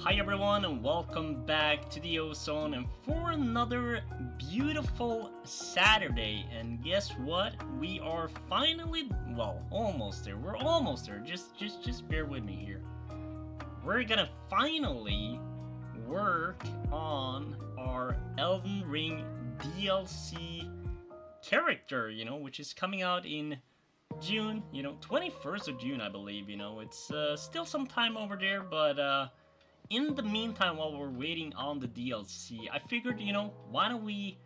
Hi everyone and welcome back to the Ozone and for another beautiful Saturday. And guess what? We are finally, well, almost there. We're almost there. Just bear with me here. We're gonna finally work on our Elden Ring DLC character, which is coming out in June, 21st of June, I believe, it's still some time over there, but in the meantime, while we're waiting on the DLC, I figured, why don't we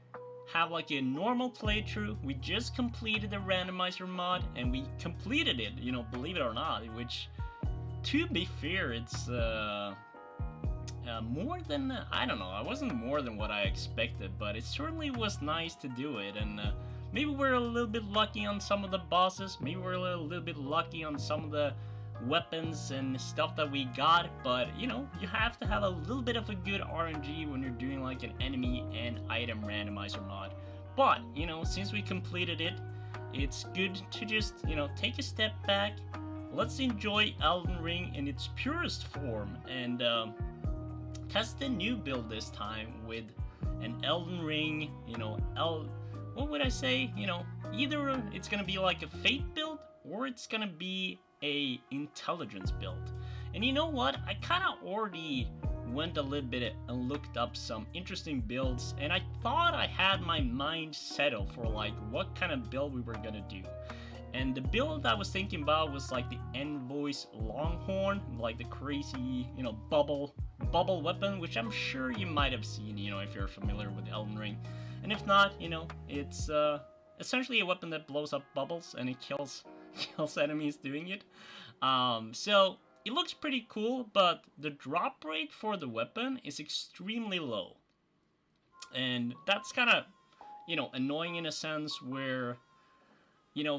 have like a normal playthrough? We just completed the randomizer mod, and we completed it, believe it or not, which, to be fair, it's more than, I don't know, it wasn't more than what I expected, but it certainly was nice to do it, and maybe we're a little bit lucky on some of the bosses, maybe we're a little bit lucky on some of the weapons and stuff that we got, but you have to have a little bit of a good RNG when you're doing like an enemy and item randomizer mod. But since we completed it, it's good to just take a step back. Let's enjoy Elden Ring in its purest form and test a new build this time with an Elden Ring, what would I say, either it's gonna be like a Fate build or it's gonna be a intelligence build. And you know what? I kind of already went a little bit and looked up some interesting builds, and I thought I had my mind settled for like what kind of build we were gonna do. And the build I was thinking about was like the Envoy's Longhorn, like the crazy, bubble weapon, which I'm sure you might have seen, if you're familiar with Elden Ring. And if not, it's essentially a weapon that blows up bubbles and it kills enemies doing it. So it looks pretty cool, but the drop rate for the weapon is extremely low. And that's kind of, annoying in a sense where,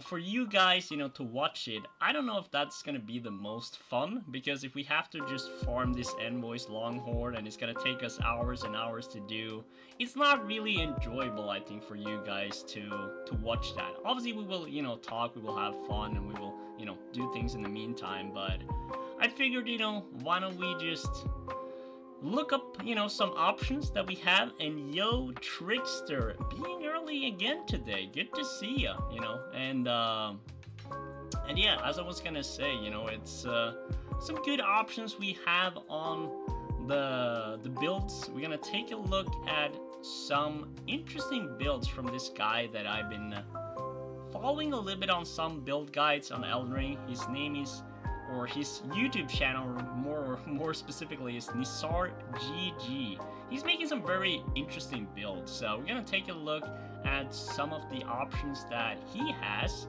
for you guys, to watch it, I don't know if that's gonna be the most fun, because if we have to just farm this Envoy's Longhorn and it's gonna take us hours and hours to do, it's not really enjoyable, I think, for you guys to watch that. Obviously, we will, talk, we will have fun, and we will, do things in the meantime, but I figured, why don't we just look up, some options that we have, and yo, Trickster, being early again today, good to see ya, and yeah, as I was gonna say, it's some good options we have on the builds. We're gonna take a look at some interesting builds from this guy that I've been following a little bit on some build guides on Elden Ring. His name is, or his YouTube channel more for specifically is Nisar GG. He's making some very interesting builds, so we're gonna take a look at some of the options that he has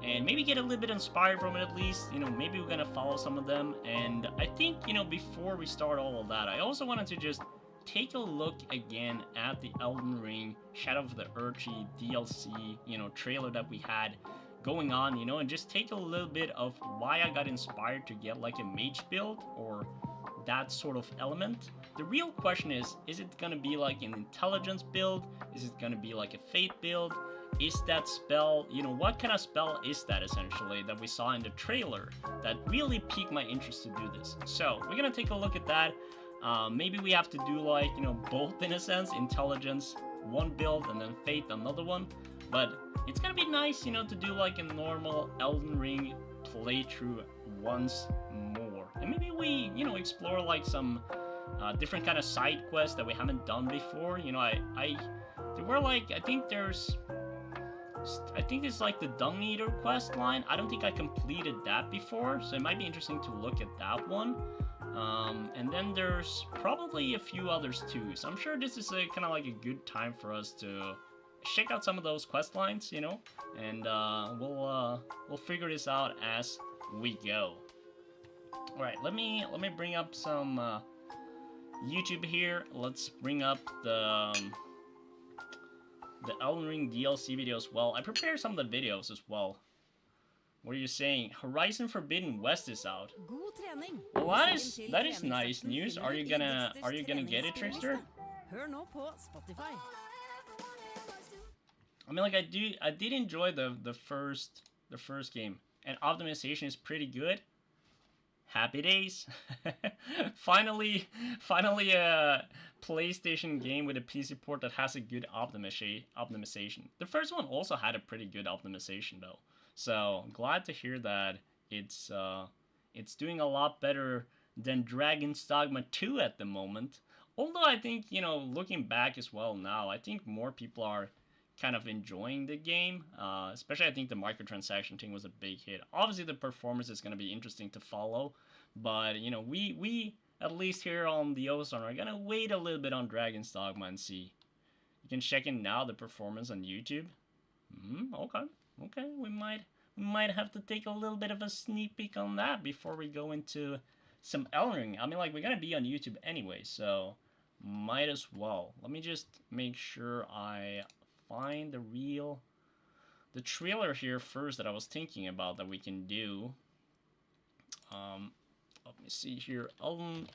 and maybe get a little bit inspired from it at least. You know, maybe we're gonna follow some of them. And I think, you know, before we start all of that, I also wanted to just take a look again at the Elden Ring Shadow of the Erdtree DLC, you know, trailer that we had going on, you know, and just take a little bit of why I got inspired to get like a mage build or that sort of element. The real question is it gonna be like an intelligence build? Is it gonna be like a fate build? Is that spell, you know, what kind of spell is that essentially that we saw in the trailer that really piqued my interest to do this? So we're gonna take a look at that. Maybe we have to do like, you know, both in a sense, intelligence, one build, and then fate, another one. But it's gonna be nice, you know, to do like a normal Elden Ring playthrough once more. And maybe we, you know, explore like some different kind of side quests that we haven't done before. You know, there were like, I think it's like the Dung Eater quest line. I don't think I completed that before, so it might be interesting to look at that one. And then there's probably a few others too. So I'm sure this is a kind of like a good time for us to check out some of those quest lines, you know, and we'll figure this out as we go. All right, let me bring up some YouTube here. Let's bring up the Elden Ring DLC video as well. I prepared some of the videos as well. What are you saying? Horizon Forbidden West is out. Well, that is nice news. Are you gonna get it, Trickster? I mean, like I did enjoy the first game, and optimization is pretty good. Happy days! finally a PlayStation game with a PC port that has a good optimization. The first one also had a pretty good optimization though, so glad to hear that it's doing a lot better than Dragon's Dogma 2 at the moment. Although I think, you know, looking back as well now, I think more people are kind of enjoying the game, especially I think the microtransaction thing was a big hit. Obviously the performance is going to be interesting to follow, but you know, we at least here on the Ozone are going to wait a little bit on Dragon's Dogma and see. You can check in now the performance on YouTube. Okay, we might have to take a little bit of a sneak peek on that before we go into some Elden Ring. I mean, like, we're going to be on YouTube anyway, so might as well. Let me just make sure I find the trailer here first that I was thinking about that we can do. Let me see here. Elden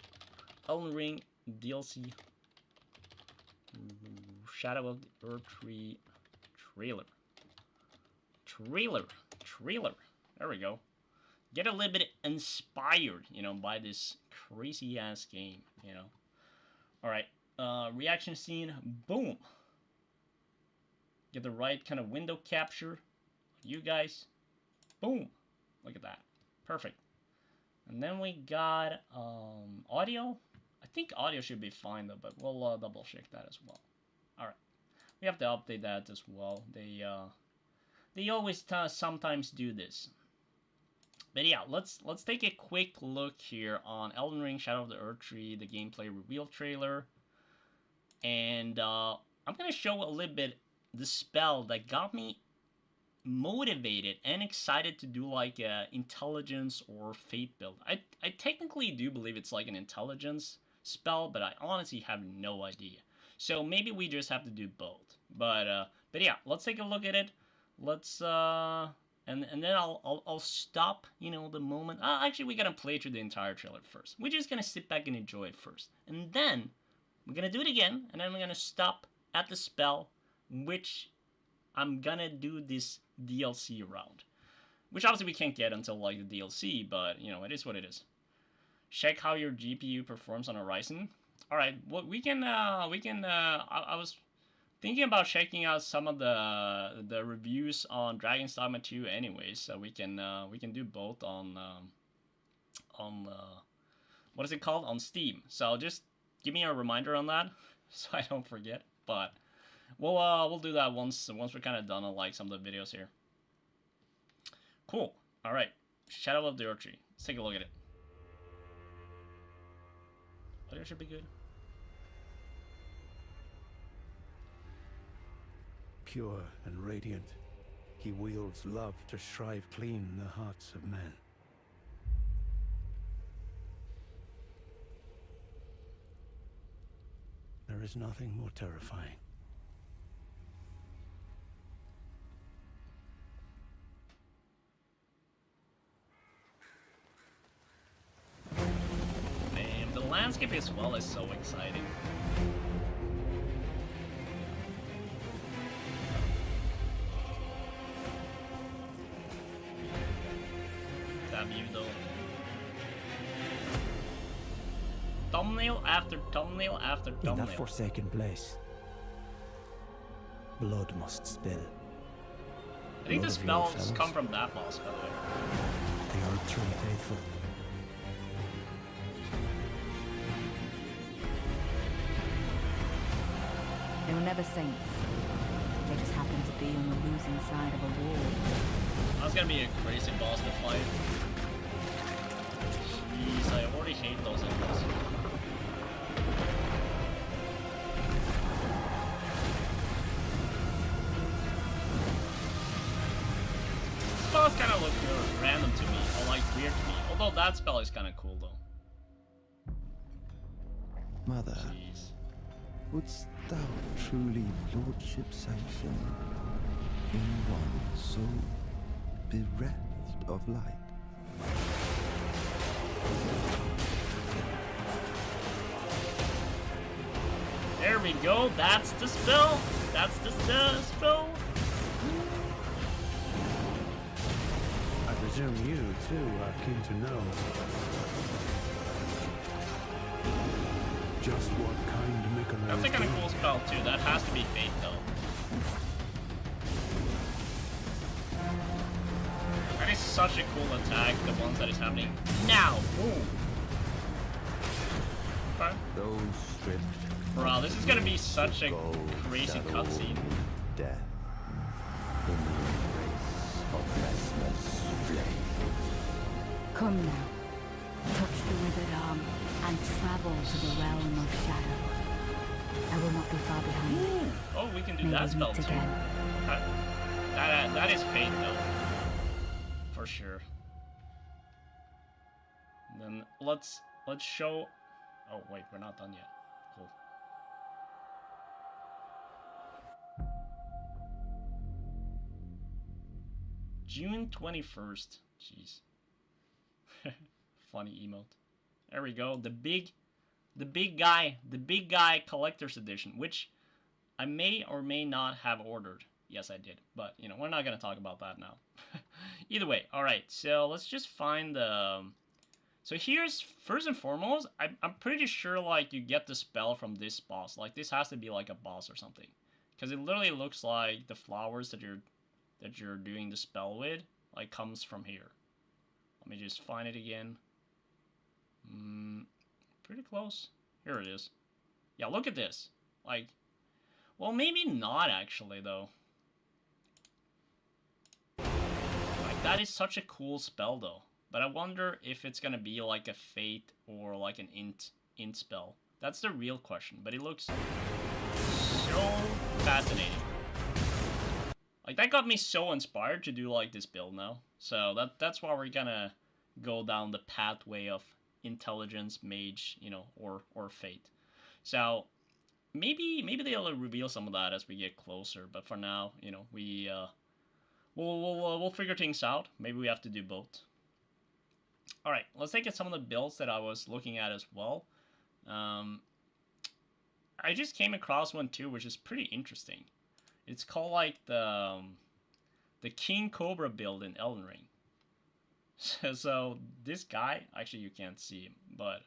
Ring DLC Shadow of the Erdtree trailer. There we go. Get a little bit inspired, you know, by this crazy ass game, you know. All right, reaction scene. Boom. Get the right kind of window capture. You guys. Boom. Look at that. Perfect. And then we got audio. I think audio should be fine though, but we'll double check that as well. All right. We have to update that as well. They always sometimes do this. But yeah, let's take a quick look here on Elden Ring Shadow of the Erdtree, the gameplay reveal trailer. And I'm going to show a little bit the spell that got me motivated and excited to do like a intelligence or fate build. I technically do believe it's like an intelligence spell, but I honestly have no idea. So maybe we just have to do both. But yeah, let's take a look at it. Let's and then I'll stop, you know, the moment. Actually, we gotta play through the entire trailer first. We're just gonna sit back and enjoy it first, and then we're gonna do it again, and then we're gonna stop at the spell, which I'm gonna do this DLC round, which obviously we can't get until like the DLC, but you know, it is what it is. Check how your GPU performs on Horizon. All right, well, we can. I was thinking about checking out some of the reviews on Dragon's Dogma 2 anyways, so we can do both on what is it called, on Steam. So just give me a reminder on that so I don't forget. But we'll do that once we're kind of done on like some of the videos here. Cool. All right, Shadow of the Erdtree. Let's take a look at it. That should be good. Pure and radiant, he wields love to shrive clean the hearts of men. There is nothing more terrifying. Man, the landscape as well is so exciting. That view though. Thumbnail after thumbnail after thumbnail. In that forsaken place, blood must spill. I think the spells come from that boss, by the way. The Erdtree faithful. They were never saints. They just happened to be on the losing side of a war. That's gonna be a crazy boss to fight. Jeez, I already hate those enemies. Spells kind of look random to me, or like weird to me. Although that spell is kind of cool though. Mother, Jeez. wouldst thou truly lordship sanction in one so bereft of light? There we go. That's the spell. That's the spell. I presume you, too, are keen to know just what kind Mikola That's a is kind of doing. cool spell too. That has to be fate though. That is such a cool attack. The ones that is happening now. Boom. Okay. Those stripped Bro, this is gonna be such a gold crazy shadow cutscene. death in the embrace of restless flame. Come now. Touch the withered arm and travel to the realm of shadow. I will not be far behind. Oh, we can do May that we spell meet too. again. That is fate though. For sure. Then let's show. Oh wait, we're not done yet. Cool. June 21st. Jeez. Funny emote. There we go. The big guy collector's edition, which I may or may not have ordered. Yes, I did. But, you know, we're not going to talk about that now. Either way. All right. So let's just find the... So here's, first and foremost, I'm pretty sure, like, you get the spell from this boss. Like, this has to be, like, a boss or something. Because it literally looks like the flowers that you're doing the spell with, like, comes from here. Let me just find it again. Pretty close. Here it is. Yeah, look at this. Like, well, maybe not actually, though. Like, that is such a cool spell, though. But I wonder if it's gonna be like a fate or like an int spell. That's the real question. But it looks so fascinating. Like, that got me so inspired to do like this build now. So that's why we're gonna go down the pathway of intelligence, mage, you know, or fate. So maybe they'll reveal some of that as we get closer. But for now, you know, we'll figure things out. Maybe we have to do both. All right, let's take at some of the builds that I was looking at as well. I just came across one too, which is pretty interesting. It's called like the King Cobra build in Elden Ring. So this guy, actually you can't see him, but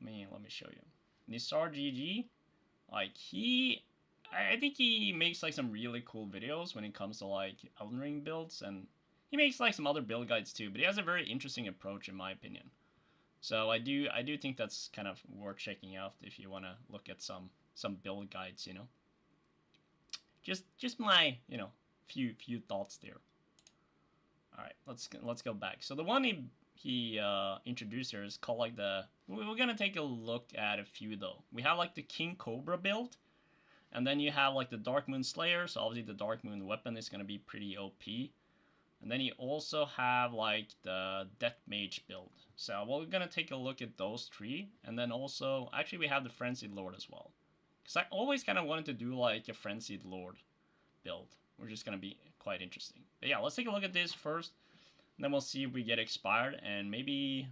let me show you. Nisar GG, like I think he makes like some really cool videos when it comes to like Elden Ring builds, and he makes like some other build guides too, but he has a very interesting approach in my opinion. So I do think that's kind of worth checking out if you want to look at some build guides, you know. Just my, you know, few thoughts there. All right, let's go back. So the one he introduced here is called like the... We're gonna take a look at a few though. We have like the King Cobra build, and then you have like the Dark Moon Slayer, so obviously the Dark Moon weapon is gonna be pretty OP. And then you also have like the Death Mage build. So we're gonna take a look at those three, and then also, actually we have the Frenzied Lord as well. Because I always kind of wanted to do like a Frenzied Lord build, which is gonna be quite interesting. But yeah, let's take a look at this first, and then we'll see if we get expired, and maybe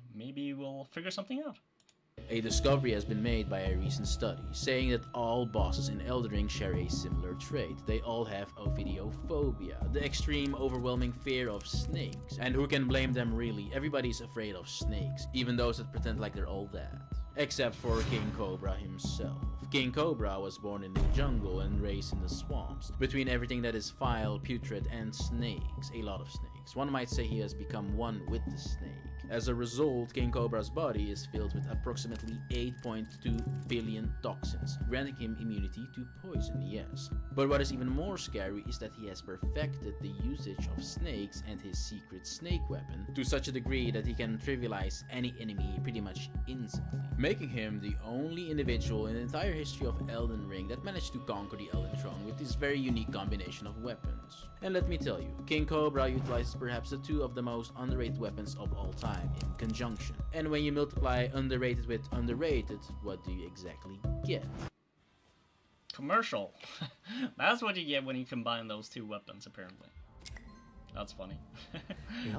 we'll figure something out. A discovery has been made by a recent study, saying that all bosses in Elden Ring share a similar trait. They all have ophidiophobia, the extreme overwhelming fear of snakes. And who can blame them really? Everybody's afraid of snakes, even those that pretend like they're all that. Except for King Cobra himself. King Cobra was born in the jungle and raised in the swamps, between everything that is vile, putrid, and snakes. A lot of snakes. One might say he has become one with the snake. As a result, King Cobra's body is filled with approximately 8.2 billion toxins, granting him immunity to poison, yes. But what is even more scary is that he has perfected the usage of snakes and his secret snake weapon to such a degree that he can trivialize any enemy pretty much instantly, making him the only individual in the entire history of Elden Ring that managed to conquer the Elden Throne with this very unique combination of weapons. And let me tell you, King Cobra utilizes perhaps the two of the most underrated weapons of all time in conjunction. And when you multiply underrated with underrated, what do you exactly get? Commercial. That's what you get when you combine those two weapons, apparently. That's funny.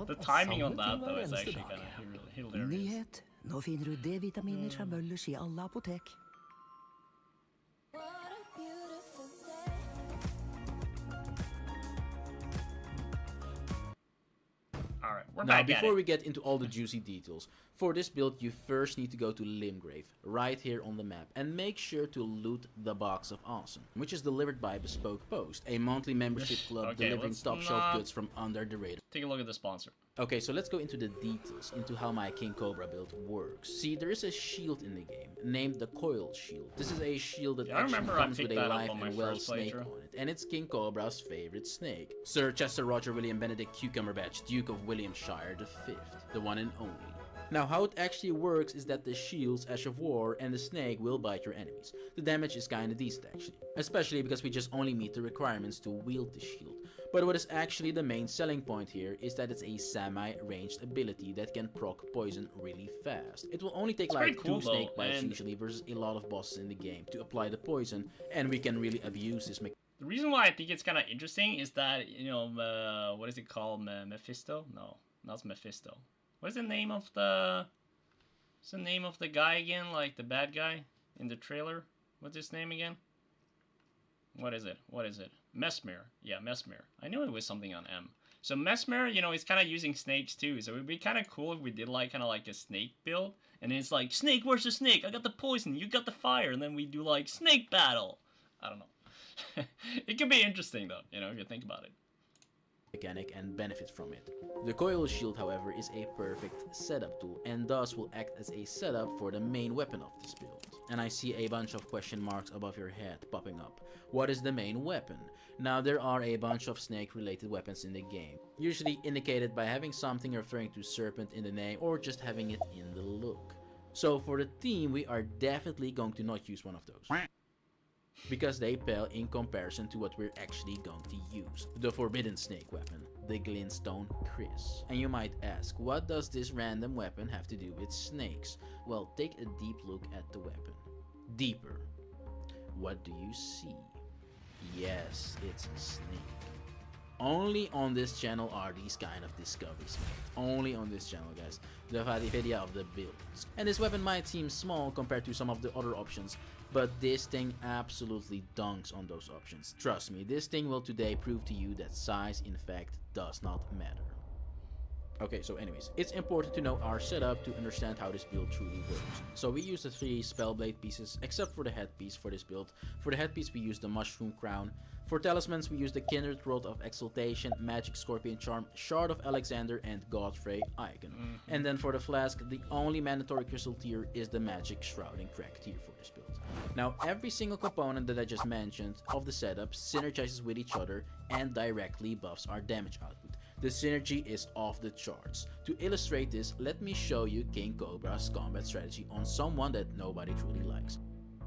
The timing on that, though, is actually kind of hilarious. Nyhet. Nå finner du D-vitaminer fra Møllers I alle apotek. Alright, we're Now, back at before it. we get into all the juicy details, for this build you first need to go to Limgrave, right here on the map, and make sure to loot the Box of Awesome, which is delivered by Bespoke Post, a monthly membership club Okay, delivering let's top shelf not- goods from under the radar. Take a look at the sponsor. Okay, so let's go into the details, into how my King Cobra build works. See, there is a shield in the game, named the Coil Shield. This is a shield that Yeah, I actually remember I comes with picked a that up live on my and well first snake playthrough. on it, and it's King Cobra's favorite snake. Sir Chester Roger William Benedict Cucumberbatch, Duke of Williamshire V, the one and only. Now, how it actually works is that the shield's Ash of War and the snake will bite your enemies. The damage is kinda decent actually, especially because we just only meet the requirements to wield the shield. But what is actually the main selling point here is that it's a semi-ranged ability that can proc poison really fast. It will only take It's like pretty cool, 2 snake though, bites and- usually versus a lot of bosses in the game to apply the poison, and we can really abuse this mechanic. The reason why I think it's kind of interesting is that, you know, what is it called? Mephisto? No, not Mephisto. What is the name of the... What's the name of the guy again? Like the bad guy in the trailer? What's his name again? What is it? What is it? Mesmer. Yeah, Mesmer. I knew it was something on M. So Mesmer, you know, he's kind of using snakes too. So it would be kind of cool if we did like kind of like a snake build. And it's like, snake, where's the snake? I got the poison, you got the fire. And then we do like snake battle. I don't know. It could be interesting though, you know, if you think about it. Mechanic and benefit from it. The Coil Shield, however, is a perfect setup tool and thus will act as a setup for the main weapon of this build. And I see a bunch of question marks above your head popping up. What is the main weapon? Now, there are a bunch of snake related weapons in the game, usually indicated by having something referring to serpent in the name or just having it in the look. So for the team, we are definitely going to not use one of those, because they pale in comparison to what we're actually going to use. The forbidden snake weapon, the Glintstone Chris. And you might ask, what does this random weapon have to do with snakes? Well, take a deep look at the weapon. Deeper. What do you see? Yes, it's a snake. Only on this channel are these kind of discoveries made. Only on this channel, guys. The video of the builds. And this weapon might seem small compared to some of the other options, but this thing absolutely dunks on those options. Trust me, this thing will today prove to you that size in fact does not matter. Okay, so anyways, it's important to know our setup to understand how this build truly works. So we use the 3 Spellblade pieces, except for the headpiece for this build. For the headpiece we use the Mushroom Crown. For talismans we use the Kindred Rod of Exaltation, Magic Scorpion Charm, Shard of Alexander, and Godfrey Icon. And then for the flask, the only mandatory crystal tier is the Magic Shrouding Crack tier for this build. Now, every single component that I just mentioned of the setup synergizes with each other and directly buffs our damage output. The synergy is off the charts. To illustrate this, let me show you King Cobra's combat strategy on someone that nobody truly likes.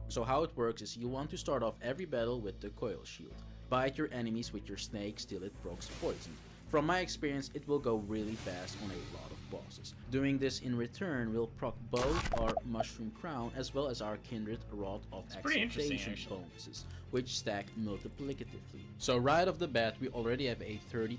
So how it works is you want to start off every battle with the coil shield. Bite your enemies with your snakes till it procs poison. From my experience, it will go really fast on a lot of bosses. Doing this in return will proc both our Mushroom Crown as well as our Kindred Rod of Exaltation bonuses, which stack multiplicatively. So right off the bat, we already have a 32%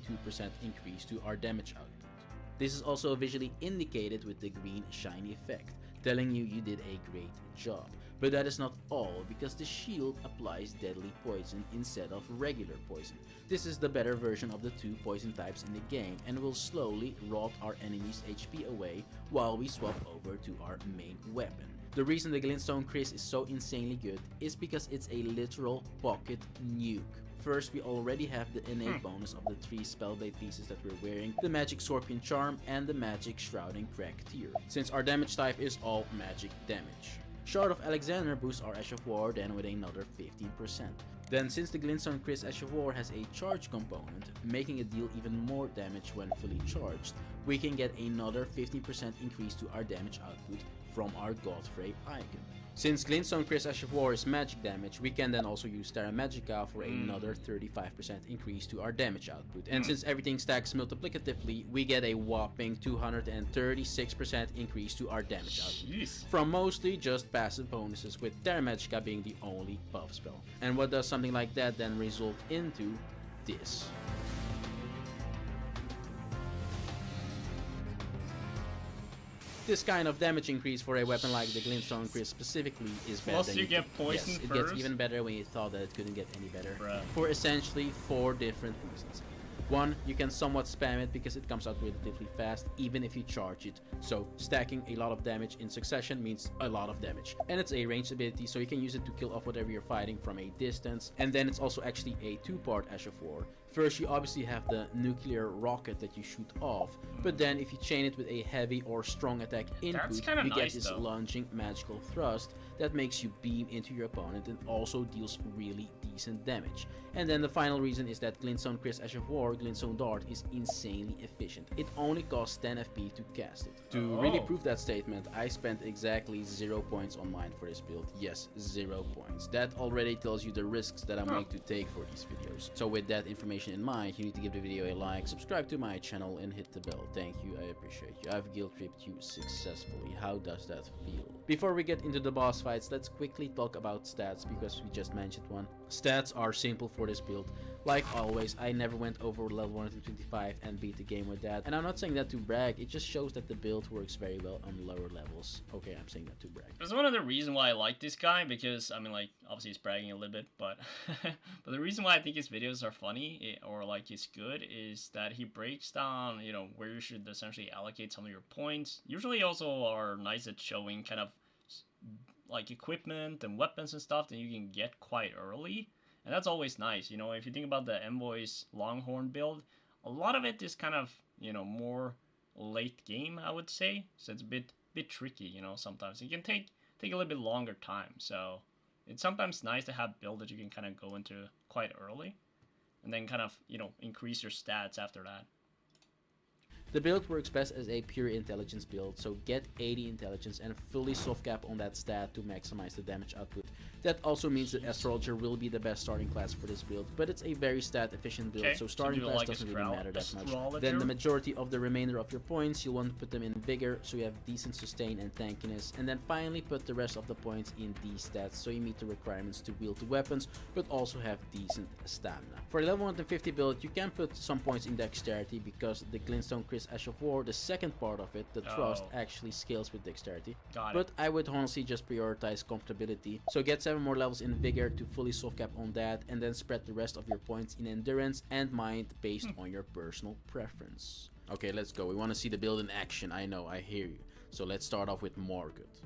increase to our damage output. This is also visually indicated with the green shiny effect, telling you did a great job. But that is not all, because the shield applies deadly poison instead of regular poison. This is the better version of the two poison types in the game and will slowly rot our enemies' HP away while we swap over to our main weapon. The reason the Glintstone Chris is so insanely good is because it's a literal pocket nuke. First, we already have the innate bonus of the 3 spellblade pieces that we're wearing, the magic Scorpion Charm and the magic Shrouding Crack tier, since our damage type is all magic damage. Shard of Alexander boosts our Ash of War then with another 15%. Then since the Glintstone Chris Ash of War has a charge component, making it deal even more damage when fully charged, we can get another 15% increase to our damage output from our Godfrey icon. Since Glintstone Chris Ash of War is magic damage, we can then also use Terra Magica for another 35% increase to our damage output. And since everything stacks multiplicatively, we get a whopping 236% increase to our damage output. From mostly just passive bonuses, with Terra Magica being the only buff spell. And what does something like that then result into? This. This kind of damage increase for a weapon like the Glintstone Chris specifically is better. Plus than you get poison yes, first. It gets even better when you thought that it couldn't get any better. Bruh. For essentially 4 different reasons. 1, you can somewhat spam it because it comes out relatively fast even if you charge it. So stacking a lot of damage in succession means a lot of damage. And it's a ranged ability, so you can use it to kill off whatever you're fighting from a distance. And then it's also actually a 2-part Ash of War. First, you obviously have the nuclear rocket that you shoot off, but then if you chain it with a heavy or strong attack input, you get this lunging magical thrust that makes you beam into your opponent and also deals really decent damage. And then the final reason is that Glintstone Chris Ash of War, Glintstone Dart, is insanely efficient. It only costs 10 FP to cast it. To really prove that statement, I spent exactly 0 points on mine for this build. Yes, 0 points. That already tells you the risks that I'm willing to take for these videos. So with that information in mind, you need to give the video a like, subscribe to my channel, and hit the bell. Thank you, I appreciate you. I've guilt tripped you successfully. How does that feel? Before we get into the boss fights, let's quickly talk about stats because we just mentioned one. Stats are simple for this build. Like always, I never went over level 125 and beat the game with that. And I'm not saying that to brag, it just shows that the build works very well on lower levels. Okay, I'm saying that to brag. There's one of the reasons why I like this guy, because, I mean, like, obviously he's bragging a little bit, but but the reason why I think his videos are funny, or, like, he's good, is that he breaks down, you know, where you should essentially allocate some of your points. Usually also are nice at showing kind of, like, equipment and weapons and stuff that you can get quite early. And that's always nice, you know, if you think about the Envoy's Longhorn build, a lot of it is kind of, you know, more late game, I would say. So it's a bit tricky, you know, sometimes. It can take a little bit longer time. So it's sometimes nice to have build that you can kind of go into quite early. And then kind of, you know, increase your stats after that. The build works best as a pure intelligence build, so get 80 intelligence and fully soft cap on that stat to maximize the damage output. That also means that Astrologer will be the best starting class for this build, but it's a very stat efficient build, so starting class doesn't really matter that much. Then the majority of the remainder of your points, you'll want to put them in Vigor, so you have decent sustain and tankiness, and then finally put the rest of the points in these stats, so you meet the requirements to wield the weapons, but also have decent stamina. For a level 150 build, you can put some points in Dexterity, because the Glintstone Chris Ash of War, the second part of it, the Thrust, actually scales with Dexterity. But I would honestly just prioritize comfortability, so get 7 more levels in Vigor to fully soft cap on that, and then spread the rest of your points in Endurance and Mind based on your personal preference. Okay, let's go. We want to see the build in action. I know, I hear you. So let's start off with Morgoth.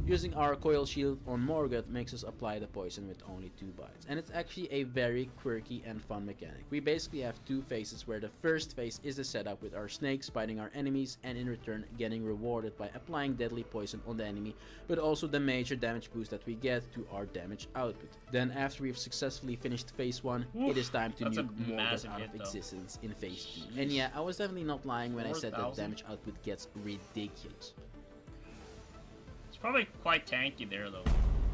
Using our coil shield on Morgoth makes us apply the poison with only 2 bites, and it's actually a very quirky and fun mechanic. We basically have 2 phases, where the first phase is the setup with our snakes biting our enemies and in return getting rewarded by applying deadly poison on the enemy, but also the major damage boost that we get to our damage output. Then after we've successfully finished phase 1, it is time to nuke Morgoth out of existence in phase 2. And yeah, I was definitely not lying when I said that damage output gets ridiculous. It's probably quite tanky there though.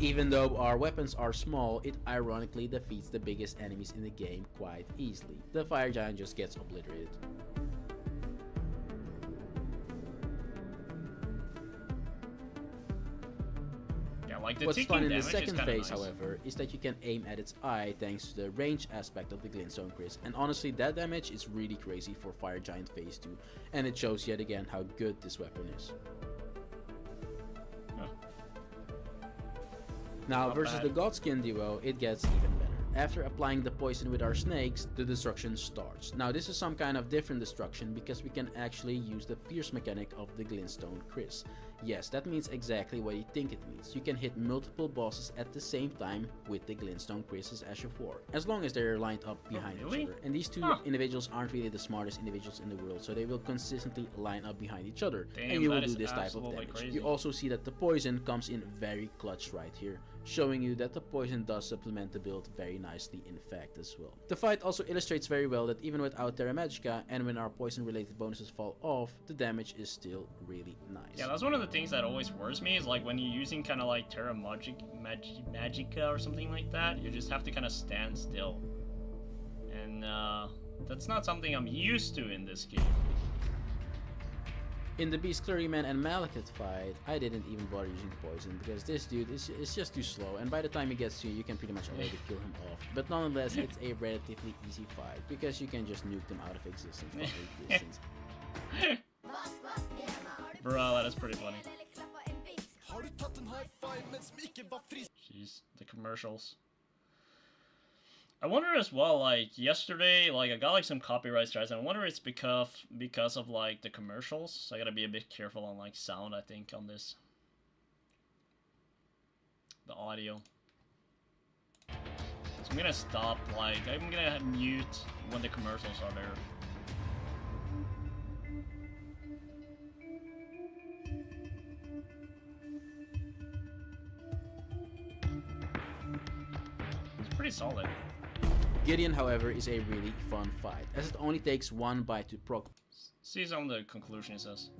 Even though our weapons are small, it ironically defeats the biggest enemies in the game quite easily. The fire giant just gets obliterated. Yeah, like the What's fun in the damage second is phase, nice. however, is that you can aim at its eye thanks to the range aspect of the glintstone Chris, and honestly that damage is really crazy for Fire Giant phase 2, and it shows yet again how good this weapon is. Now, Not versus bad. the Godskin duo, it gets even better. After applying the poison with our snakes, the destruction starts. Now, this is some kind of different destruction because we can actually use the pierce mechanic of the glintstone Chris. Yes, that means exactly what you think it means. You can hit multiple bosses at the same time with the glintstone Chris's Ash of War, as long as they're lined up behind really? each other. And these 2 individuals aren't really the smartest individuals in the world, so they will consistently line up behind each other, Damn, and you will that do is this type of absolutely damage. crazy. You also see that the poison comes in very clutch right here, showing you that the poison does supplement the build very nicely in fact as well. The fight also illustrates very well that even without Terra Magica and when our poison related bonuses fall off, the damage is still really nice. Yeah, that's one of the things that always worries me, is like when you're using kind of like Terra Magica or something like that, you just have to kind of stand still. And that's not something I'm used to in this game. In the Beast Clergyman and Malekith fight, I didn't even bother using poison because this dude is just too slow, and by the time he gets to you, you can pretty much already kill him off. But nonetheless, it's a relatively easy fight because you can just nuke them out of existence from a distance. Bro, that is pretty funny. Jeez, the commercials. I wonder as well, like yesterday, like I got like some copyright strikes, and I wonder it's because of like the commercials. So I gotta be a bit careful on like sound, I think, on this. The audio. So I'm gonna stop, like I'm gonna mute when the commercials are there. It's pretty solid. Gideon, however, is a really fun fight, as it only takes 1 bite to proc. See on the conclusion, it says.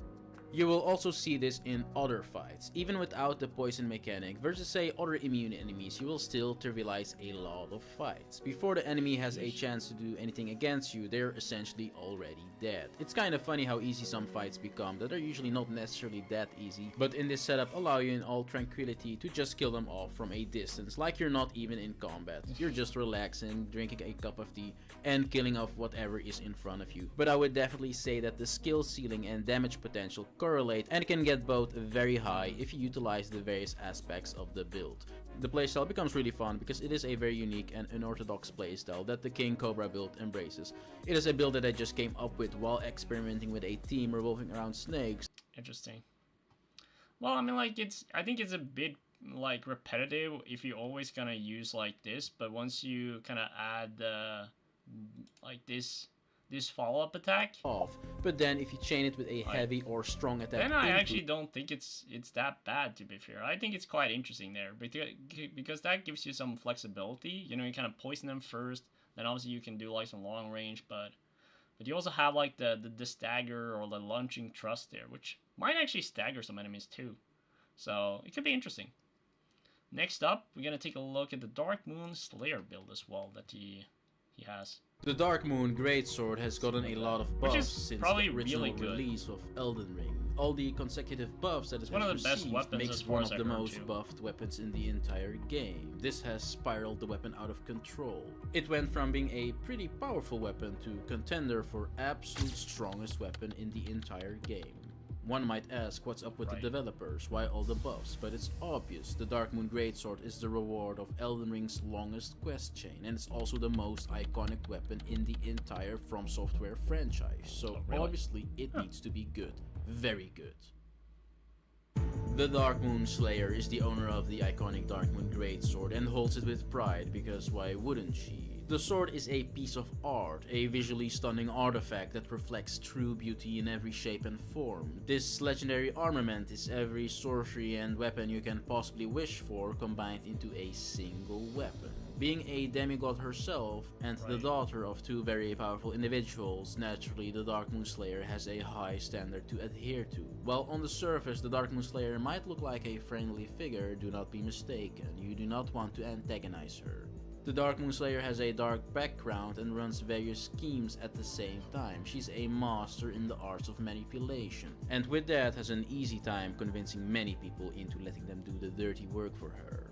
You will also see this in other fights. Even without the poison mechanic, versus say other immune enemies, you will still trivialize a lot of fights. Before the enemy has a chance to do anything against you, they're essentially already dead. It's kind of funny how easy some fights become that are usually not necessarily that easy, but in this setup allow you in all tranquility to just kill them off from a distance, like you're not even in combat. You're just relaxing, drinking a cup of tea, and killing off whatever is in front of you. But I would definitely say that the skill ceiling and damage potential correlate and can get both very high if you utilize the various aspects of the build. The playstyle becomes really fun because it is a very unique and unorthodox playstyle that the King Cobra build embraces. It is a build that I just came up with while experimenting with a team revolving around snakes. Interesting. Well, I mean, like I think it's a bit like repetitive if you're always gonna use like this, but once you kind of add like this follow-up attack Off, but then if you chain it with a heavy or strong attack, then I into actually don't think it's that bad, to be fair. I think it's quite interesting there, because that gives you some flexibility. You know, you kind of poison them first, then obviously you can do like some long range, but you also have like the stagger or the launching thrust there, which might actually stagger some enemies too. So it could be interesting. Next up, we're gonna take a look at the Dark Moon Slayer build as well that he has. The Dark Moon Greatsword has gotten a lot of buffs is since probably the original really good. release of Elden Ring. All the consecutive buffs that it one has of the best received weapons as makes far one as of I the heard, most too. buffed weapons in the entire game. This has spiraled the weapon out of control. It went from being a pretty powerful weapon to contender for absolute strongest weapon in the entire game. One might ask what's up with the developers, why all the buffs, but it's obvious. The Dark Moon Greatsword is the reward of Elden Ring's longest quest chain, and it's also the most iconic weapon in the entire FromSoftware franchise, so obviously it needs to be good. Very good. The Darkmoon Slayer is the owner of the iconic Darkmoon Greatsword and holds it with pride, because why wouldn't she? The sword is a piece of art, a visually stunning artifact that reflects true beauty in every shape and form. This legendary armament is every sorcery and weapon you can possibly wish for combined into a single weapon. Being a demigod herself and the daughter of two very powerful individuals, naturally the Darkmoon Slayer has a high standard to adhere to. While on the surface the Darkmoon Slayer might look like a friendly figure, do not be mistaken, you do not want to antagonize her. The Darkmoon Slayer has a dark background and runs various schemes at the same time. She's a master in the arts of manipulation, and with that has an easy time convincing many people into letting them do the dirty work for her.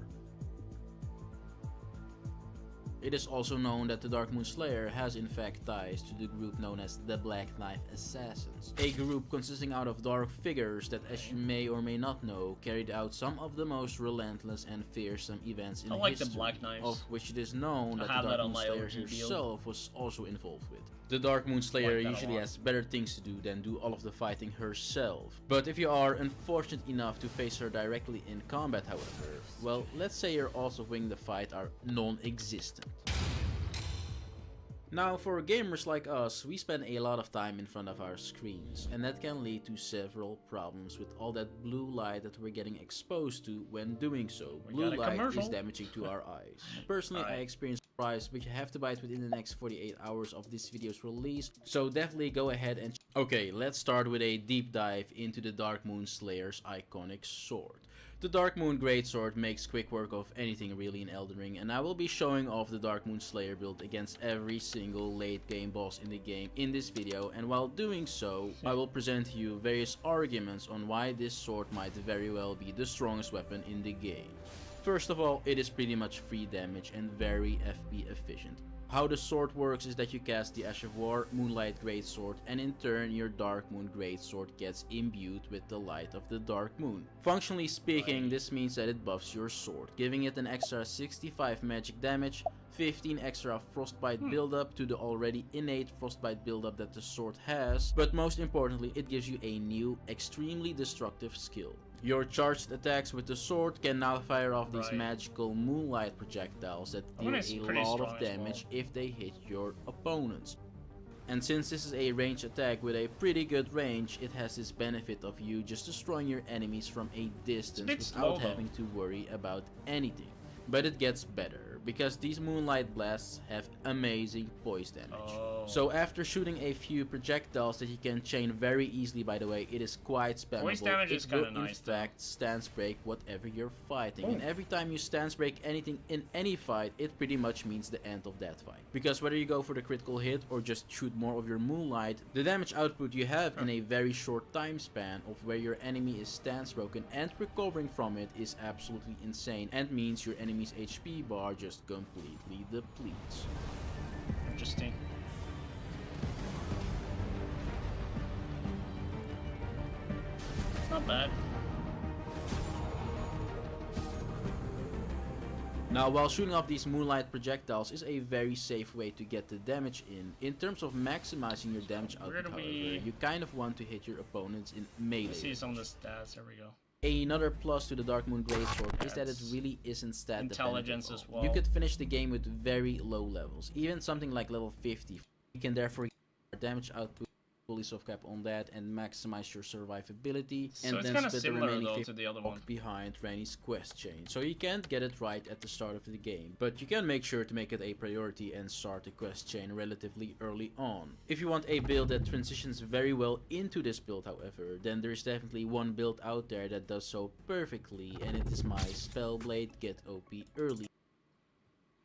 It is also known that the Darkmoon Slayer has in fact ties to the group known as the Black Knife Assassins, a group consisting out of dark figures that, as you may or may not know, carried out some of the most relentless and fearsome events in history, the Black Knives. of which it is known that the have that on Darkmoon my Slayer OG build. herself was also involved with. The Darkmoon Slayer Like that a usually lot. has better things to do than do all of the fighting herself, but if you are unfortunate enough to face her directly in combat, however, well, let's say your odds of winning the fight are non-existent. Now, for gamers like us, we spend a lot of time in front of our screens, and that can lead to several problems with all that blue light that we're getting exposed to when doing so. Blue got a light commercial. is damaging to our eyes. Personally, I experienced price which I have to bite within the next 48 hours of this video's release, so definitely go ahead and Okay, let's start with a deep dive into the Darkmoon Slayer's iconic sword. The Darkmoon Greatsword makes quick work of anything really in Elden Ring, and I will be showing off the Darkmoon Slayer build against every single late game boss in the game in this video, and while doing so, I will present to you various arguments on why this sword might very well be the strongest weapon in the game. First of all, it is pretty much free damage and very FP efficient. How the sword works is that you cast the Ash of War Moonlight Greatsword, and in turn your Darkmoon Greatsword gets imbued with the light of the Dark Moon. Functionally speaking, this means that it buffs your sword, giving it an extra 65 magic damage, 15 extra frostbite buildup to the already innate frostbite buildup that the sword has, but most importantly it gives you a new, extremely destructive skill. Your charged attacks with the sword can now fire off these magical moonlight projectiles that deal a lot of damage if they hit your opponents. And since this is a ranged attack with a pretty good range, it has this benefit of you just destroying your enemies from a distance without having to worry about anything. But it gets better, because these moonlight blasts have amazing poise damage. So after shooting a few projectiles that you can chain very easily, by the way, it is quite spammable. Poise damage is kinda in nice, fact stance break whatever you're fighting, and every time you stance break anything in any fight, it pretty much means the end of that fight. Because whether you go for the critical hit or just shoot more of your moonlight, the damage output you have in a very short time span of where your enemy is stance broken and recovering from it is absolutely insane, and means your enemy's HP bar just completely depletes. Interesting. Not bad. Now, while shooting off these moonlight projectiles is a very safe way to get the damage in terms of maximizing your damage output, however, you kind of want to hit your opponents in melee. Let's see some of the stats, there we go. Another plus to the Darkmoon Greatsword is that it really isn't stat intelligence dependent. as well. You could finish the game with very low levels, even something like level 50. You can therefore get damage output, fully soft cap on that, and maximize your survivability, So and it's then kind of split the similar remaining though 50 to the other one. behind Ranni's quest chain. So you can't get it right at the start of the game, but you can make sure to make it a priority and start the quest chain relatively early on. If you want a build that transitions very well into this build, however, then there's definitely one build out there that does so perfectly, and it is my Spellblade Get OP Early.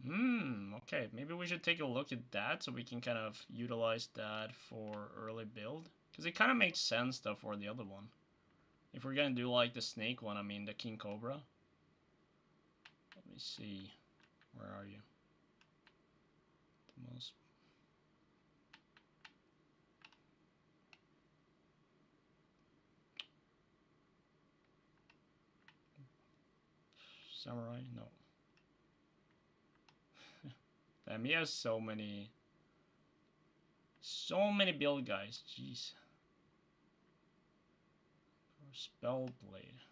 Okay, maybe we should take a look at that so we can kind of utilize that for early build. Because it kind of makes sense though for the other one. If we're gonna do like the snake one, I mean the King Cobra. Let me see. Where are you? The most... Samurai? No. Damn, he has so many build guys, jeez. Spellblade.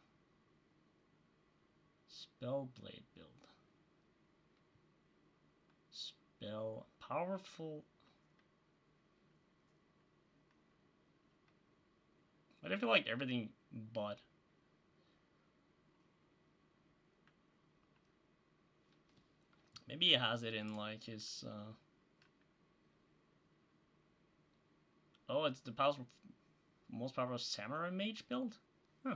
Spellblade build. Spell powerful. But I feel like everything but. Maybe he has it in like his. Oh, it's the most powerful samurai mage build? Huh.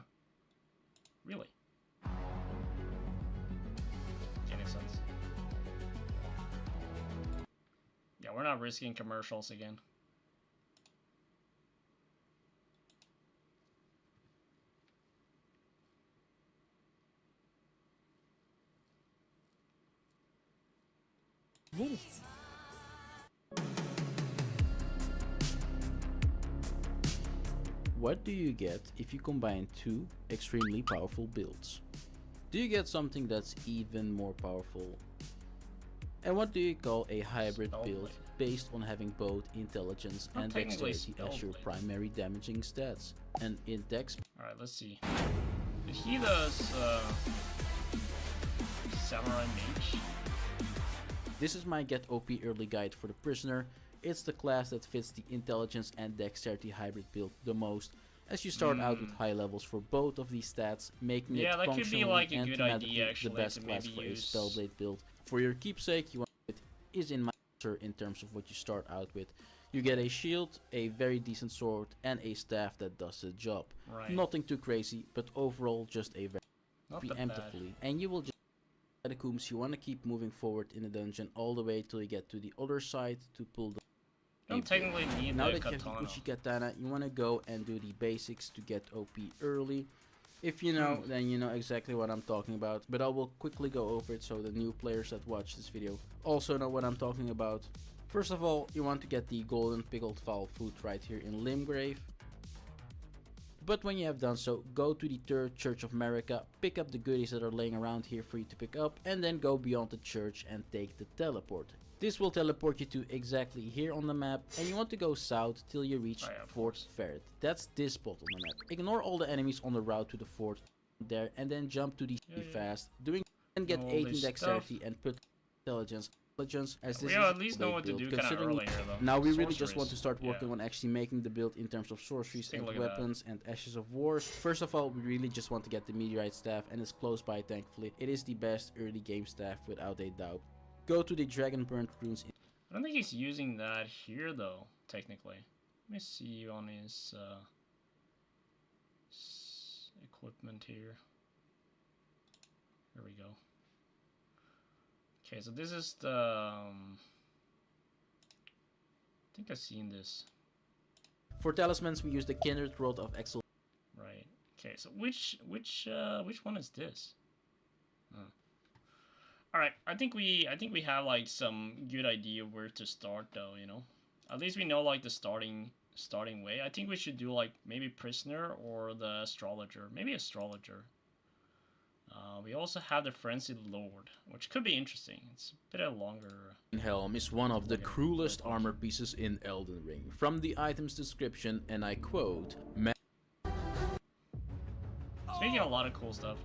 Really? Any sense? Yeah, we're not risking commercials again. Willst. What do you get if you combine two extremely powerful builds? Do you get something that's even more powerful? And what do you call a hybrid build based on having both intelligence and dexterity as your primary damaging stats? And in dex. Alright, let's see. Did he does samurai mage? This is my get OP early guide for the prisoner. It's the class that fits the intelligence and dexterity hybrid build the most, as you start out with high levels for both of these stats, making it functionally like and thematically actually, the best class for a spellblade build. For your keepsake, you want it is in my answer in terms of what you start out with. You get a shield, a very decent sword, and a staff that does the job. Right. Nothing too crazy, but overall just a very Not that preemptively, and you will just catacombs. You want to keep moving forward in the dungeon all the way till you get to the other side to pull the. You don't technically need now the that you have katana. the Uchi Katana, you want to go and do the basics to get OP early. If you know, then you know exactly what I'm talking about, but I will quickly go over it so the new players that watch this video also know what I'm talking about. First of all, you want to get the golden pickled fowl food right here in Limgrave. But when you have done so, go to the third Church of Marika, pick up the goodies that are laying around here for you to pick up, and then go beyond the church and take the teleport. This will teleport you to exactly here on the map, and you want to go south till you reach Fort Ferret. That's this spot on the map. Ignore all the enemies on the route to the fort there, and then jump to the fast, doing and get 18 dexterity and put intelligence as this is at least know what to build, do kind of earlier though. Now we really just want to start working on actually making the build in terms of sorceries and weapons and ashes of wars. First of all, we really just want to get the meteorite staff, and it's close by thankfully. It is the best early game staff without a doubt. Go to the dragon burnt runes. I don't think he's using that here though, technically. Let me see on his equipment here. There we go. Okay, so this is the I think I've seen this. For talismans, we use the Kindred Rod of Excel. Right. Okay, so which one is this? All right, I think we have like some good idea where to start though, you know. At least we know like the starting way. I think we should do like maybe prisoner or the astrologer. Maybe astrologer. We also have the frenzied lord, which could be interesting. It's a bit of longer. Helm is one of the cruelest armor pieces in Elden Ring. From the item's description, and I quote, it's making a lot of cool stuff.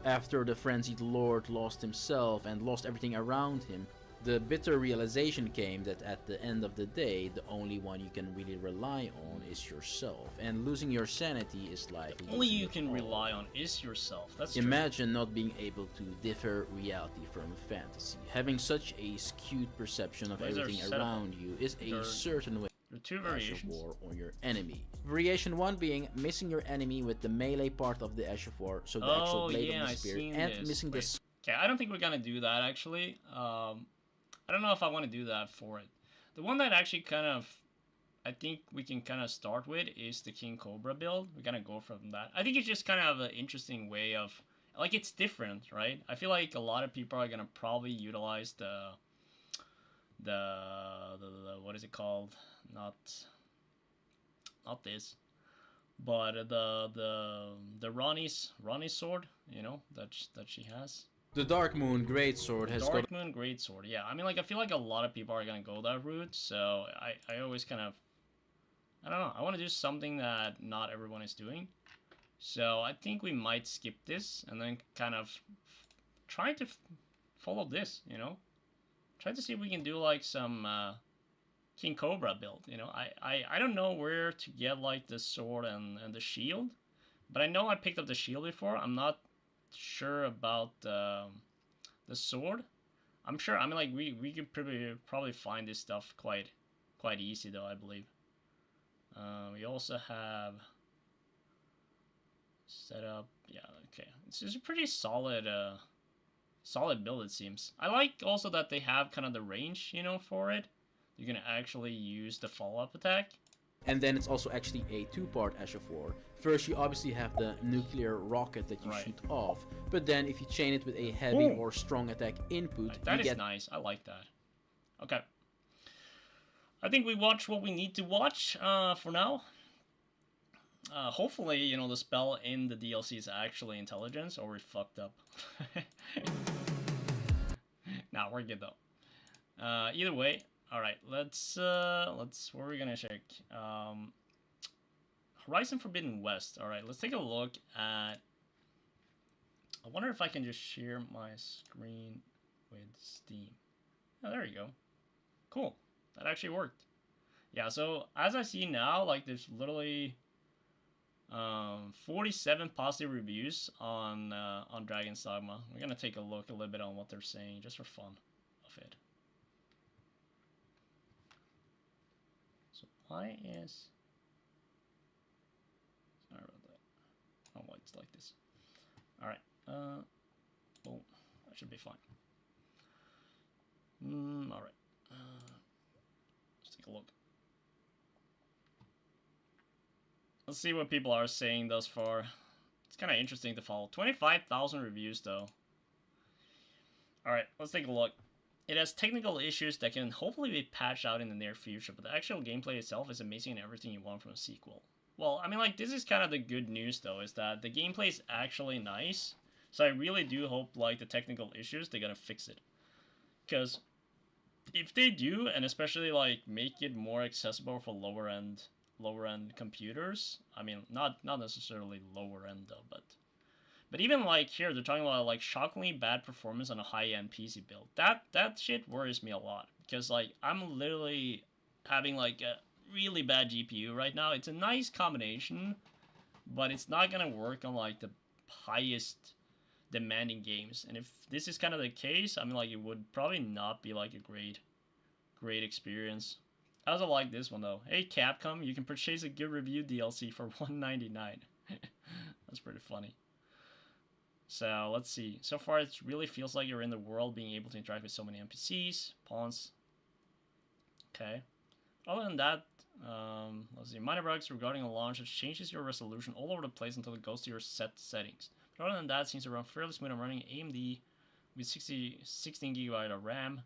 After the frenzied lord lost himself and lost everything around him, the bitter realization came that at the end of the day, the only one you can really rely on is yourself, and losing your sanity is like only you can rely on is yourself. That's Imagine not being able to differ reality from fantasy. Having such a skewed perception of everything around you is a certain way. There are two variations. War on your enemy. Variation 1 being missing your enemy with the melee part of the Ash of War, so the actual blade of the spear, and missing the. Okay, I don't think we're gonna do that actually. I don't know if I want to do that for it. The one that actually kind of, I think we can kind of start with is the King Cobra build. We're gonna go from that. I think it's just kind of an interesting way of, like, it's different, right? I feel like a lot of people are gonna probably utilize the what is it called? Not this, but the Ronnie's sword, you know, that she has. The Dark Moon Greatsword has Dark Moon Greatsword, yeah. I mean, like, I feel like a lot of people are gonna go that route, so I always kind of, I don't know. I want to do something that not everyone is doing. So I think we might skip this and then kind of try to follow this, you know? Try to see if we can do like some King Cobra build, you know? I don't know where to get like the sword and the shield, but I know I picked up the shield before. I'm not sure about the sword. I'm sure, I mean, like, we could probably find this stuff quite easy, though, I believe. We also have set up, yeah, okay. It's just a pretty solid, solid build, it seems. I like also that they have kind of the range, you know, for it. You can actually use the follow-up attack. And then it's also actually a two-part Ash of War. First, you obviously have the nuclear rocket that you shoot off, but then if you chain it with a heavy or strong attack input, that is nice. I like that. Okay. I think we watched what we need to watch for now. Hopefully, you know, the spell in the DLC is actually intelligence, or we fucked up. Nah, we're good though. Either way, all right. Let's. What are we gonna check? Horizon Forbidden West. All right. Let's take a look at. I wonder if I can just share my screen with Steam. Oh, there you go. Cool. That actually worked. Yeah. So as I see now, like there's literally 47 positive reviews on Dragon's Dogma. We're gonna take a look a little bit on what they're saying just for fun of it. So why is... Sorry about that. I don't know why it's like this. Alright, well, that should be fine. Alright. Let's take a look. Let's see what people are saying thus far. It's kind of interesting to follow. 25,000 reviews, though. Alright, let's take a look. It has technical issues that can hopefully be patched out in the near future, but the actual gameplay itself is amazing and everything you want from a sequel. Well, I mean, like, this is kind of the good news, though, is that the gameplay is actually nice. So I really do hope, like, the technical issues, they're gonna fix it. Because if they do, and especially, like, make it more accessible for lower end computers, I mean, not necessarily lower end, though, but even, like, here, they're talking about, like, shockingly bad performance on a high-end PC build. That shit worries me a lot. Because, like, I'm literally having, like, a really bad GPU right now. It's a nice combination, but it's not gonna work on like the highest demanding games. And if this is kind of the case, I mean, like, it would probably not be like a great experience. I also like this one though. Hey Capcom, you can purchase a good review DLC for $1.99. That's pretty funny. So let's see. So far it really feels like you're in the world, being able to interact with so many NPCs, pawns. Okay. Other than that, let's see, minor bugs regarding a launch that changes your resolution all over the place until it goes to your set settings. But other than that, it seems to run fairly smooth. I'm running AMD with 16GB of RAM.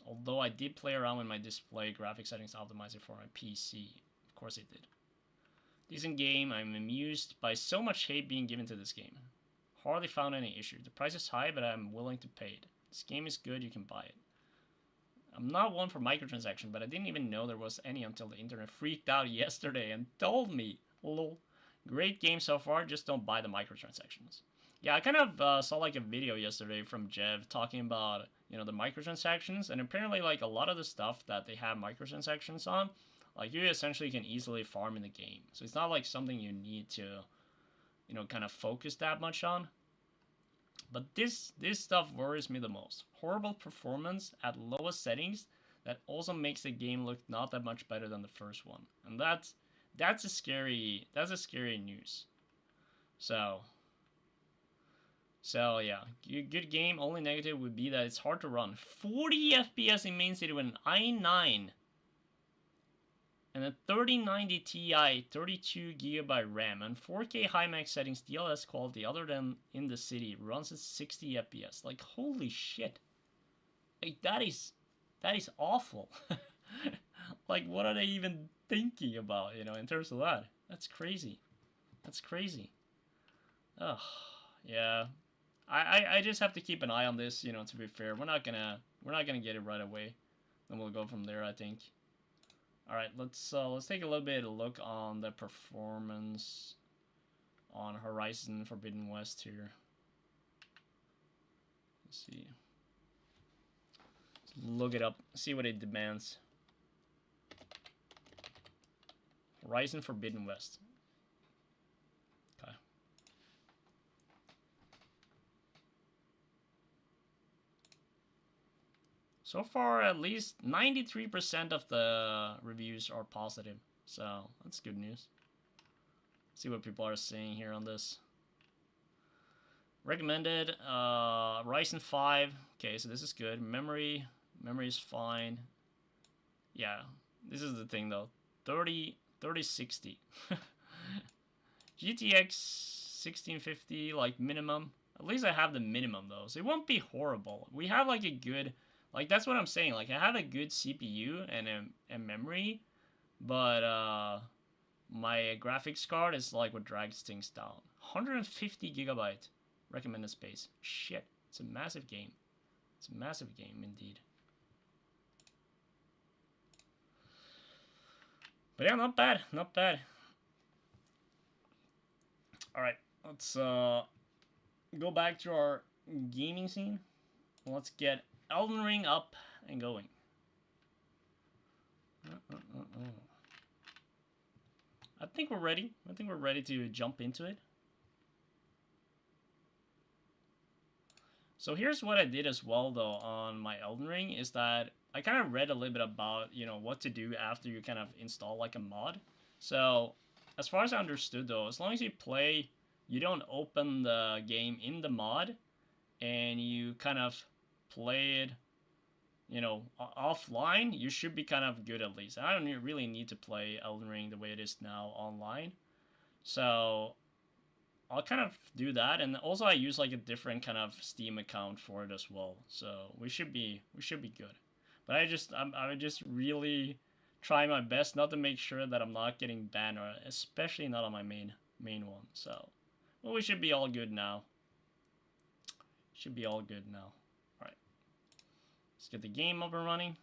Although I did play around with my display graphic settings, optimize it for my PC. Of course it did. Decent game. I'm amused by so much hate being given to this game. Hardly found any issue. The price is high, but I'm willing to pay it. This game is good, you can buy it. I'm not one for microtransaction, but I didn't even know there was any until the internet freaked out yesterday and told me. Lol. Great game so far, just don't buy the microtransactions. Yeah, I kind of saw like a video yesterday from Jev talking about, you know, the microtransactions, and apparently like a lot of the stuff that they have microtransactions on, like you essentially can easily farm in the game. So it's not like something you need to, you know, kind of focus that much on. But this stuff worries me the most. Horrible performance at lowest settings that also makes the game look not that much better than the first one. And that's a scary news. So yeah, good game. Only negative would be that it's hard to run. 40 FPS in main city with an i9 and a 3090 Ti, 32GB RAM, and 4K high max settings, DLS quality other than in the city, runs at 60 FPS. Like, holy shit. Like, that is awful. Like, what are they even thinking about, you know, in terms of that? That's crazy. That's crazy. Ugh, yeah. I just have to keep an eye on this, you know, to be fair. We're not gonna get it right away. Then we'll go from there, I think. All right, let's take a little bit of a look on the performance on Horizon Forbidden West here. Let's see. Let's look it up. See what it demands. Horizon Forbidden West. Okay. So far, at least 93% of the reviews are positive. So, that's good news. See what people are saying here on this. Recommended, Ryzen 5. Okay, so this is good. Memory is fine. Yeah, this is the thing though. 3060. GTX 1650, like minimum. At least I have the minimum though, so it won't be horrible. We have like a good, like that's what I'm saying. Like I have a good CPU and a memory, but my graphics card is like what drags things down. 150 gigabyte recommended space. Shit, it's a massive game. It's a massive game indeed. But yeah, not bad, not bad. Alright, let's go back to our gaming scene. Let's get Elden Ring up and going. I think we're ready. I think we're ready to jump into it. So here's what I did as well though on my Elden Ring is that I kind of read a little bit about, you know, what to do after you kind of install like a mod. So as far as I understood though, as long as you play, you don't open the game in the mod and you kind of play it, you know, offline, you should be kind of good at least. I don't really need to play Elden Ring the way it is now online. So I'll kind of do that, and also I use like a different kind of Steam account for it as well. So we should be good. But I would just really try my best not to make sure that I'm not getting banned, or especially not on my main one. So, well, we should be all good now. Should be all good now. All right, let's get the game up and running.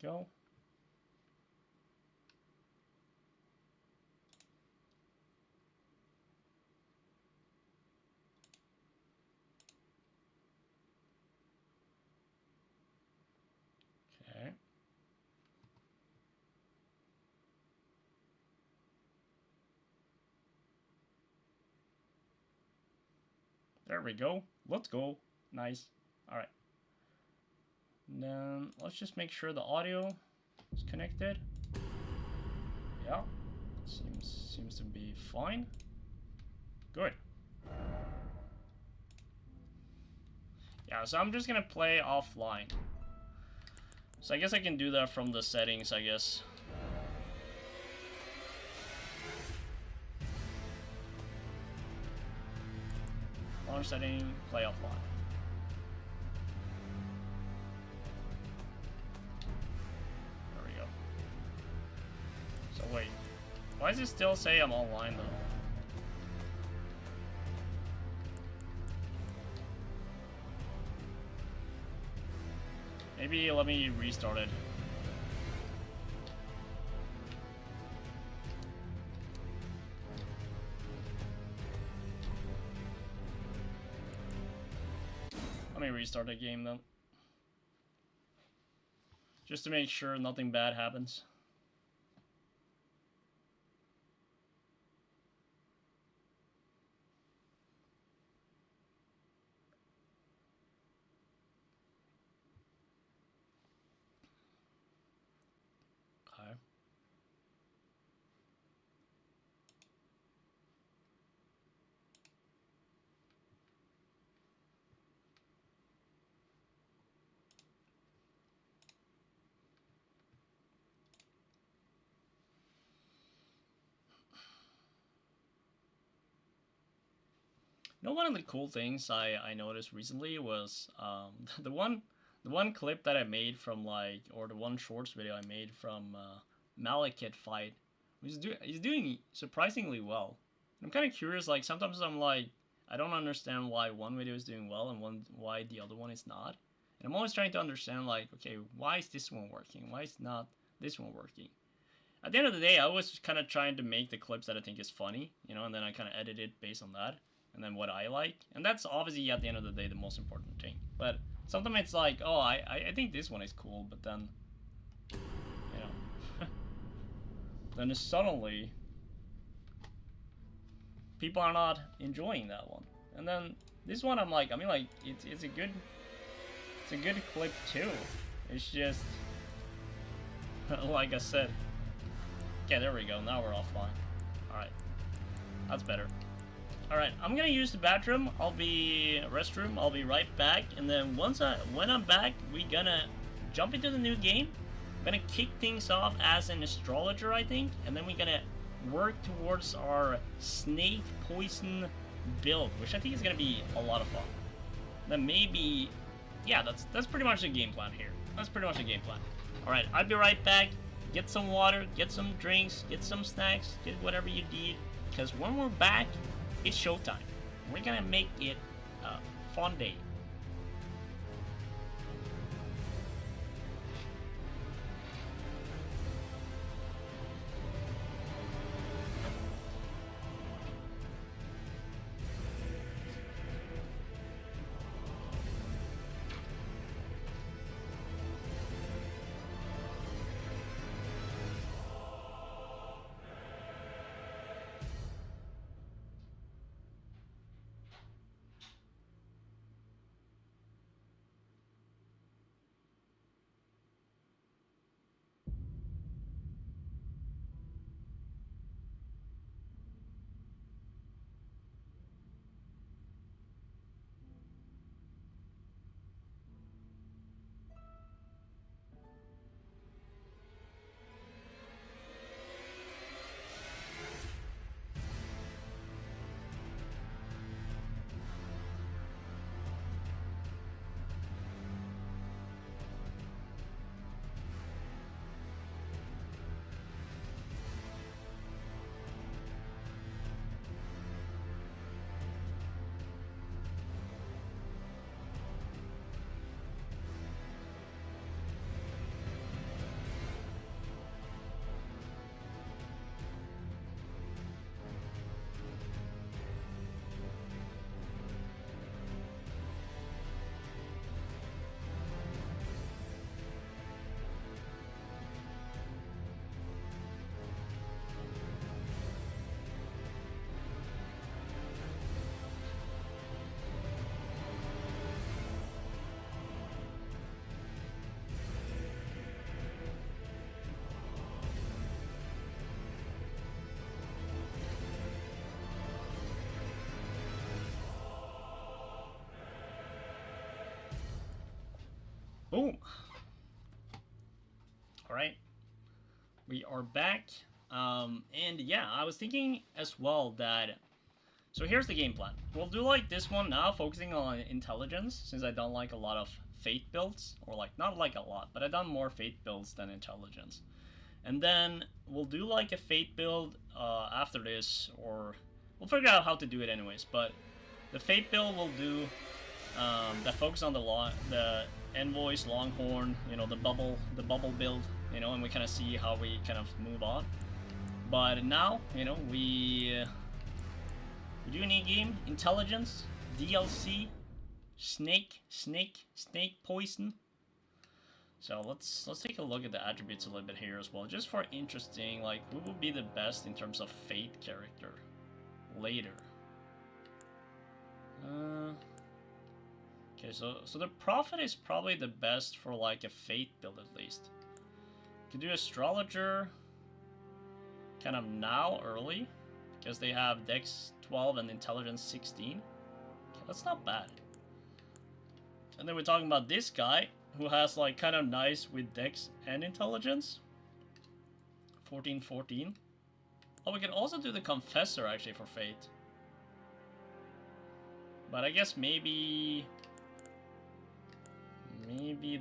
Go. Okay. There we go. Let's go. Nice. All right. Then let's just make sure the audio is connected. Yeah, seems to be fine. Good. Yeah, so I'm just gonna play offline. So I guess I can do that from the settings, I guess. Launch setting, play offline. Wait, why does it still say I'm online though? Maybe let me restart it. Let me restart the game then. Just to make sure nothing bad happens. You know, one of the cool things I noticed recently was the one clip that I made from like, or the one shorts video I made from Malekith fight. He's doing surprisingly well. I'm kind of curious. Like sometimes I'm like, I don't understand why one video is doing well and why the other one is not. And I'm always trying to understand, like, okay, why is this one working? Why is not this one working? At the end of the day, I was kind of trying to make the clips that I think is funny, you know, and then I kind of edit it based on that, and then what I like. And that's obviously, at the end of the day, the most important thing. But sometimes it's like, oh, I think this one is cool, but then, you know, then suddenly, people are not enjoying that one. And then this one, I'm like, I mean, like, it's a good clip too. It's just, like I said. Okay, there we go. Now we're offline. Alright. That's better. Alright, I'm gonna use the bathroom. Restroom. I'll be right back. And then when I'm back, we're gonna jump into the new game. I'm gonna kick things off as an astrologer, I think. And then we're gonna work towards our snake poison build, which I think is gonna be a lot of fun. Then maybe, yeah, that's pretty much the game plan here. That's pretty much the game plan. Alright, I'll be right back. Get some water, get some drinks, get some snacks, get whatever you need. Because when we're back, it's showtime. We're gonna make it a fun day. Boom. Alright. We are back. And yeah, I was thinking as well that... So here's the game plan. We'll do like this one now, focusing on intelligence, since I don't like a lot of fate builds. Or like, not like a lot, but I've done more fate builds than intelligence. And then we'll do like a fate build after this, or... We'll figure out how to do it anyways, but... The fate build will do... that focus on the envoys, longhorn, you know, the bubble build, you know, and we kind of see how we kind of move on. But now, you know, we do a new game, intelligence, DLC, snake poison. So let's take a look at the attributes a little bit here as well, just for interesting, like who would be the best in terms of fate character later. Okay, so the prophet is probably the best for like a fate build at least. Could do astrologer kind of now early, because they have dex 12 and intelligence 16. Okay, that's not bad. And then we're talking about this guy who has like kind of nice with dex and intelligence. 14. Oh, we can also do the confessor actually for fate. But I guess maybe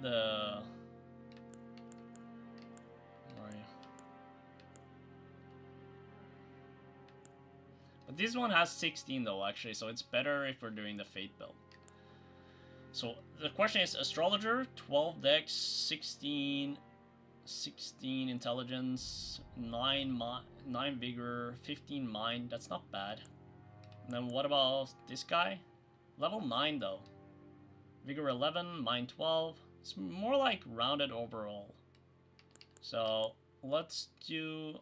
the... Where are you? But But this one has 16 though, actually, so it's better if we're doing the Fate build. So the question is Astrologer, 12 dex, 16 intelligence, 9 vigor, 15 mind. That's not bad. And then what about this guy? Level 9 though. Vigor 11, mind 12. It's more like rounded overall. So let's do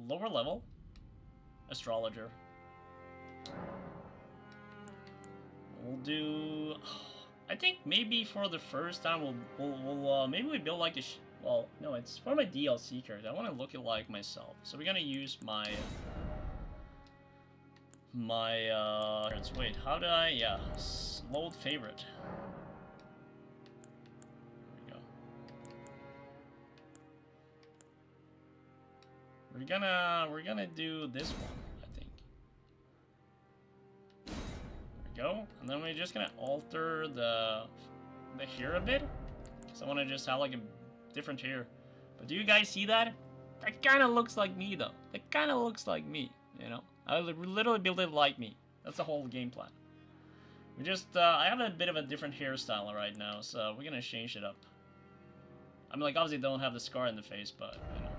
lower level Astrologer. We'll do. I think maybe for the first time we'll maybe we build like a. Well, no, it's for my DLC character. I want to look it like myself. So we're gonna use my wait, how do I? Yeah, load favorite. There we go. We're gonna do this one, I think. There we go. And then we're just gonna alter the hair a bit. Cause I wanna just have like a different hair. But do you guys see that? That kinda looks like me though. That kinda looks like me, you know? I literally built it like me. That's the whole game plan. We just, I have a bit of a different hairstyle right now, so we're gonna change it up. I mean, like, obviously don't have the scar in the face, but, you know.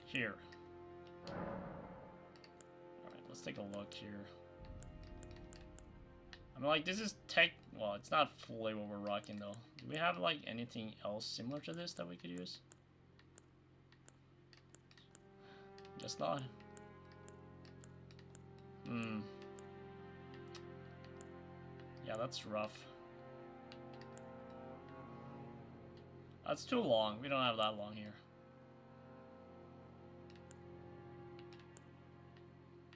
Here. Alright, let's take a look here. I mean, like, this is well, it's not fully what we're rocking, though. Do we have, like, anything else similar to this that we could use? Guess not. Yeah, that's rough. That's too long. We don't have that long here.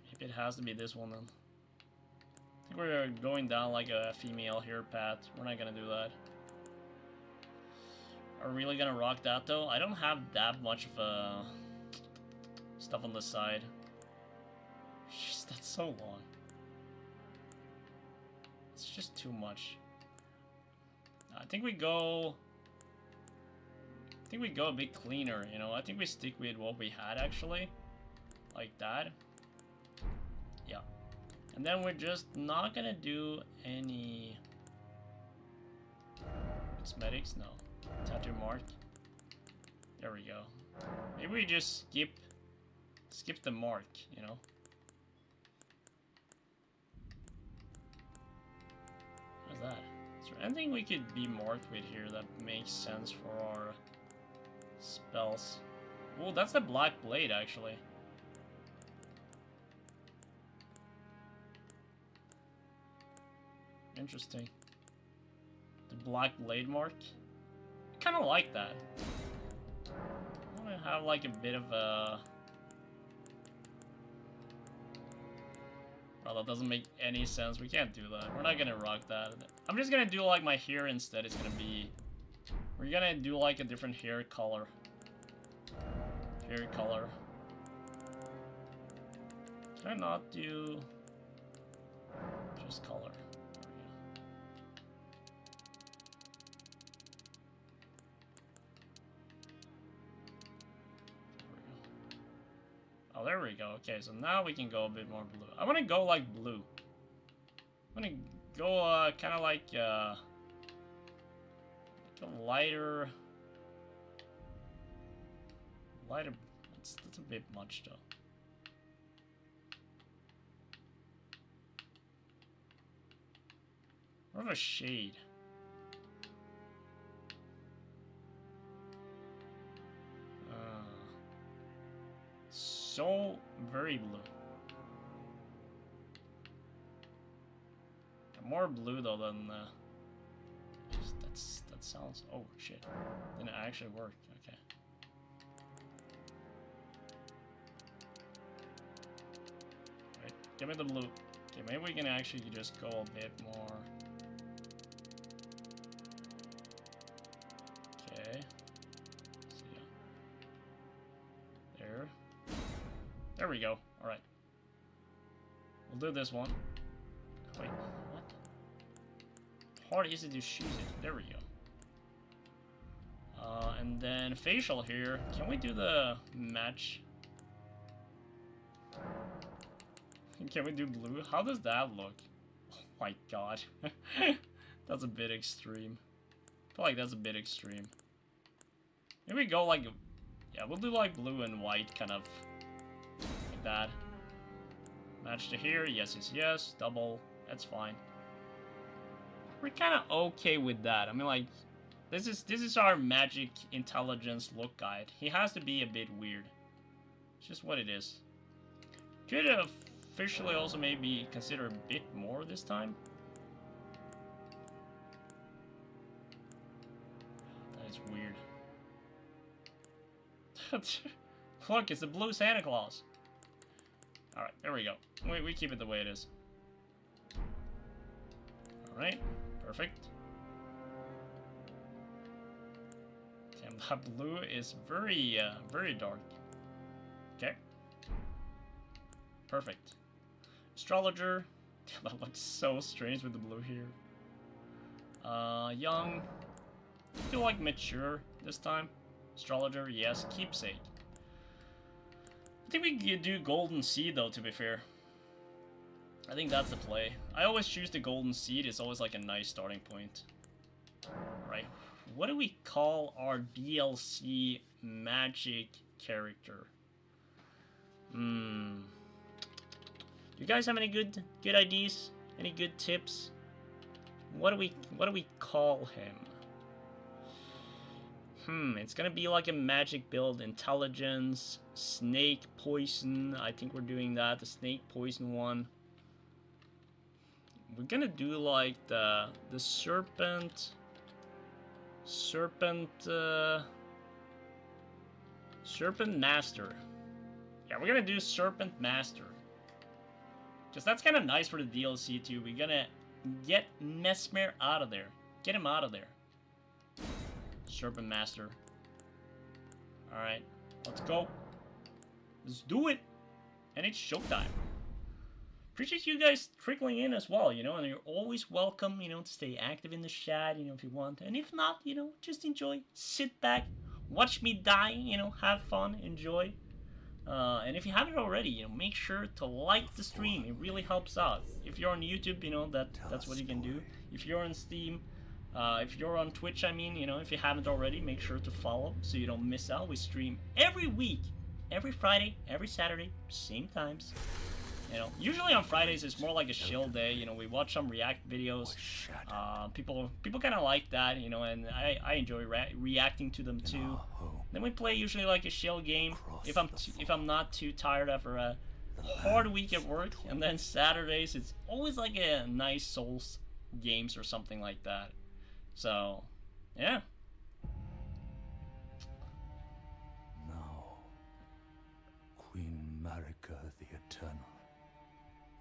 Maybe it has to be this one then. I think we're going down like a female hair path. We're not gonna do that. Are we really gonna rock that though? I don't have that much of stuff on the side. Jeez, that's so long. It's just too much. I think we go a bit cleaner, you know. I think we stick with what we had actually. Like that. Yeah. And then we're just not gonna do any cosmetics, no. Tattoo mark. There we go. Maybe we just skip the mark, you know. What's that? Is there anything we could be marked with here that makes sense for our spells? Oh, that's the black blade actually. Interesting. The black blade mark. I kind of like that. I want to have like a bit of a. Well, that doesn't make any sense. We can't do that. We're not gonna rock that. I'm just gonna do like my hair instead. It's gonna be. We're gonna do like a different hair color. Hair color. Can I not do just color? Oh, there we go. Okay, so now we can go a bit more blue. I want to go like blue. I want to go kind of like a lighter. That's a bit much though. More of a shade. So very blue. More blue though than that sounds. Oh shit! Didn't actually work. Okay. Wait, give me the blue. Okay, maybe we can actually just go a bit more. Okay. So yeah. There. There we go. Alright. We'll do this one. Wait, what? How hard is it to choose it? There we go. And then facial here. Can we do the match? Can we do blue? How does that look? Oh my god. That's a bit extreme. I feel like that's a bit extreme. Maybe we go like... Yeah, we'll do like blue and white, kind of. Like that. Match to here. Yes, yes, yes. Double. That's fine. We're kind of okay with that. I mean, like... This is our magic intelligence look guide. He has to be a bit weird. It's just what it is. Could officially also maybe consider a bit more this time. That is weird. Look, it's the blue Santa Claus. Alright, there we go. We keep it the way it is. Alright, perfect. Damn, that blue is very, very dark. Okay. Perfect. Astrologer. Damn, that looks so strange with the blue here. Young. I feel like mature this time. Astrologer, yes. Keepsake. I think we could do Golden Seed though, to be fair. I think that's the play. I always choose the Golden Seed. It's always like a nice starting point. Right. What do we call our DLC magic character? You guys have any good ideas? Any good tips? What do we call him? It's gonna be like a magic build, intelligence, snake poison. I think we're doing that, the snake poison one. We're gonna do like the serpent master. Yeah, we're gonna do serpent master. Because that's kind of nice for the DLC too. We're gonna get Mesmer out of there. Get him out of there. Serpent Master. Alright, let's go. Let's do it. And it's showtime. Appreciate you guys trickling in as well, you know, and you're always welcome, you know, to stay active in the chat, you know, if you want. And if not, you know, just enjoy. Sit back, watch me die, you know, have fun, enjoy. And if you haven't already, you know, make sure to like the stream. It really helps out. If you're on YouTube, you know, that's what you can do. If you're on Steam, if you're on Twitch, I mean, you know, if you haven't already, make sure to follow so you don't miss out. We stream every week, every Friday, every Saturday, same times. You know, usually on Fridays it's more like a chill day. You know, we watch some React videos. People kind of like that, you know, and I enjoy reacting to them too. Then we play usually like a chill game if I'm not too tired after a hard week at work. And then Saturdays it's always like a nice Souls games or something like that. So, yeah. Now, Queen Marika the Eternal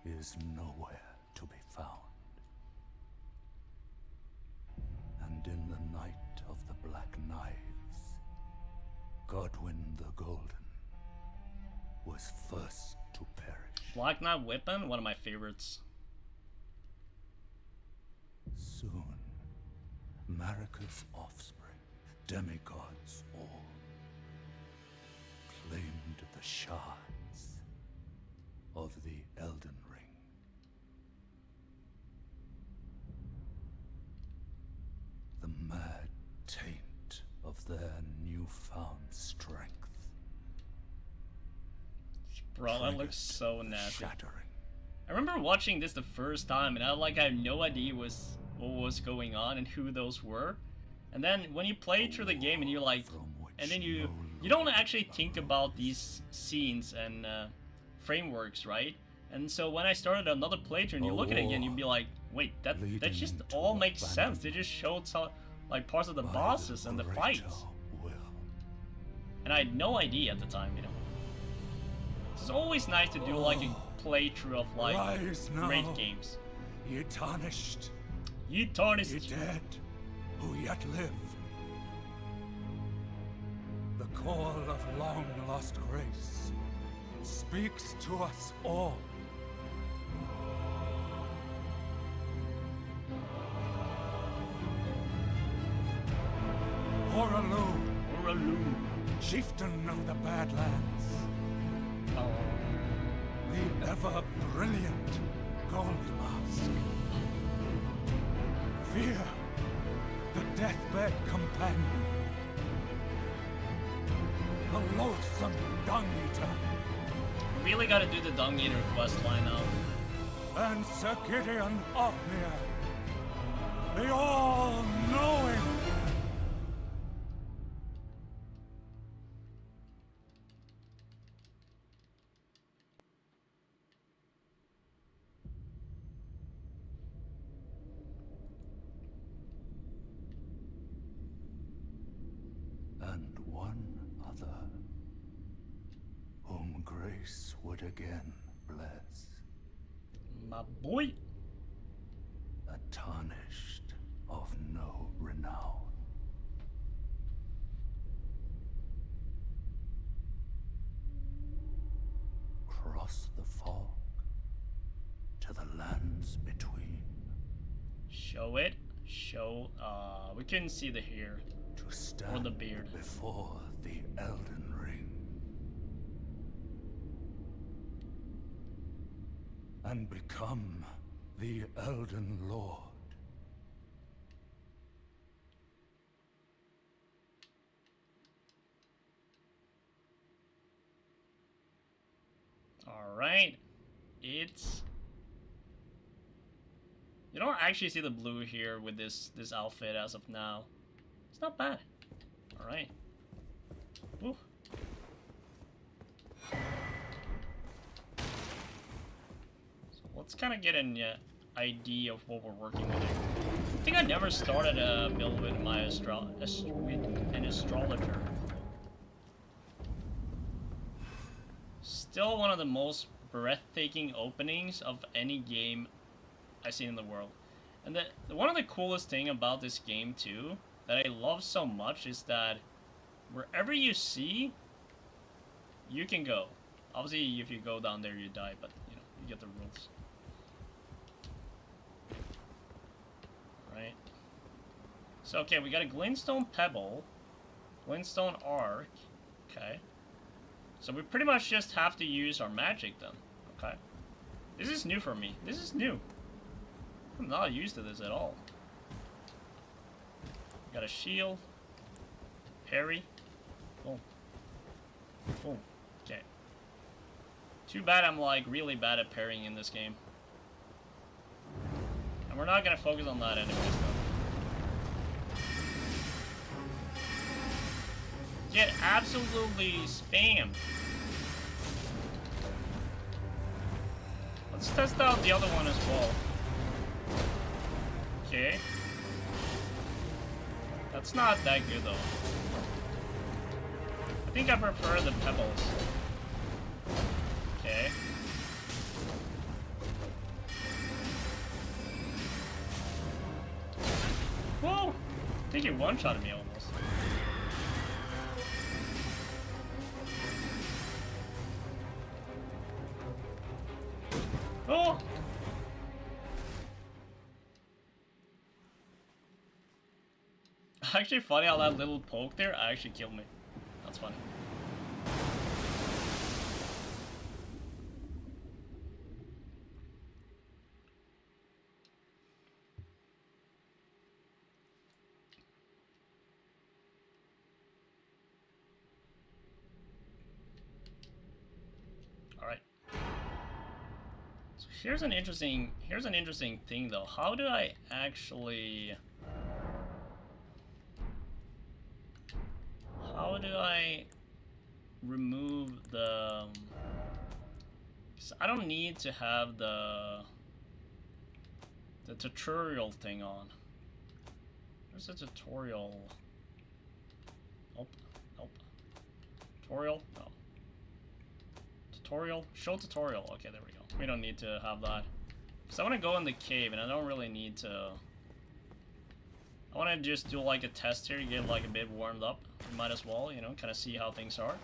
is nowhere to be found. And in the night of the Black Knives, Godwyn the Golden was first to perish. Black Knight weapon, one of my favorites. Soon, Marika's offspring, demigods all, claimed the shards of the Elden Ring. The mad taint of their newfound strength. Bro, that looks so nasty. Shattering. I remember watching this the first time, and I had no idea what was going on and who those were. And then when you play through the game and you're like, and then you don't actually think about these scenes and frameworks, right? And so when I started another playthrough and you look at it again, you'd be like, wait, that just all makes sense. They just showed some like parts of the bosses and the fights. And I had no idea at the time, you know. It's always nice to do like a playthrough of like great games. Ye tarnished, Ye Tarnished, ye dead, who yet live. The call of long lost grace speaks to us all. Chieftain of the Badlands. The ever-brilliant gold mask. Fear, the deathbed companion. A loathsome dung-eater. Really gotta do the Dung Eater quest line now. And Sir Gideon Othmere, the all-knowing. And one other, whom grace would again bless. My boy. A tarnished of no renown. Cross the fog to the lands between. Show it. Show. We couldn't see the hair. To stand Or the beard. before the Elden Ring. And become the Elden Lord. Alright. It's... You don't actually see the blue here with this outfit as of now. It's not bad. Alright. Ooh. So let's kind of get an idea of what we're working with here. I think I never started a build with my with an astrologer. Still one of the most breathtaking openings of any game I've seen in the world. And one of the coolest thing about this game too, that I love so much, is that wherever you see, you can go. Obviously, if you go down there, you die, but you know, you get the rules. Right. So, okay, we got a glintstone pebble, glintstone arc, okay. So we pretty much just have to use our magic then, okay. This is new for me. This is new. I'm not used to this at all. Got a shield. Parry. Boom. Boom. Okay. Too bad I'm like really bad at parrying in this game. And we're not gonna focus on that anyways though. Get absolutely spammed. Let's test out the other one as well. Okay. That's not that good though. I think I prefer the pebbles. Okay. Whoa! I think he one-shotted me almost. Oh! Actually funny how that little poke there actually killed me. That's funny. Alright. So here's an interesting thing though. How do I actually... How do I remove the... 'cause I don't need to have the tutorial thing on. Where's the tutorial? Nope. Nope. Tutorial? No. Tutorial? Show tutorial. Okay, there we go. We don't need to have that. Because I want to go in the cave and I don't really need to... I want to just do like a test here, get like a bit warmed up. Might as well, you know, kind of see how things are.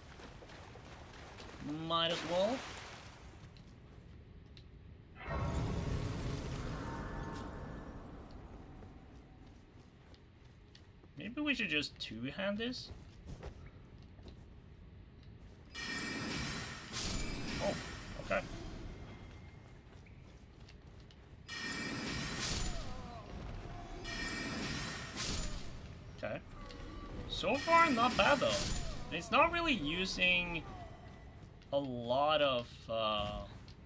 Might as well. Maybe we should just two-hand this? Oh, okay. So far, not bad though. And it's not really using a lot of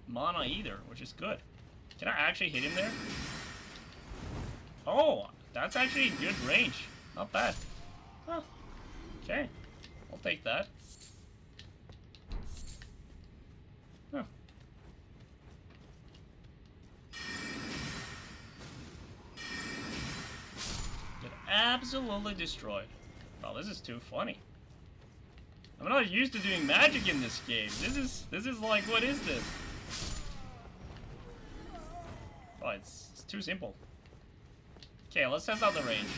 mana either, which is good. Can I actually hit him there? Oh, that's actually a good range. Not bad. Huh. Okay, I'll take that. Huh. Get absolutely destroyed. Oh, this is too funny. I'm not used to doing magic in this game. This is like, what is this? Oh, it's too simple. Okay, let's test out the range.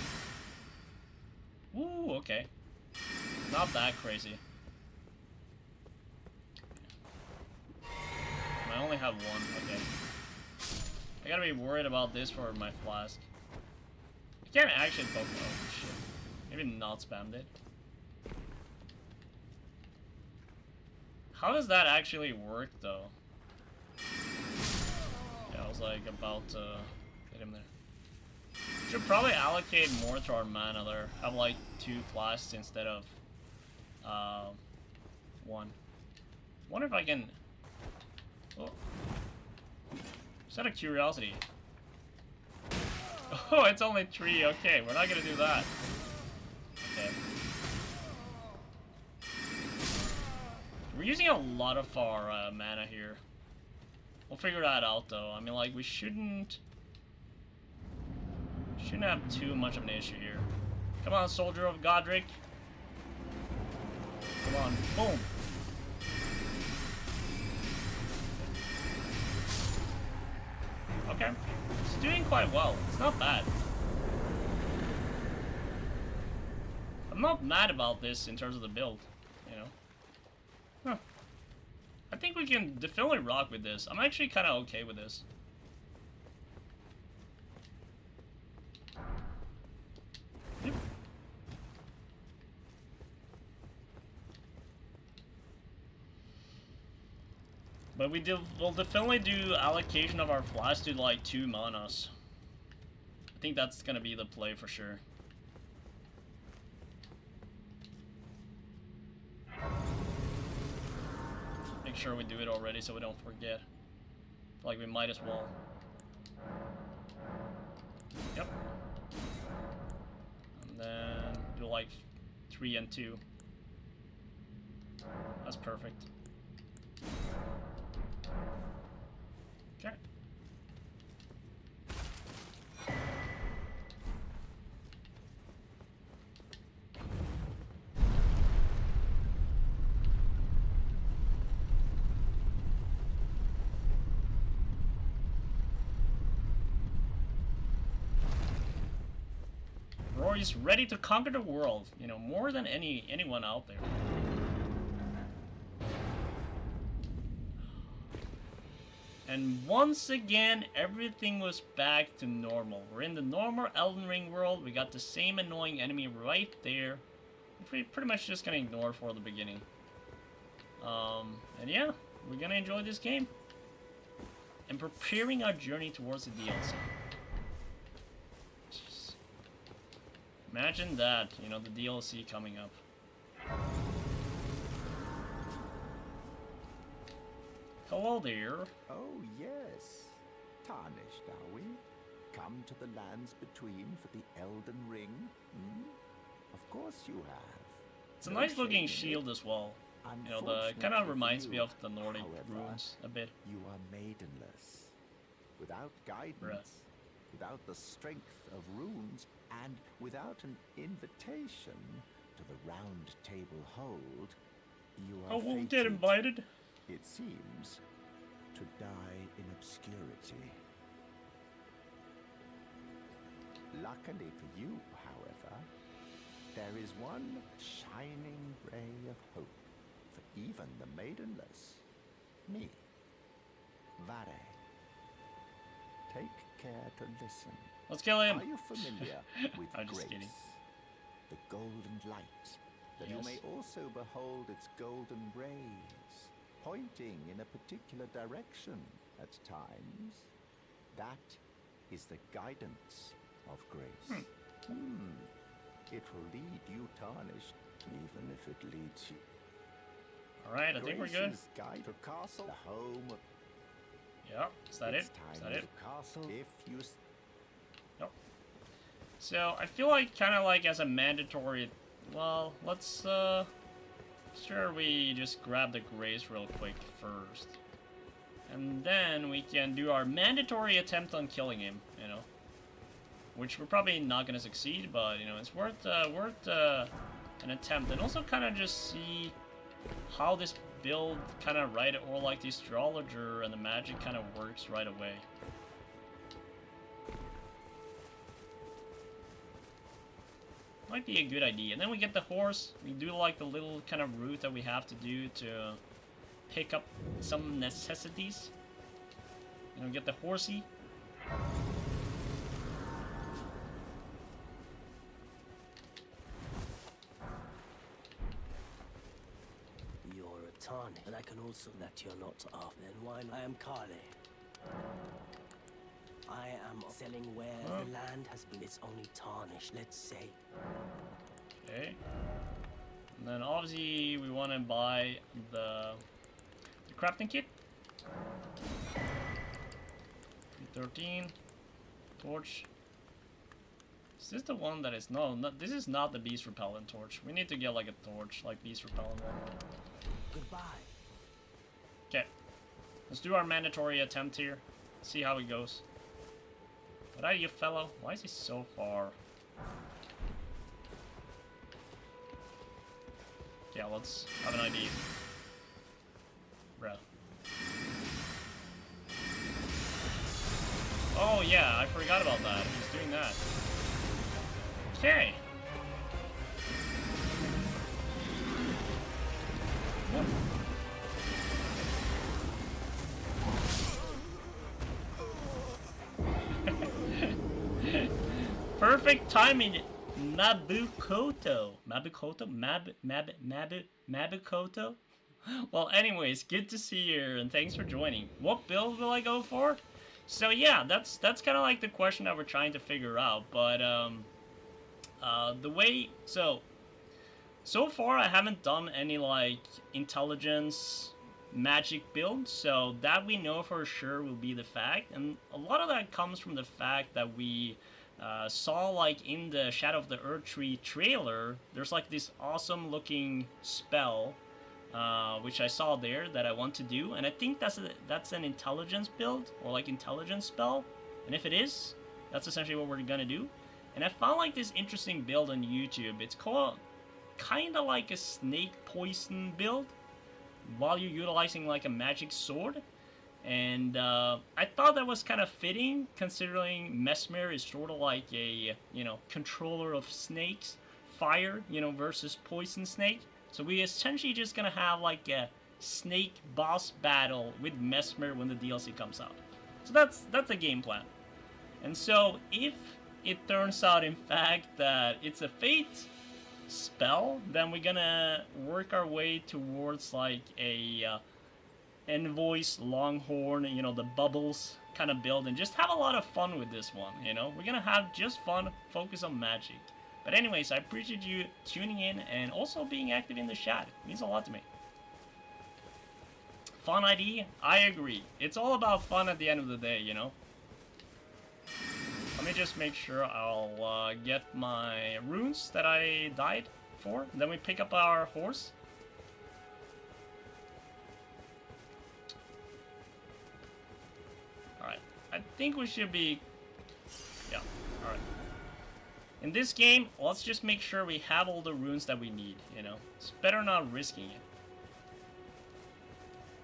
Ooh, okay. Not that crazy. I only have one, okay. I gotta be worried about this for my flask. I can't actually poke. Oh shit. Maybe not spammed it. How does that actually work though? Yeah, I was like about to hit him there. Should probably allocate more to our mana there. Have like 2 flasks instead of 1. Wonder if I can. Oh. Just out of curiosity. Oh, it's only 3. Okay, we're not gonna do that. Okay. We're using a lot of our mana here. We'll figure that out though. I mean, like, we shouldn't have too much of an issue here. Come on, Soldier of Godric. Come on, boom. Okay, it's doing quite well. It's not bad. I'm not mad about this in terms of the build, you know. Huh. I think we can definitely rock with this. I'm actually kind of okay with this. Yep. But we'll definitely do allocation of our flash to like 2 manas. I think that's gonna be the play for sure. Make sure we do it already so we don't forget. Like, we might as well. Yep. And then do like 3 and 2. That's perfect. Okay. Rory's ready to conquer the world, you know, more than anyone out there. And once again, everything was back to normal. We're in the normal Elden Ring world. We got the same annoying enemy right there. We're pretty much just gonna ignore for the beginning. And yeah, we're gonna enjoy this game. And preparing our journey towards the DLC. Jeez. Imagine that, you know, the DLC coming up. Hello there. Oh, yes. Tarnished, are we? Come to the lands between for the Elden Ring? Hmm? Of course you have. It's a nice looking shield as well. You know, the kind of reminds me of the Nordic runes a bit. You are maidenless, without guidance, without the strength of runes, and without an invitation to the round table hold. You are we'll fated, get invited. it seems, to die in obscurity. Luckily for you, however, there is one shining ray of hope for even the maidenless. Me. Vare. Take care to listen. Let's kill him. Are you familiar with I'm just grace? kidding. The golden light, that you Yes. may also behold its golden rays, pointing in a particular direction at times. That is the guidance of grace. It will lead you tarnished, even if it leads you. Alright, I think we're good. Grace's Guide to Castle, the home of Yeah, is that it? It's Is time that it? to Castle if you Nope. So, I feel like, kind of like as a mandatory... Well, let's, sure, we just grab the Grace real quick first. And then we can do our mandatory attempt on killing him, you know. Which we're probably not gonna succeed, but, you know, it's worth an attempt. And also kind of just see how this build kind of right, or like the astrologer and the magic kind of works right away. Might be a good idea. And then we get the horse. We do like the little kind of route that we have to do to pick up some necessities. You know, get the horsey. You're a Tarnished, and I can also that you're not off. Then why I am Kale. I am selling where the land has been. It's only tarnished, let's say. Okay. And then obviously we want to buy the crafting kit. 13 torch. Is this the one that is this is not the beast repellent torch. We need to get like a torch, like beast repellent one. Goodbye. Okay. Let's do our mandatory attempt here. See how it goes. What are you, fellow? Why is he so far? Yeah, let's have an ID. Bruh. Oh yeah, I forgot about that. He's doing that. Okay. Perfect timing, Mabukoto. Mabukoto? Well, anyways, good to see you, and thanks for joining. What build will I go for? So yeah, that's kind of like the question that we're trying to figure out, but the way, so far I haven't done any like intelligence magic build, so that we know for sure will be the fact, and a lot of that comes from the fact that we saw like in the Shadow of the Erdtree trailer, there's like this awesome looking spell which I saw there that I want to do, and I think that's an intelligence build, or like intelligence spell, and if it is, that's essentially what we're gonna do. And I found like this interesting build on YouTube. It's called kind of like a snake poison build while you're utilizing like a magic sword. And I thought that was kind of fitting, considering Mesmer is sort of like a, you know, controller of snakes, fire, you know, versus poison snake. So we essentially just gonna have like a snake boss battle with Mesmer when the DLC comes out. So that's the game plan. And so if it turns out in fact that it's a fate spell, then we're gonna work our way towards like a Envoy's Longhorn, you know, the bubbles kind of build, and just have a lot of fun with this one, you know? We're gonna have just fun, focus on magic. But anyways, I appreciate you tuning in and also being active in the chat. It means a lot to me. Fun ID? I agree. It's all about fun at the end of the day, you know? Let me just make sure I'll get my runes that I died for. Then we pick up our horse. Alright, I think we should be... Yeah, alright. In this game, let's just make sure we have all the runes that we need, you know? It's better not risking it.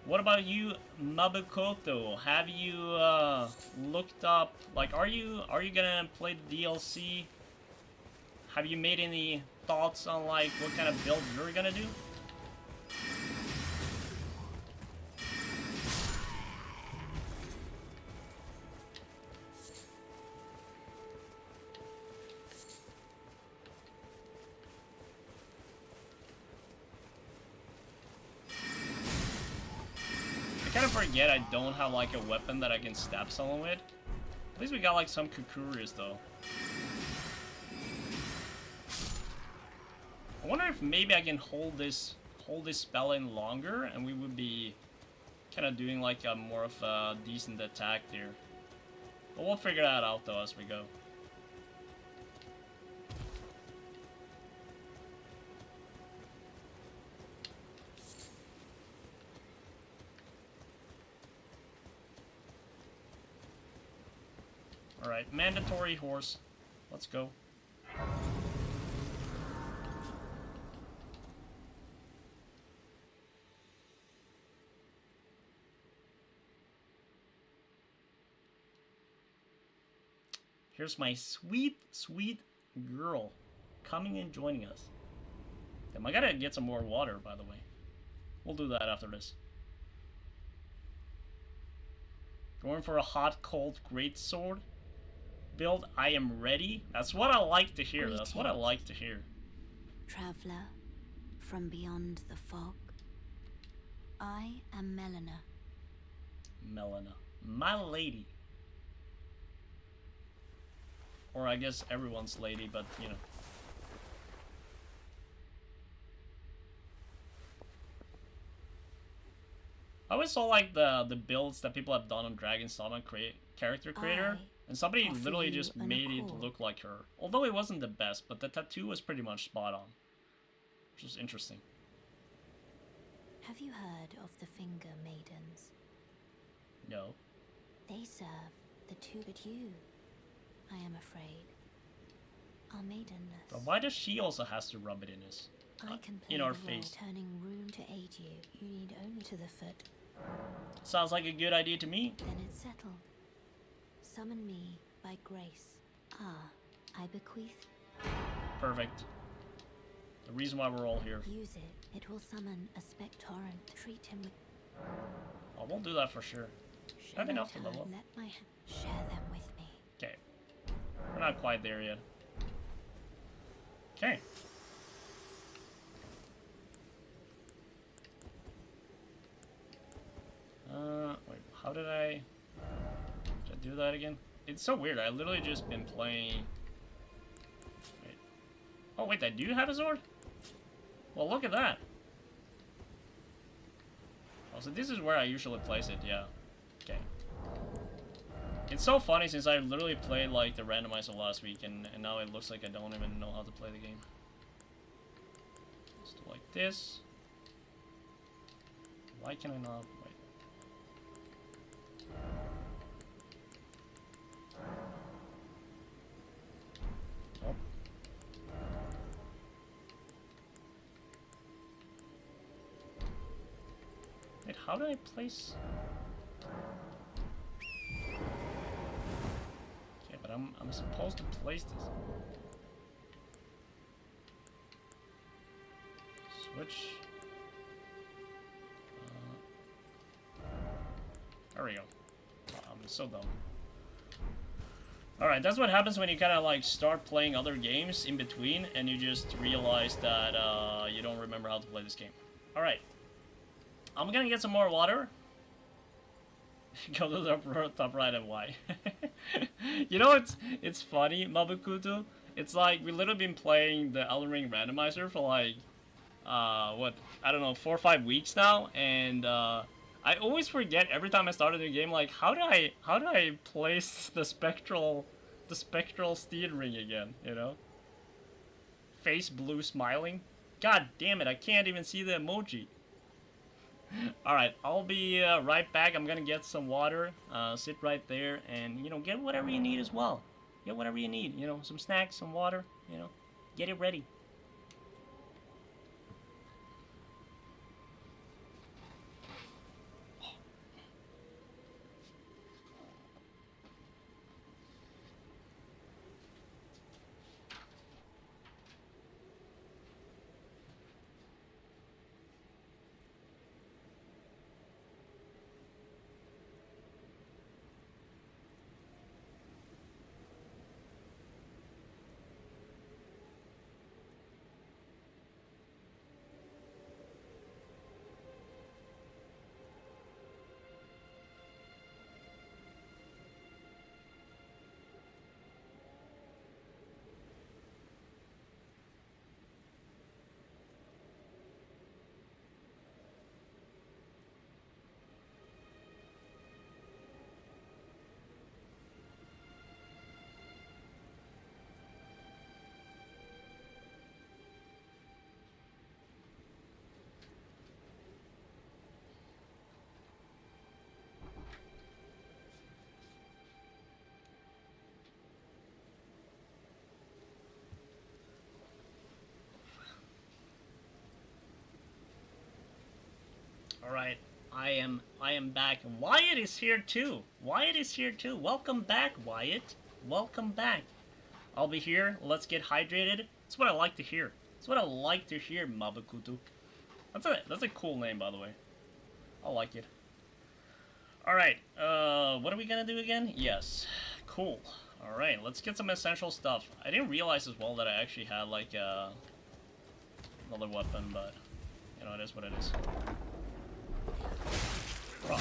What about you, Mabukoto? Have you looked up, like, are you gonna play the DLC? Have you made any thoughts on, like, what kind of build you're gonna do? I kind of forget I don't have like a weapon that I can stab someone with. At least we got like some Kukuris though. I wonder if maybe I can hold this spell in longer, and we would be kind of doing like a more of a decent attack here. But we'll figure that out though as we go. Alright, mandatory horse. Let's go. Here's my sweet, sweet girl coming and joining us. Damn, I gotta get some more water, by the way. We'll do that after this. Going for a hot, cold, great sword build. I am ready. That's what I like to hear. That's what I like to hear. Traveler from beyond the fog. I am Melina. Melina. My lady. Or I guess everyone's lady, but you know. I always saw like the builds that people have done on Dragon Summon character creator, and somebody literally just made it look like her. Although it wasn't the best, but the tattoo was pretty much spot on, which was interesting. Have you heard of the Finger Maidens? No. They serve the two, but you, I am afraid, are maidenless. But why does she also has to rub it in his I can play in our the role, face? turning rune to aid you. You need only to the foot. Sounds like a good idea to me. Then it's settled. Summon me by grace. Ah, I bequeath. Perfect. The reason why we're all here. Use it. It will summon a spectorant. Treat him with. Oh, we'll do that for sure. I have enough to level up. Let my share them with me. Okay. We're not quite there yet. Okay. Wait, how did I do that again? It's so weird. I literally just been playing. Wait. Oh wait, I do have a sword? Well, look at that. Oh, so this is where I usually place it, yeah. Okay. It's so funny since I literally played like the randomizer last week and now it looks like I don't even know how to play the game. Let's do like this. Why can I not? Wait. Oh. Wait, how do I place? Okay, but I'm supposed to place this. Switch. There we go. Oh, I'm so dumb. Alright, that's what happens when you kind of like start playing other games in between and you just realize that you don't remember how to play this game. Alright. I'm gonna get some more water. Go to the top right and Y. You know, it's funny, Mabukutu. It's like we literally been playing the Elden Ring randomizer for like, what, I don't know, 4 or 5 weeks now, and I always forget every time I start a new game, like how do I place the spectral steel ring again, you know? Face blue smiling. God damn it, I can't even see the emoji. Alright, I'll be right back. I'm gonna get some water, sit right there, and, you know, get whatever you need as well. Get whatever you need, you know, some snacks, some water, you know, get it ready. Alright, I am back. Wyatt is here too. Wyatt is here too. Welcome back, Wyatt. Welcome back. I'll be here. Let's get hydrated. That's what I like to hear. That's what I like to hear, Mabakutu. That's a cool name, by the way. I like it. Alright, what are we gonna do again? Yes. Cool. Alright, let's get some essential stuff. I didn't realize as well that I actually had, like, another weapon, but, you know, it is what it is. Bro,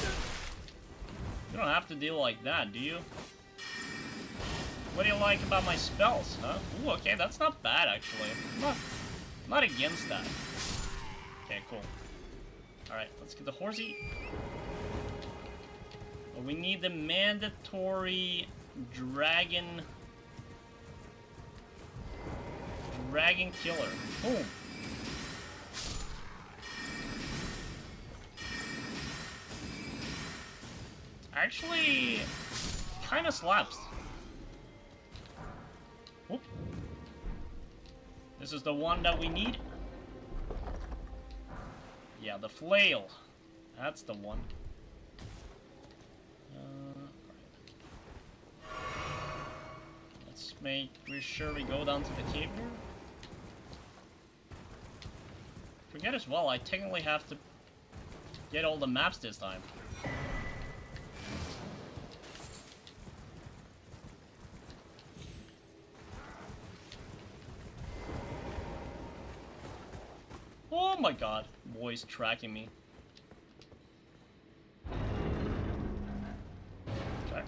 you don't have to deal like that, do you? What do you like about my spells, huh? Ooh, okay, that's not bad, actually. I'm not against that. Okay, cool. Alright, let's get the horsey. Well, we need the mandatory dragon killer. Boom. Actually, kind of slaps. Whoop. This is the one that we need. Yeah, the flail. That's the one. Let's make sure we go down to the cave here. Forget as well, I technically have to get all the maps this time. Oh my god, boy's tracking me. Track.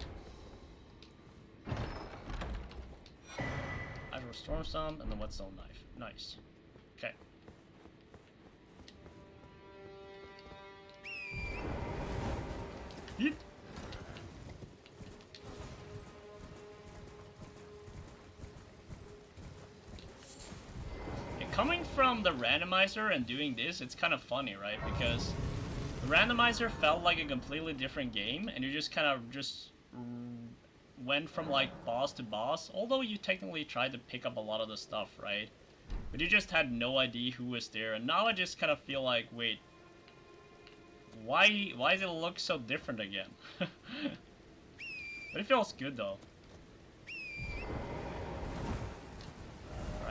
I have a storm stomp and the whetstone knife. Nice. Okay. Yeet. Coming from the randomizer and doing this, it's kind of funny, right? Because the randomizer felt like a completely different game, and you just kind of went from like boss to boss, although you technically tried to pick up a lot of the stuff, right? But you just had no idea who was there, and now I just kind of feel like, wait, why does it look so different again? But it feels good though.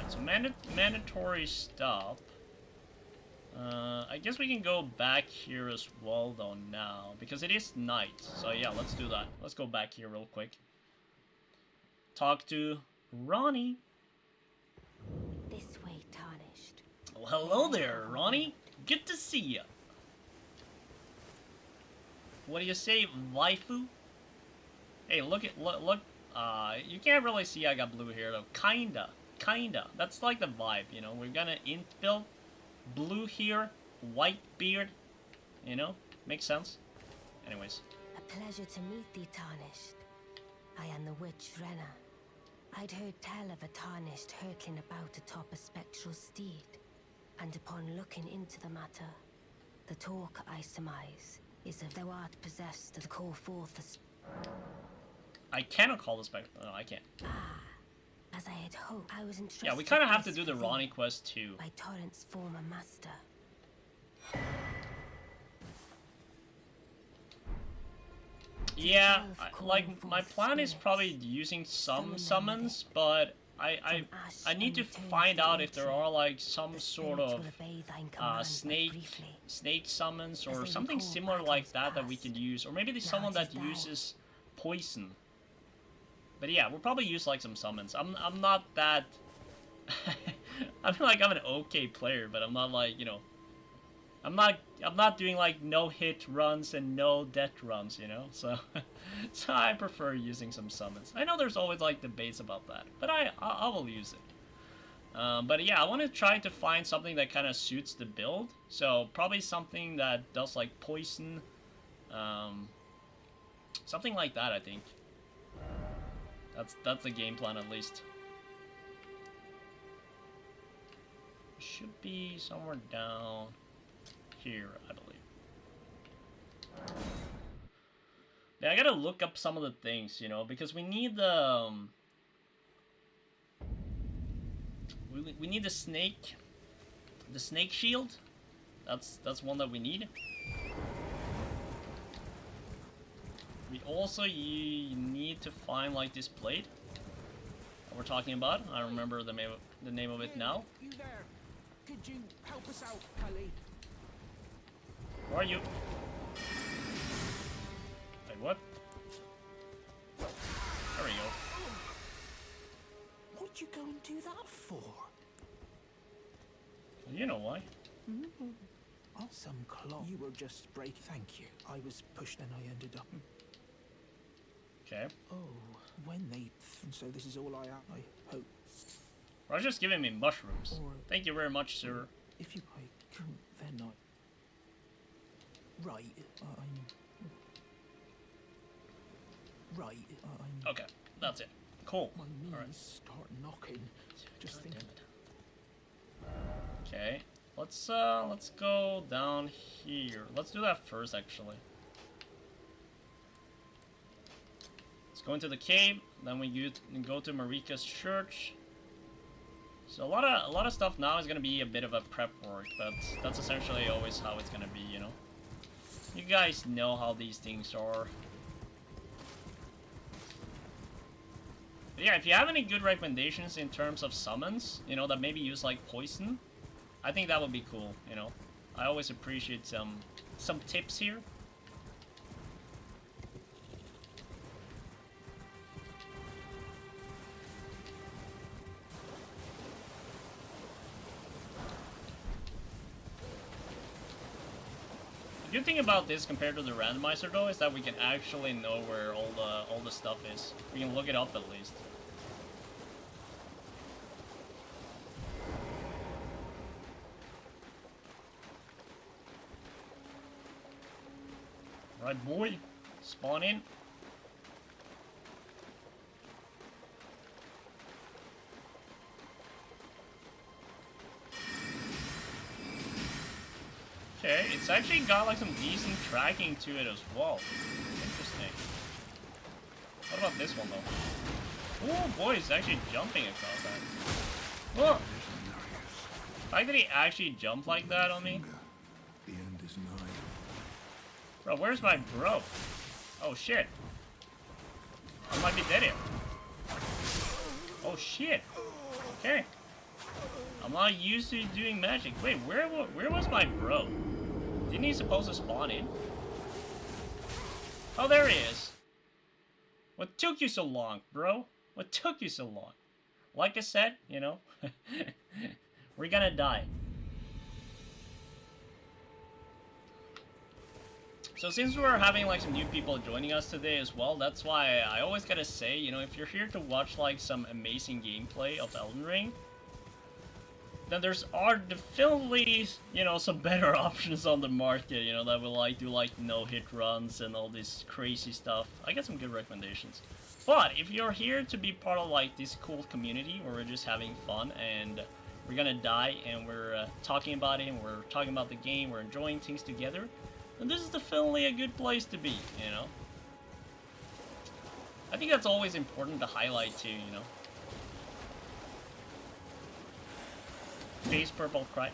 So mandatory stop. I guess we can go back here as well though now, because it is night. So yeah, let's do that. Let's go back here real quick. Talk to Ronnie. This way, Tarnished. Well, hello there, Ronnie. Good to see you. What do you say, waifu? Hey, look. You can't really see I got blue here though. Kinda. That's like the vibe, you know. We're gonna infill blue here, white beard, you know. Makes sense. Anyways. A pleasure to meet thee, Tarnished. I am the witch Renna. I'd heard tell of a Tarnished hurtling about atop a spectral steed, and upon looking into the matter, the talk I surmise is if thou art possessed to call forth a I cannot call this back. No, I can't. As I had hoped, I was entrusted. Yeah, we kind of have to do the Ronnie quest too. By Torrent's former master. Yeah, like my plan is probably using some summons, but I need to find out if there are like some sort of snake summons or something similar like that that we could use, or maybe there's someone that uses poison. But yeah, we'll probably use like some summons. I'm not that. I feel like I'm an okay player, but I'm not like, you know. I'm not doing like no hit runs and no death runs, you know. So so I prefer using some summons. I know there's always like debates about that, but I will use it. But yeah, I want to try to find something that kind of suits the build. So probably something that does like poison, something like that. I think. That's the game plan at least. Should be somewhere down here, I believe. Yeah, I gotta look up some of the things, you know, because we need the we need the snake shield, That's one that we need. We also need to find like this plate that we're talking about. I remember the name of it now. You there? Could you help us out, Cully? Who are you? Wait, what? There we go. What'd you go and do that for? You know why. Some clock. You were just break. Thank you. I was pushed and I ended up. Okay. Oh, when they. So this is all I hope. Or just giving me mushrooms. Or thank you very much, sir. If you then not. Right. Right. Okay, that's it. Cool. My knees Alright. start knocking. Just God thinking. damn it. Okay. Let's go down here. Let's do that first, actually. Let's go into the cave. Then we go to Marika's church. So a lot of stuff now is gonna be a bit of a prep work, but that's essentially always how it's gonna be, you know. You guys know how these things are. But yeah, if you have any good recommendations in terms of summons, you know, that maybe use like poison, I think that would be cool, you know. I always appreciate some tips here. The good thing about this compared to the randomizer though is that we can actually know where all the stuff is. We can look it up at least. Right, boy, spawn in. Okay, it's actually got like some decent tracking to it as well. Interesting. What about this one though? Oh boy, it's actually jumping across that. Whoa! The fact that he actually jumped like that on me. The end is nigh. Bro, where's my bro? Oh shit. I might be dead here. Oh shit. Okay. I'm not used to doing magic. Wait, where was my bro? Didn't he supposed to spawn in? Oh, there he is. What took you so long, bro? What took you so long? Like I said, you know, we're gonna die. So since we're having like some new people joining us today as well, that's why I always gotta say, you know, if you're here to watch like some amazing gameplay of Elden Ring, then are definitely, you know, some better options on the market, you know, that will like do like no-hit runs and all this crazy stuff. I got some good recommendations. But if you're here to be part of like this cool community where we're just having fun and we're gonna die and we're talking about it and we're talking about the game, we're enjoying things together, then this is definitely a good place to be, you know. I think that's always important to highlight too, you know. Face purple cry.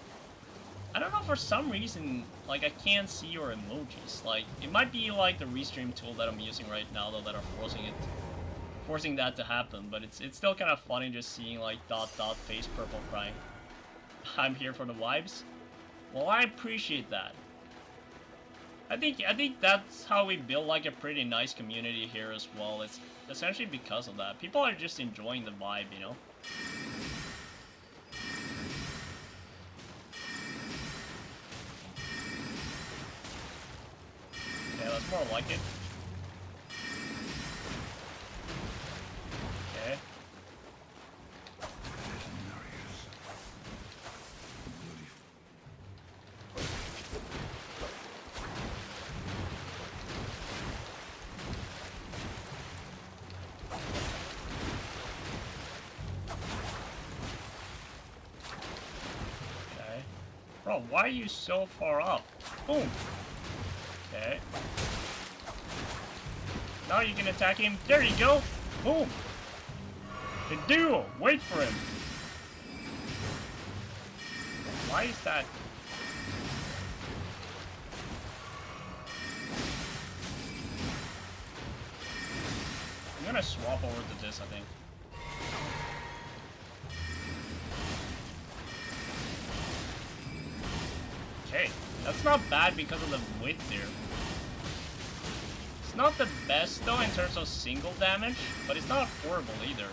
I don't know, for some reason, like, I can't see your emojis. Like, it might be like the restream tool that I'm using right now though that are forcing that to happen, but it's still kind of funny just seeing like ... face purple crying. I'm here for the vibes. Well, I appreciate that. I think that's how we build like a pretty nice community here as well. It's essentially because of that. People are just enjoying the vibe, you know. Yeah, that's more like it. Okay. Okay. Bro, why are you so far up? Boom. Okay. Now you can attack him. There you go. Boom. The duo. Wait for him. Why is that? gonna swap over to this, I think. Okay, that's not bad because of the width there. It's not the best though in terms of single damage, but it's not horrible either.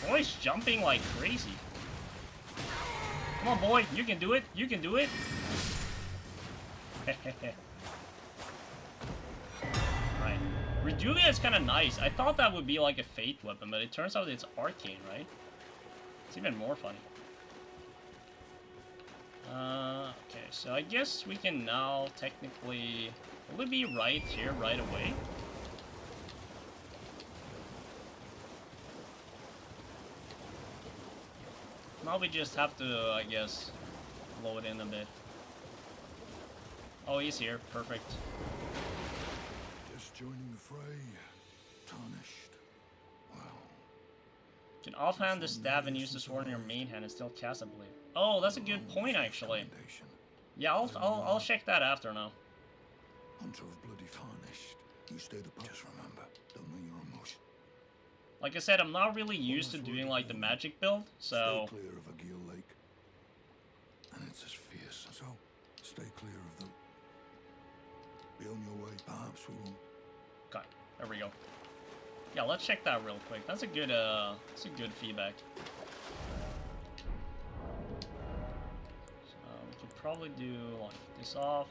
Boy's jumping like crazy. Come on, boy, you can do it. You can do it. Right. Rejulia is kind of nice. I thought that would be like a fate weapon, but it turns out it's arcane, right? It's even more funny. Okay, so I guess we can now technically... Will it be right here right away? Now we just have to, I guess, load in a bit. Oh, he's here. Perfect. Just joining the fray. Tarnished. Wow. You can offhand the staff and use the sword in your main hand and still cast a blade. Oh, that's a good point, actually. Yeah, I'll check that after now. Hunter of bloody Tarnished. You stay the post. Just remember, don't know your emotion. Like I said, I'm not really used to doing like the magic build, so... Stay clear of a Gil Lake. And it's as fierce. So, stay clear of them. Be on your way. Perhaps we won't. Okay, there we go. Yeah, let's check that real quick. That's a good feedback. So we could probably do like this off.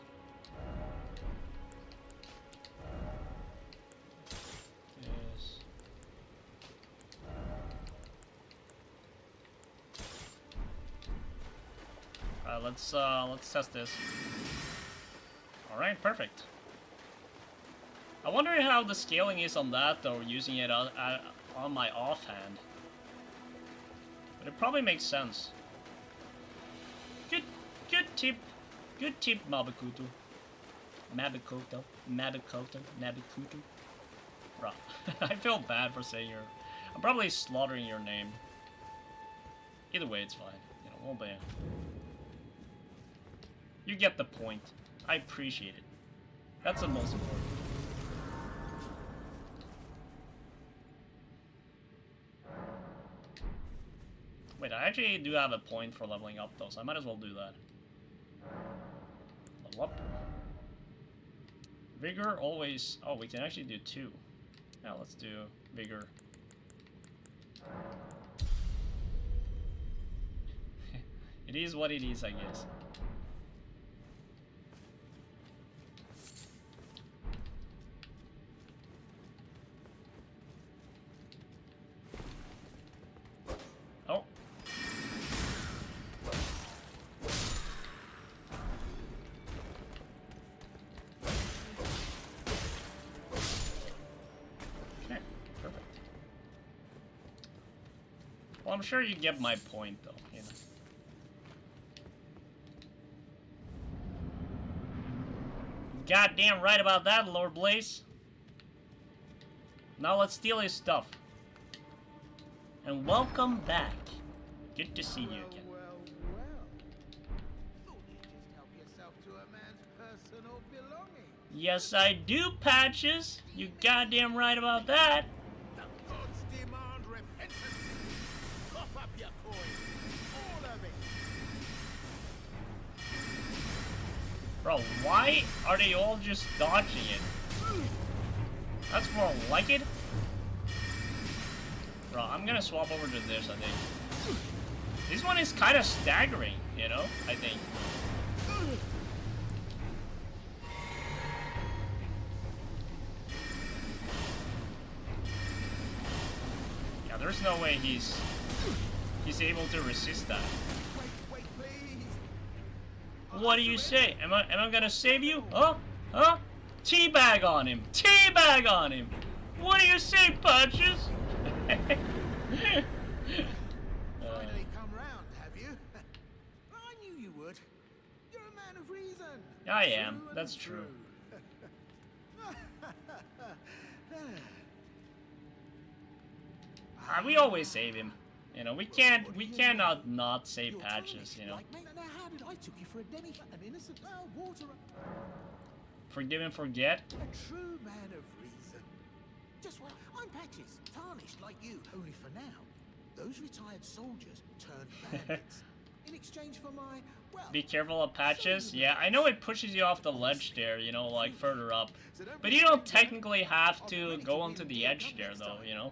This. Let's test this. All right, perfect. I wonder how the scaling is on that though, using it on my offhand. But it probably makes sense. Good tip, Mabakuto. Mabakuto. Right. I feel bad for saying your. I'm probably slaughtering your name. Either way, it's fine. You know, we'll be. You get the point. I appreciate it. That's the most important. Wait, I actually do have a point for leveling up though, so I might as well do that. Level up. Vigor always... Oh, we can actually do 2. Yeah, let's do Vigor. It is what it is, I guess. Oh. Okay, perfect. Well, I'm sure you get my point, though, you know. Goddamn right about that, Lord Blaze. Now let's steal his stuff. And welcome back. Good to see you again. Thought you'd just help yourself to a man's personal belongings. Yes, I do, Patches. You goddamn right about that. The gods demand repentance. Cough up your coin. All of it. Bro, why are they all just dodging it? That's more like it. Bro, I'm gonna swap over to this, I think. This one is kind of staggering, you know, I think. Yeah, there's no way he's able to resist that. Wait, please. What do you say? Am I gonna save you? Huh? Huh? Teabag on him! Teabag on him! What do you say, Patches? Finally come round, have you? I knew you would. You're a man of reason. I am. That's true. We always save him. You know, we cannot not save Patches, you know. Now how did I took you for a demigod, an innocent water? Forgive and forget. A true man of reason. Just well, I'm Patches, tarnished like you, only for now. Those retired soldiers turned bandits. In exchange for my, well... Be careful of Patches. Yeah, I know it pushes you off the ledge there, you know, like further up. But you don't technically have to go onto the edge there, though, you know.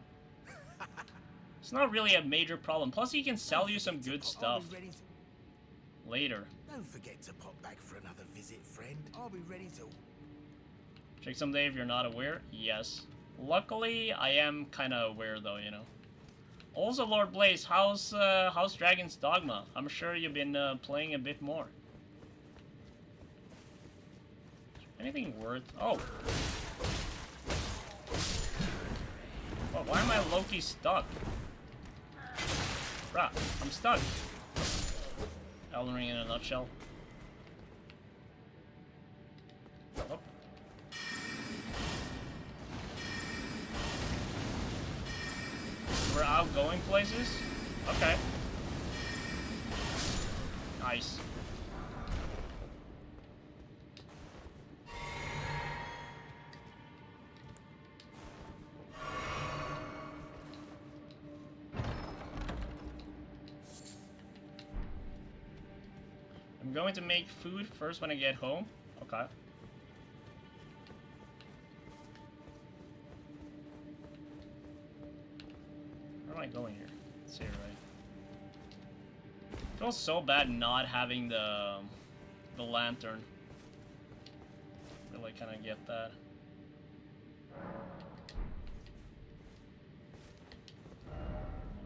It's not really a major problem. Plus, he can sell you some good stuff later. Don't forget to pop back for another visit, friend. I'll be ready to... Check someday if you're not aware. Yes. Luckily, I am kind of aware, though, you know. Also, Lord Blaze, how's Dragon's Dogma? I'm sure you've been playing a bit more. Anything worth... Oh! Oh, why am I low-key stuck? Bruh, I'm stuck. Elden Ring in a nutshell. Oh. We're outgoing places? Okay. Nice. I'm going to make food first when I get home. Okay. Where am I going here? Let's see, right? It feels so bad not having the lantern. Really kind of get that. I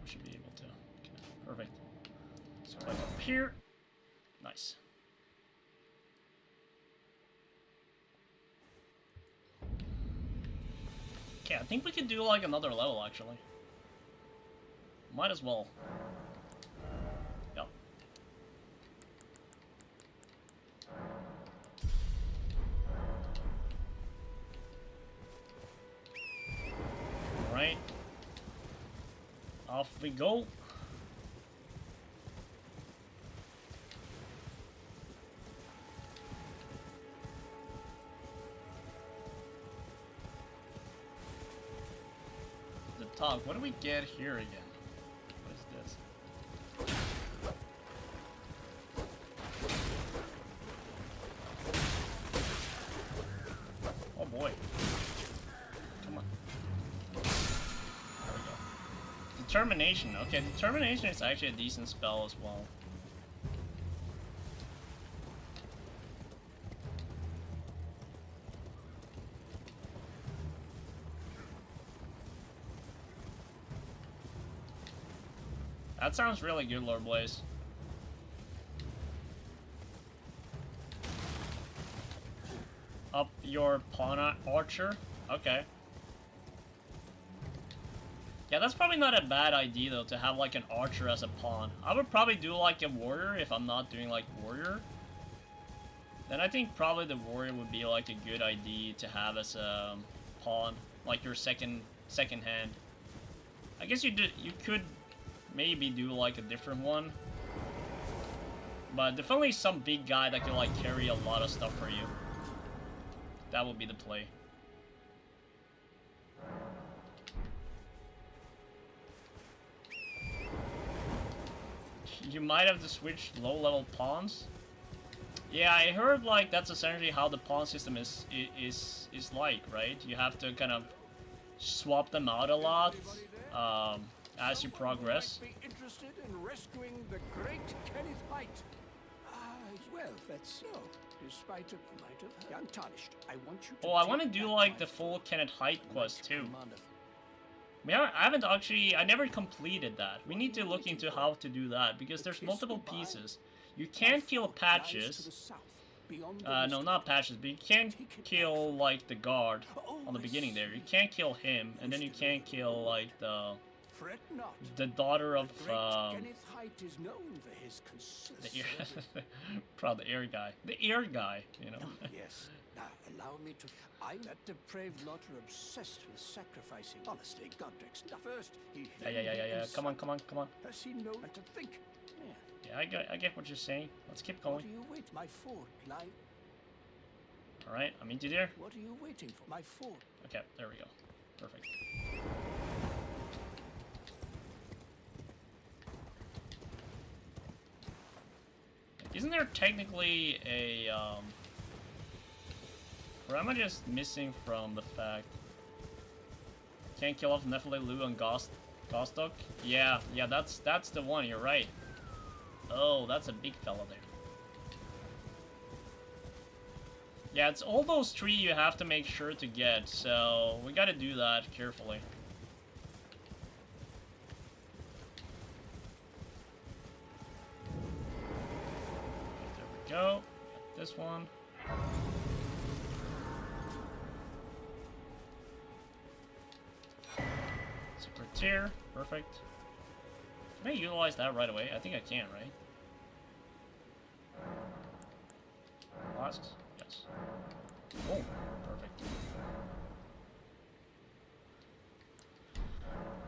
should be able to. Okay, perfect. So like up here. Nice. Okay, I think we could do like another level actually. Might as well. Yep. Alright. Off we go. What do we get here again? What is this? Oh boy. Come on. There we go. Determination. Okay, Determination is actually a decent spell as well. That sounds really good, Lord Blaze. Up your pawn archer? Okay. Yeah, that's probably not a bad idea, though, to have, like, an archer as a pawn. I would probably do, like, a warrior if I'm not doing, like, warrior. Then I think probably the warrior would be, like, a good idea to have as a pawn. Like, your second hand. I guess you could... maybe do like a different one, but definitely some big guy that can like carry a lot of stuff for you. That would be the play. You might have to switch low-level pawns. Yeah, I heard like that's essentially how the pawn system is like, right? You have to kind of swap them out a lot. As you progress. Be interested in rescuing the great Kenneth Height. Well, that's so. Despite it might have young Tarnished. I want you to. Oh, I want to do like the full Kenneth Height quest too. I haven't actually. I never completed that. We need to look into how to do that because there's multiple pieces. You can't kill Patches. No, not Patches, but you can't kill like the guard on the beginning there. You can't kill him, and then you can't kill like the daughter of the air guy. The air guy, you know. Yes. Now allow me to. I'm that depraved lot are obsessed with sacrificing. Honestly, Godric's first. Yeah. Come on. Has he known to think? Yeah, I get what you're saying. Let's keep going. What do you wait? My fort lie. Alright, I meet you there. What are you waiting for? My fort. Okay, there we go. Perfect. Isn't there technically a, or am I just missing from the fact? Can't kill off Nephilim, Lu, and Gostok? Yeah, that's the one, you're right. Oh, that's a big fella there. Yeah, it's all those three you have to make sure to get, so we gotta do that carefully. There we go. Got this one. Secret tier. Perfect. Can I utilize that right away? I think I can, right? Flasks? Yes. Oh, perfect.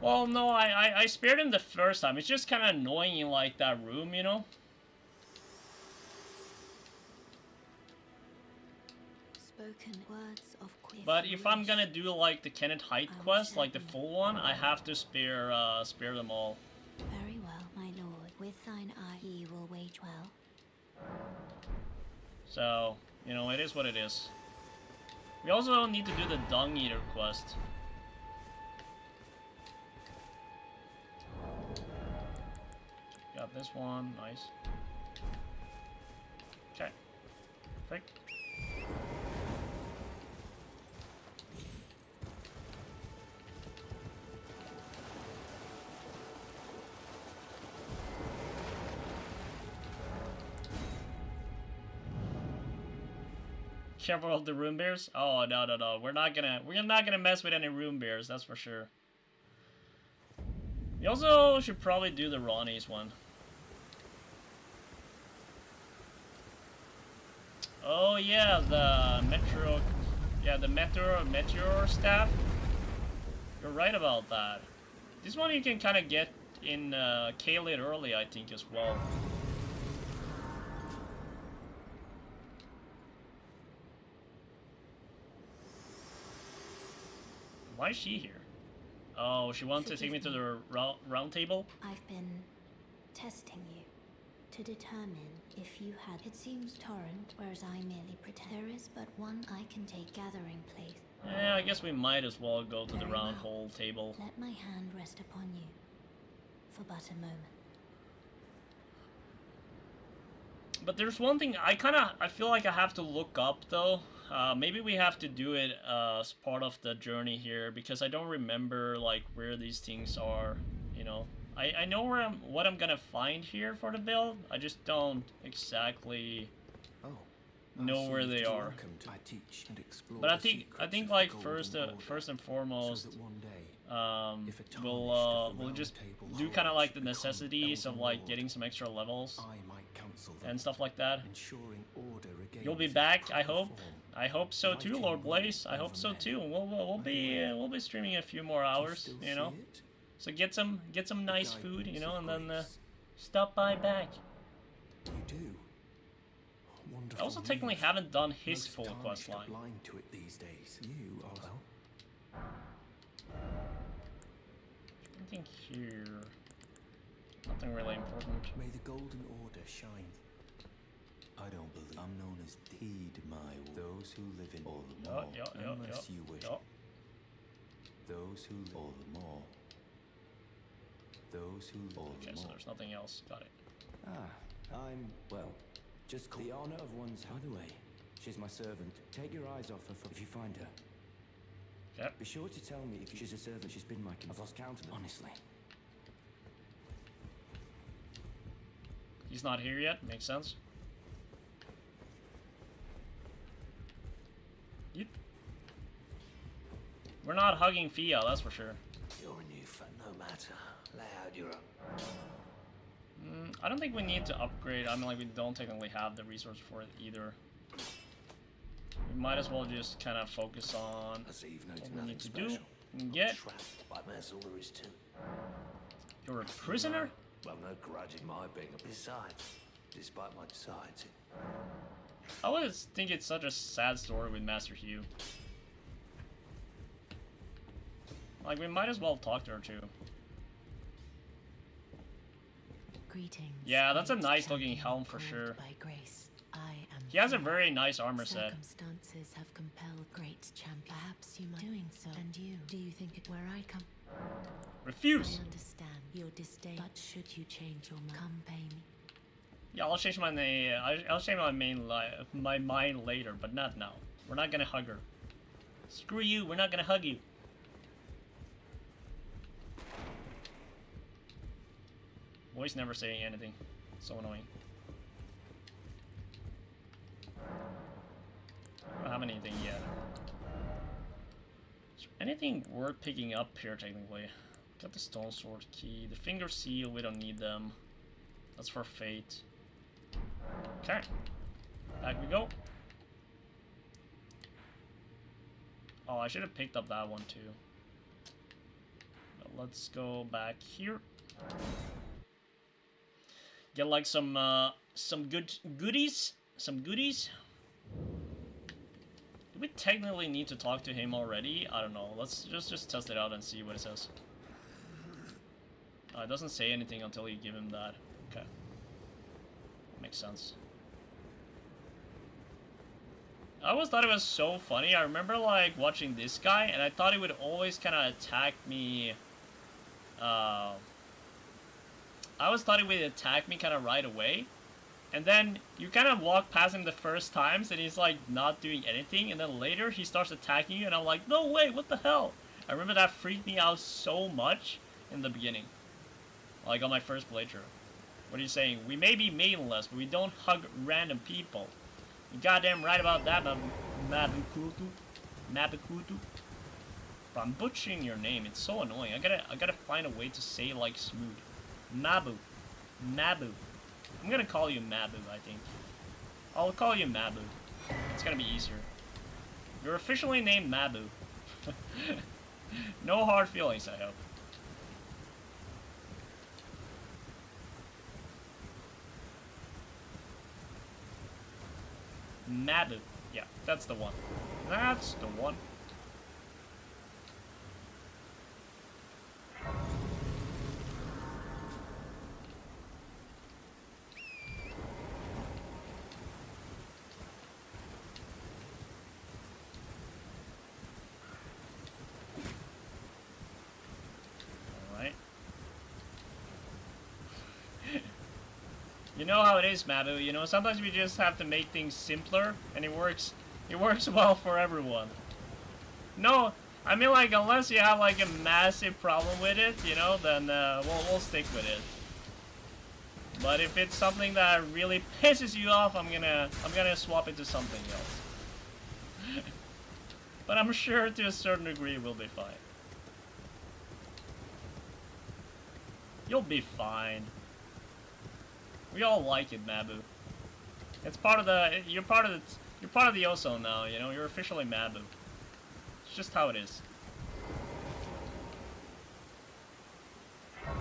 Well, no, I spared him the first time. It's just kind of annoying in, like, that room, you know? Spoken words of but if I'm gonna do, like, the Kenneth Height quest, like the full one, I have to spare them all. Very well, my lord. With thine eye he will wage well. So, you know, it is what it is. We also need to do the Dung Eater quest. Got this one, nice. Okay. Perfect. Careful of the room bears. Oh no. We're not gonna mess with any room bears, that's for sure. We also should probably do the Ronnie's one. Oh yeah, the Metro, the Meteor staff. You're right about that. This one you can kind of get in K-Lit early, I think, as well. Why is she here? Oh, she wants to take me to the round table? I've been testing you to determine if you had. It seems torrent, whereas I merely pretend. There is but one I can take gathering place. Yeah, I guess we might as well go to the round well. hole table. Let my hand rest upon you for but a moment. But there's one thing I feel like I have to look up though. Maybe we have to do it as part of the journey here because I don't remember like where these things are. You know, I know what I'm gonna find here for the build. I just don't exactly know where they are. But I think like first and foremost, we'll just do kind of like the necessities of like getting some extra levels and stuff like that. You'll be back, I hope. I hope so too, Lord Blaze. I hope so too. We'll be streaming a few more hours, you know. So get some nice food, you know, and then stop by back. You do. I also technically haven't done his full quest line. Blind to it these days. You are well. Anything here? Nothing really important. May the Golden Order shine. I don't believe I'm known as Heed my those who live in all the more. Unless you wish. Those who all the more. Those who all the more. Okay, so there's nothing else. Got it. I'm well. Just the honor of one's. By the way, she's my servant. Take your eyes off her if you find her. Yep. Be sure to tell me if she's a servant. She's been my. I've lost count of them. Honestly. He's not here yet. Makes sense. Yep. We're not hugging Fia, that's for sure. You're a newfound, no matter. Loud, you're up. I don't think we need to upgrade. I mean, like, we don't technically have the resource for it either. We might as well just kind of focus on what we need to do and get. You're a prisoner? Well, no grudge in my being a. Besides, despite my decides, I always think it's such a sad story with Master Hugh. Like, we might as well talk to her too. Greetings. Yeah, that's a nice looking helm for sure. By grace, I am He has a very nice armor set. Circumstances have compelled great champion. Perhaps you might doing so. And you, do you think it where I come? Refuse. I understand your disdain, but should you change your mind, come pay me. Yeah, I'll change my name. I'll change my mind later, but not now. We're not gonna hug her. Screw you. We're not gonna hug you. Voice never saying anything. So annoying. I don't have anything yet. Is there anything worth picking up here, technically? Got the stone sword key. The finger seal, we don't need them. That's for fate. Okay. Back we go. Oh, I should have picked up that one too. But let's go back here. Get like some goodies. Some goodies. Do we technically need to talk to him already? I don't know. Let's just test it out and see what it says. It doesn't say anything until you give him that. Okay. Makes sense. I always thought it was so funny. I remember like watching this guy and I thought he would always kind of attack me. I always thought he would attack me kind of right away. And then you kind of walk past him the first times and he's like not doing anything. And then later he starts attacking you and I'm like, no way, what the hell? I remember that freaked me out so much in the beginning. Like on my first playthrough. What are you saying? We may be maidenless, but we don't hug random people. You're goddamn right about that, Mabukutu. Mabukutu. Bro, I'm butchering your name. It's so annoying. I gotta find a way to say it like smooth. Mabu. Mabu. I'm gonna call you Mabu, I think. I'll call you Mabu. It's gonna be easier. You're officially named Mabu. No hard feelings, I hope. Mabu. Yeah, that's the one. That's the one. You know how it is, Mabu. You know, sometimes we just have to make things simpler, and it works. It works well for everyone. No, I mean, like, unless you have like a massive problem with it, you know, then we'll stick with it. But if it's something that really pisses you off, I'm gonna swap it to something else. But I'm sure to a certain degree we'll be fine. You'll be fine. We all like it, Mabu. It's part of the. You're part of the Oso now. You know, you're officially Mabu. It's just how it is. All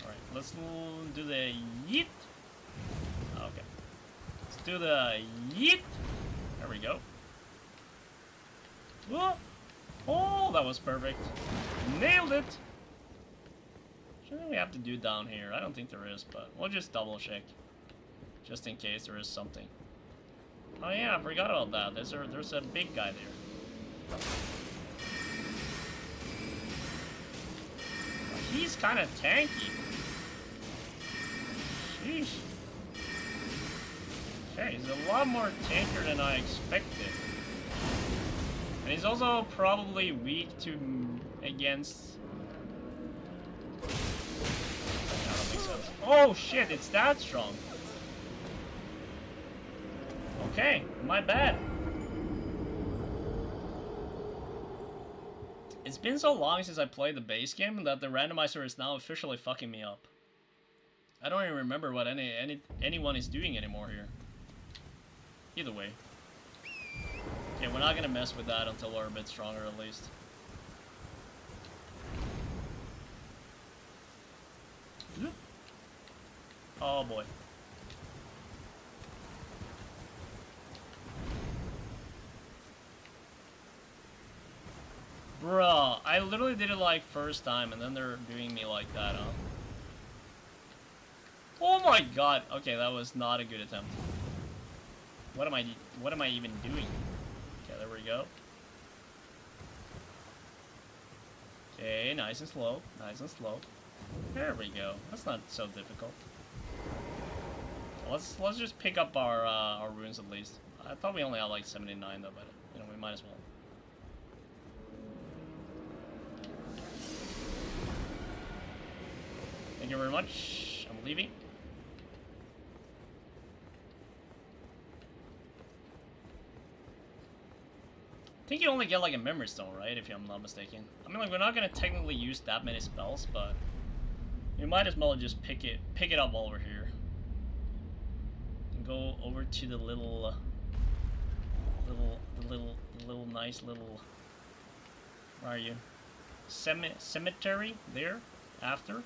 right, let's do the yeet. Okay, let's do the yeet. There we go. Whoa. Oh, that was perfect. Nailed it! Is there anything we have to do down here? I don't think there is, but we'll just double check. Just in case there is something. Oh yeah, I forgot about that. There's a big guy there. He's kind of tanky. Sheesh. Okay, he's a lot more tankier than I expected. And he's also probably weak to against. I don't think so. Oh shit! It's that strong. Okay, my bad. It's been so long since I played the base game that the randomizer is now officially fucking me up. I don't even remember what anyone is doing anymore here. Either way. Okay, we're not gonna mess with that until we're a bit stronger, at least. Oh boy. Bruh, I literally did it like first time and then they're doing me like that, huh? Oh my god. Okay, that was not a good attempt. What am I even doing? Okay, there we go. Okay, nice and slow. Nice and slow. There we go. That's not so difficult. Let's just pick up our runes at least. I thought we only had like 79 though, but you know, we might as well. Thank you very much. I'm leaving. I think you only get like a memory stone, right? If I'm not mistaken. I mean, like, we're not gonna technically use that many spells, but we might as well just pick it up while we're here. And go over to the little nice little. Where are you? Cemetery there after.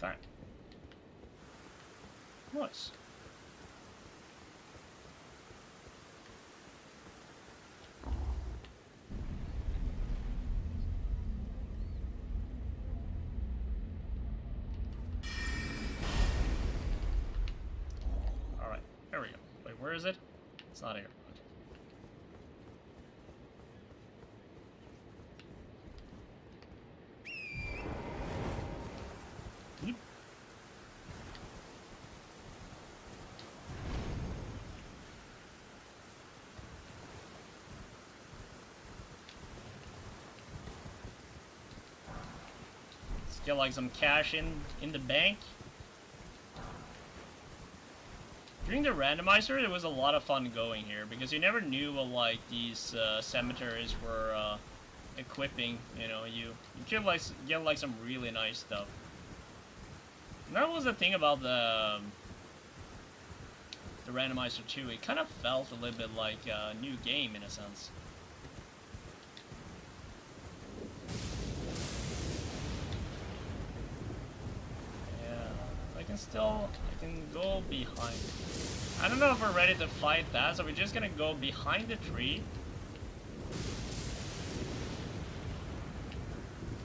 Okay. Nice. Alright, there we go. Wait, where is it? It's not here. Okay. Get like some cash in the bank. During the randomizer, it was a lot of fun going here because you never knew what like these cemeteries were equipping. You know, you could like get like some really nice stuff. And that was the thing about the randomizer too. It kind of felt a little bit like a new game in a sense. I can go behind. I don't know if we're ready to fight that, so we're just gonna go behind the tree.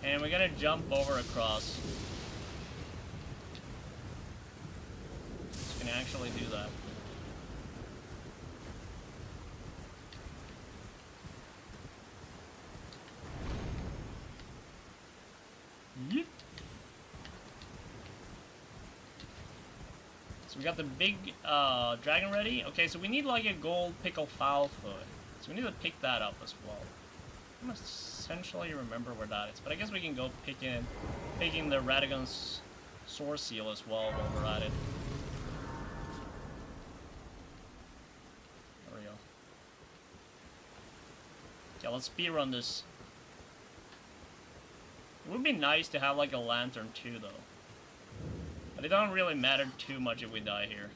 And we're gonna jump over across. Just gonna actually do that. Yeet. So we got the big dragon ready. Okay, so we need like a gold pickle foul foot. So we need to pick that up as well. I must essentially remember where that is. But I guess we can go picking the Radagon's sword seal as well while we're at it. There we go. Yeah, let's speedrun this. It would be nice to have like a lantern too though. But it don't really matter too much if we die here.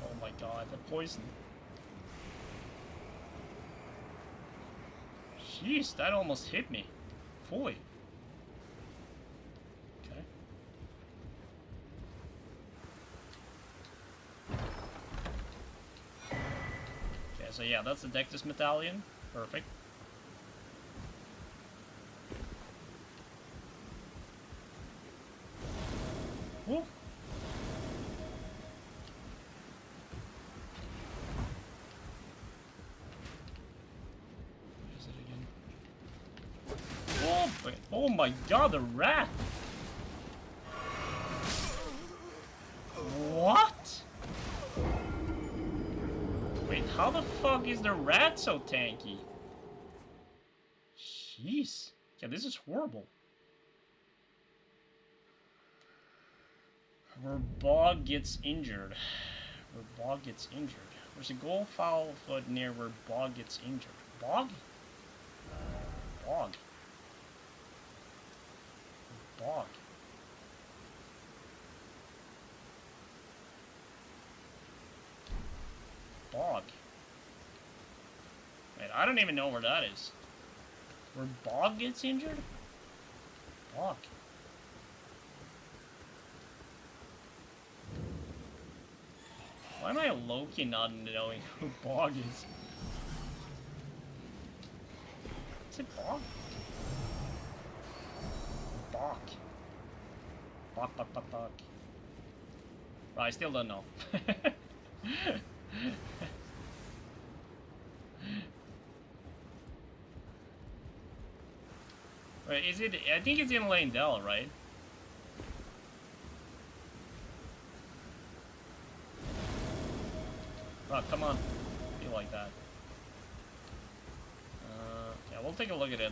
Oh my god, the poison. Jeez, that almost hit me. Fully. Okay. Okay, so yeah, that's the Dectus Medallion. Perfect. Woo. Where is it again? Oh, wait. Oh my god, the rat! What? Wait, how the fuck is the rat so tanky? Jeez. Yeah, this is horrible. Where Bog gets injured. Where Bog gets injured. There's a gold foul foot near where Bog gets injured. Bog? Bog. Bog. I don't even know where that is. Where Bog gets injured? Bog. Why am I low-key not knowing who Bog is? Is it Bog? Bog. Bog. Right, I still don't know. Wait, is it? I think it's in Leyndell, right? Oh, come on. Be like that. Yeah, we'll take a look at it.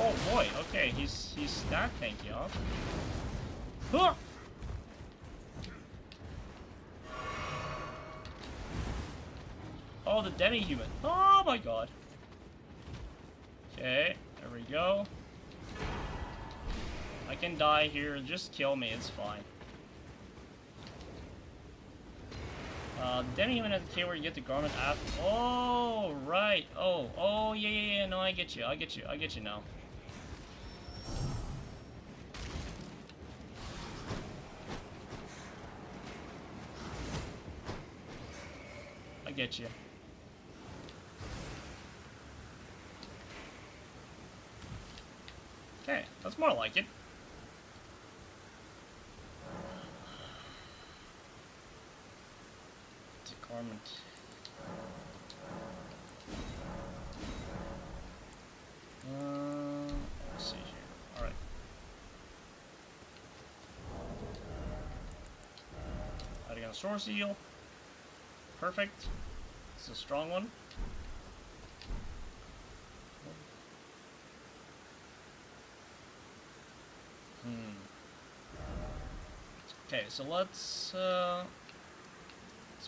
Oh boy, okay, he's that tanky, huh? Huh! Oh, the demi-human. Oh my god. Okay, there we go. I can die here, just kill me, it's fine. Demi-human at the cave where you get the garment after. Oh, right. Oh, yeah, no, I get you now. I get you. Okay, that's more like it. It's a garment. Let's see here. Alright. Hiding on a source seal. Perfect. It's a strong one. Okay, so let's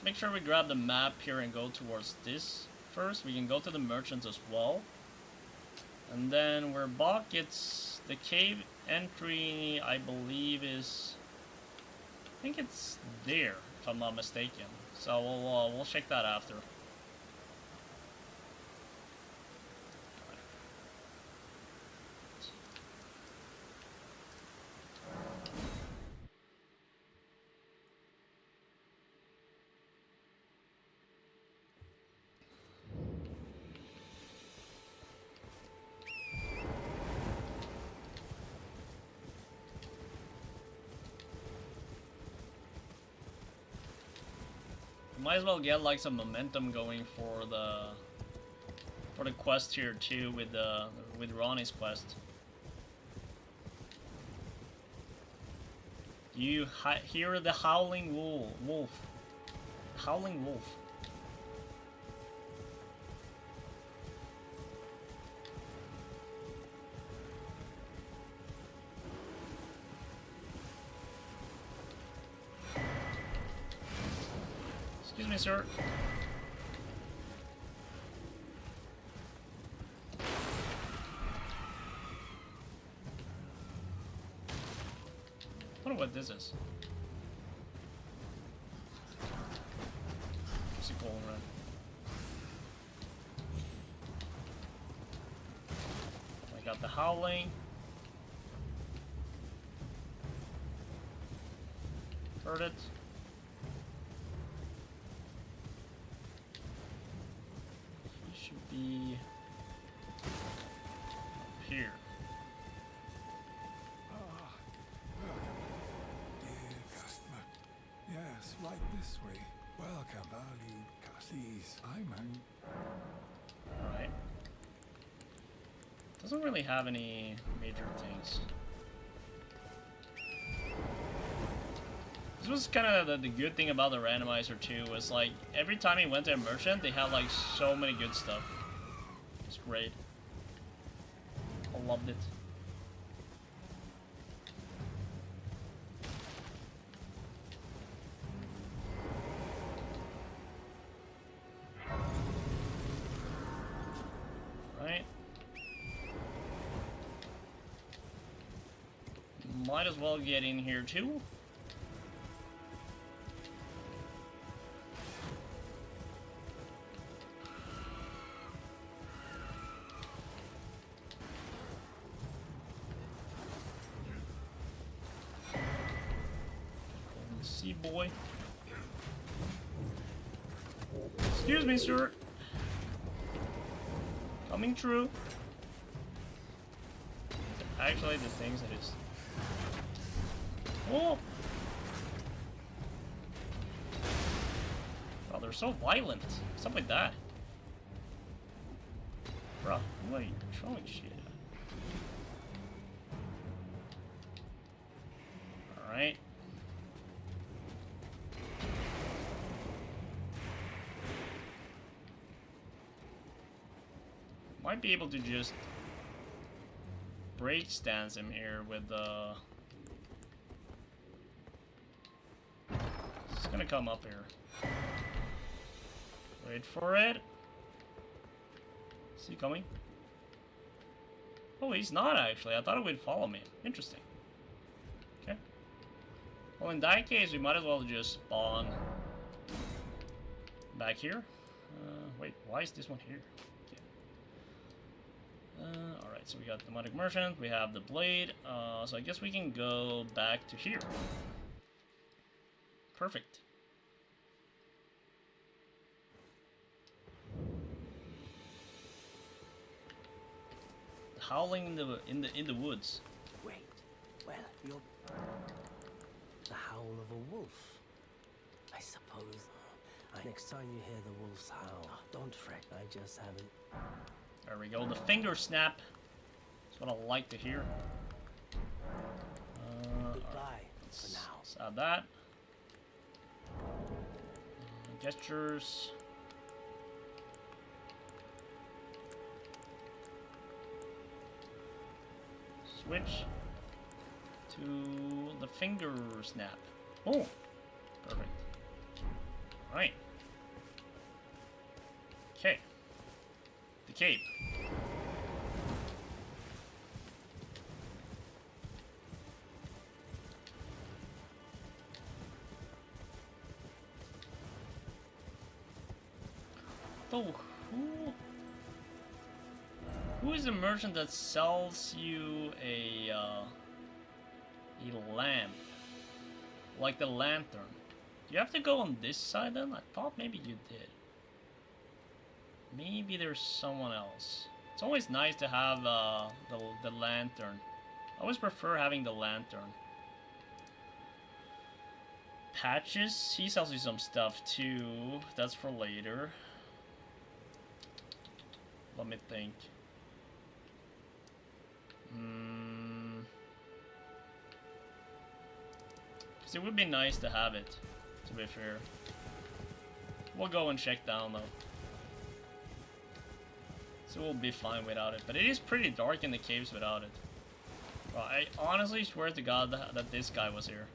make sure we grab the map here and go towards this first. We can go to the merchants as well. And then where Bach gets the cave entry, I believe is... I think it's there, if I'm not mistaken. So we'll check that after. Might as well get like some momentum going for the quest here too with Ronnie's quest. You hear the howling wolf. Howling wolf. Excuse me, sir. I wonder what this is. What's he calling around? I got the howling. Heard it. Be here. Dear customer. Yes, right this way. Welcome, valued customers. I'm Right. Doesn't really have any major things. This was kind of the good thing about the randomizer too, was like every time you went to a merchant, they had like so many good stuff. It's great. I loved it. Right. Might as well get in here too. See, boy. Excuse me, sir. Coming through. Actually, the things that is. Oh! Oh, they're so violent. Stuff like that. Bruh, who are you throwing shit at? Alright. Might be able to just break stance him here with the. It's gonna come up here. Wait for it. Is he coming? Oh, he's not actually. I thought it would follow me. Interesting. Okay. Well, in that case, we might as well just spawn back here. Wait, why is this one here? Alright, so we got the Demonic Merchant, we have the Blade, so I guess we can go back to here. Perfect. Howling in the woods. Wait, well, you're the howl of a wolf, I suppose. Next time you hear the wolf's howl, don't fret. I just haven't. There we go. The finger snap. That's what I like to hear. Goodbye right. for now. Let's add that. Gestures. Switch to the finger snap. Oh, perfect. All right. Okay. The cape. Oh, who is the merchant that sells you a lamp, like the lantern? Do you have to go on this side then? I thought maybe you did. Maybe there's someone else. It's always nice to have the lantern. I always prefer having the lantern. Patches, he sells you some stuff too. That's for later. Let me think. Because it would be nice to have it, to be fair. We'll go and check down though. So we'll be fine without it. But it is pretty dark in the caves without it. Well, I honestly swear to God that this guy was here.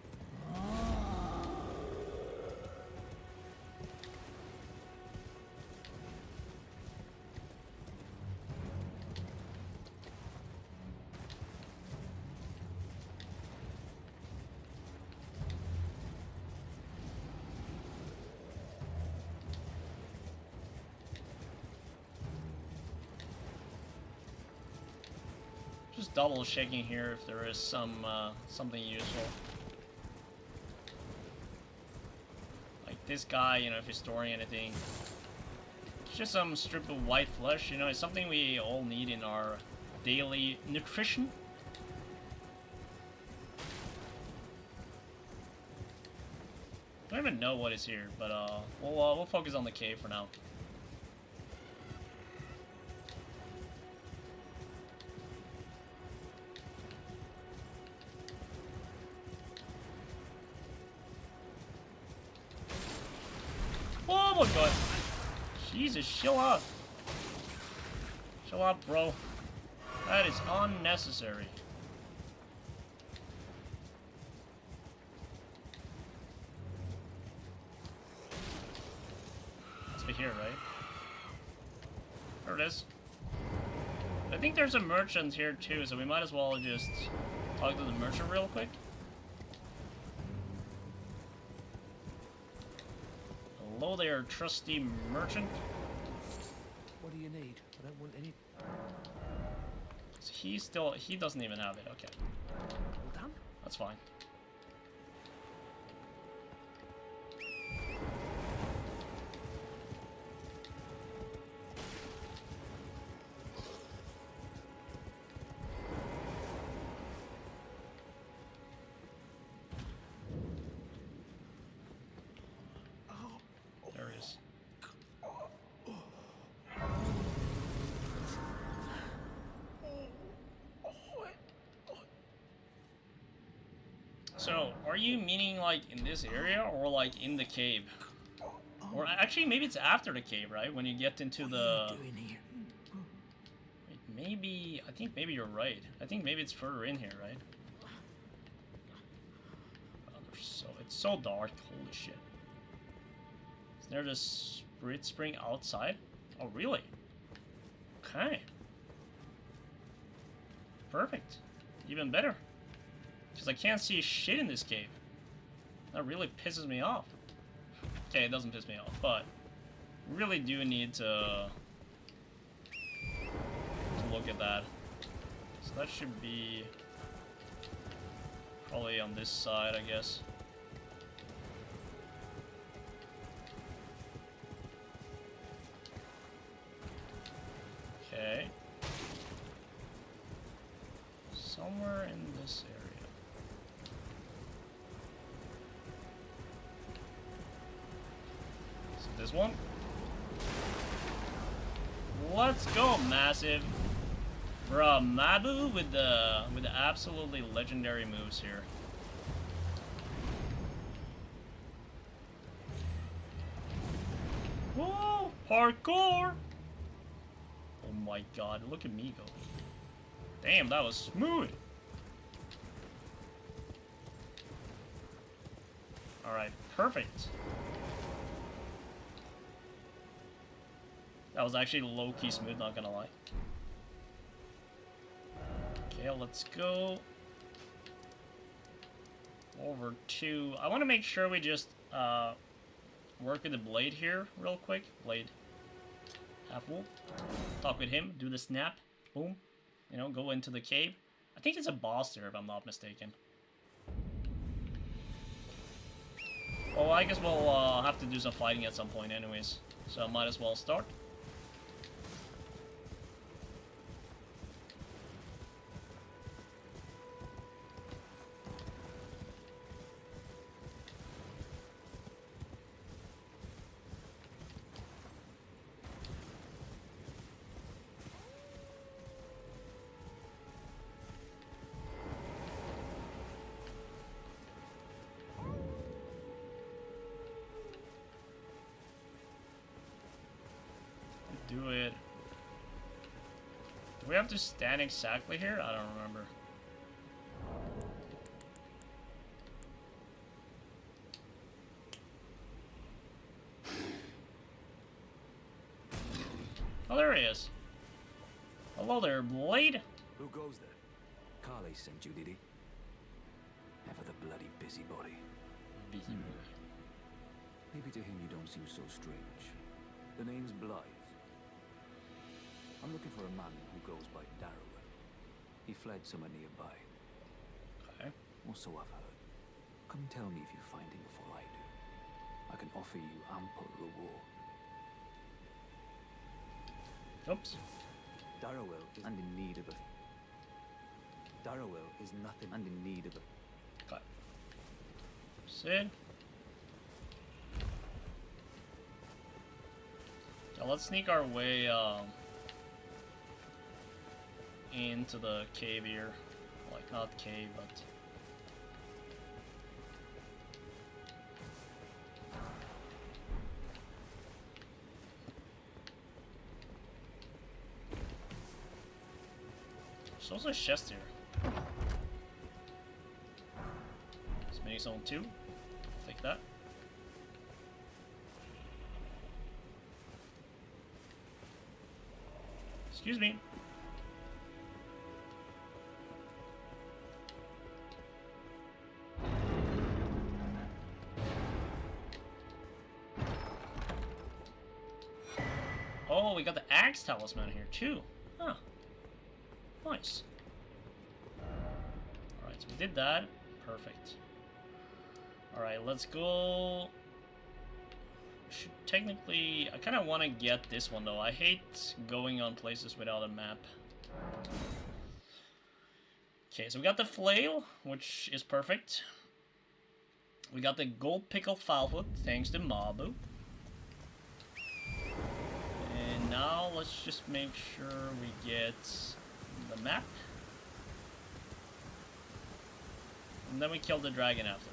Just double checking here if there is some something useful. Like this guy, you know, if he's storing anything. It's just some strip of white flesh, you know, it's something we all need in our daily nutrition. I don't even know what is here, but we'll focus on the cave for now. Oh my god! Jesus, chill out! Chill out, bro. That is unnecessary. Must be here, right? There it is. I think there's a merchant here too, so we might as well just talk to the merchant real quick. Hello there, trusty merchant. What do you need? I don't want any. So he doesn't even have it. Okay. All done? That's fine. So, are you meaning like in this area or like in the cave? Or actually, maybe it's after the cave, right? When you get into the... Wait, maybe... I think maybe you're right. I think maybe it's further in here, right? Oh, it's so dark. Holy shit. Is there this Spirit Spring outside? Oh, really? Okay. Perfect. Even better. Because I can't see shit in this cave. That really pisses me off. Okay, it doesn't piss me off, but really do need to look at that. So that should be probably on this side, I guess. Okay. Somewhere in this area. This one. Let's go, massive. Bruh, Mabu with the absolutely legendary moves here. Whoa, parkour! Oh my god, look at me go. Damn, that was smooth. Alright, perfect. That was actually low-key smooth, not gonna lie. Okay, let's go over to... I want to make sure we just work with the blade here real quick. Blade. Half-wolf. Talk with him, do the snap. Boom. You know, go into the cave. I think it's a boss there, if I'm not mistaken. Well, I guess we'll have to do some fighting at some point anyways. So I might as well start. Do it. Do we have to stand exactly here? I don't remember. Oh, there he is. Hello there, Blade. Who goes there? Carly sent you, did he? Ever the bloody busybody. Busybody. Maybe to him you don't seem so strange. The name's Blythe. I'm looking for a man who goes by Darrowell. He fled somewhere nearby. Okay. Or so I've heard. Come tell me if you find him before I do. I can offer you ample reward. Oops. Darrowell is and in need of a... Darrowell is nothing and in need of a... Okay. Sid. Now let's sneak our way into the cave here. Like, not cave, but... There's also a chest here. Spinning zone 2. Take that. Excuse me. Oh, we got the axe talisman here too. Huh. Nice. Alright, so we did that. Perfect. Alright, let's go. Should technically, I kind of want to get this one though. I hate going on places without a map. Okay, so we got the flail, which is perfect. We got the gold pickle foulfoot, thanks to Mabu. And now let's just make sure we get the map. And then we kill the dragon after.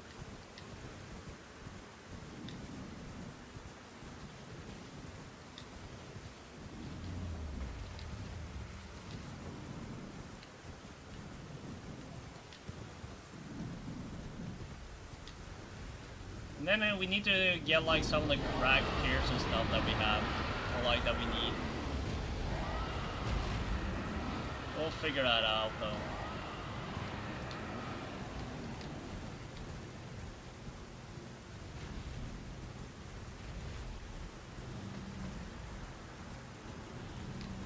And then we need to get like some like cracked tears and stuff that we have, or like that we need. We'll figure that out though.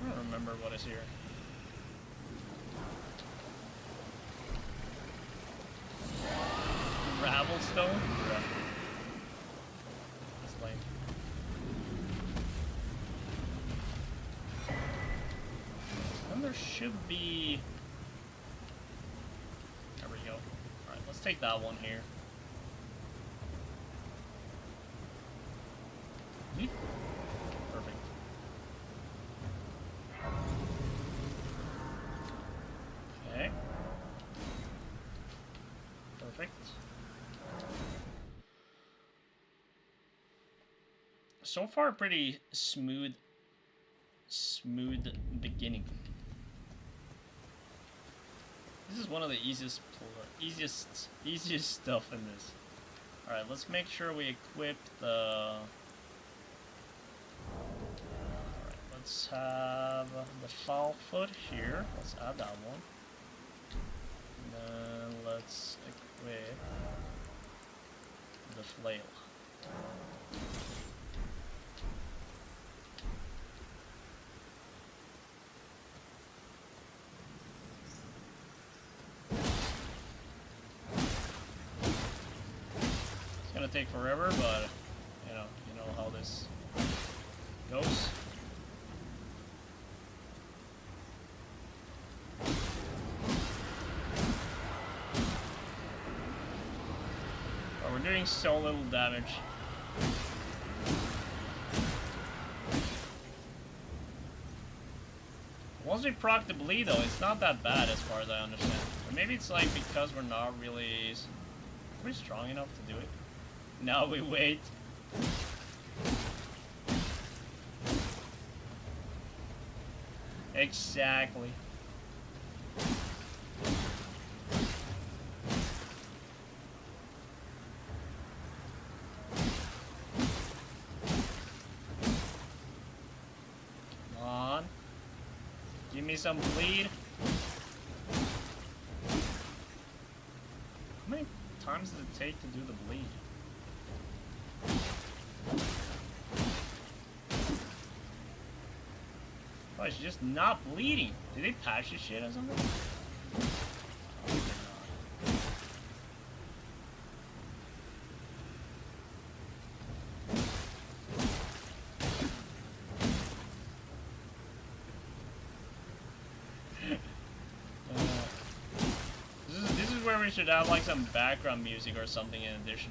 I don't remember what is here. Gravel stone? Yeah. That's lame. And there should be... There we go. Alright, let's take that one here. Perfect. Okay. Perfect. So far, pretty smooth beginning. This is one of the easiest stuff in this. All right, let's make sure we equip the. All right, let's have the foul foot here. Let's add that one. And then let's equip the flail. It's gonna take forever, but you know how this goes. But we're doing so little damage. Once we proc the bleed though, it's not that bad as far as I understand. Or maybe it's like because we're not really strong enough to do it. Now we wait. Exactly. Come on. Give me some bleed. How many times does it take to do the bleed? Oh, it's just not bleeding. Did they patch this shit or something? This is where we should have like some background music or something in addition.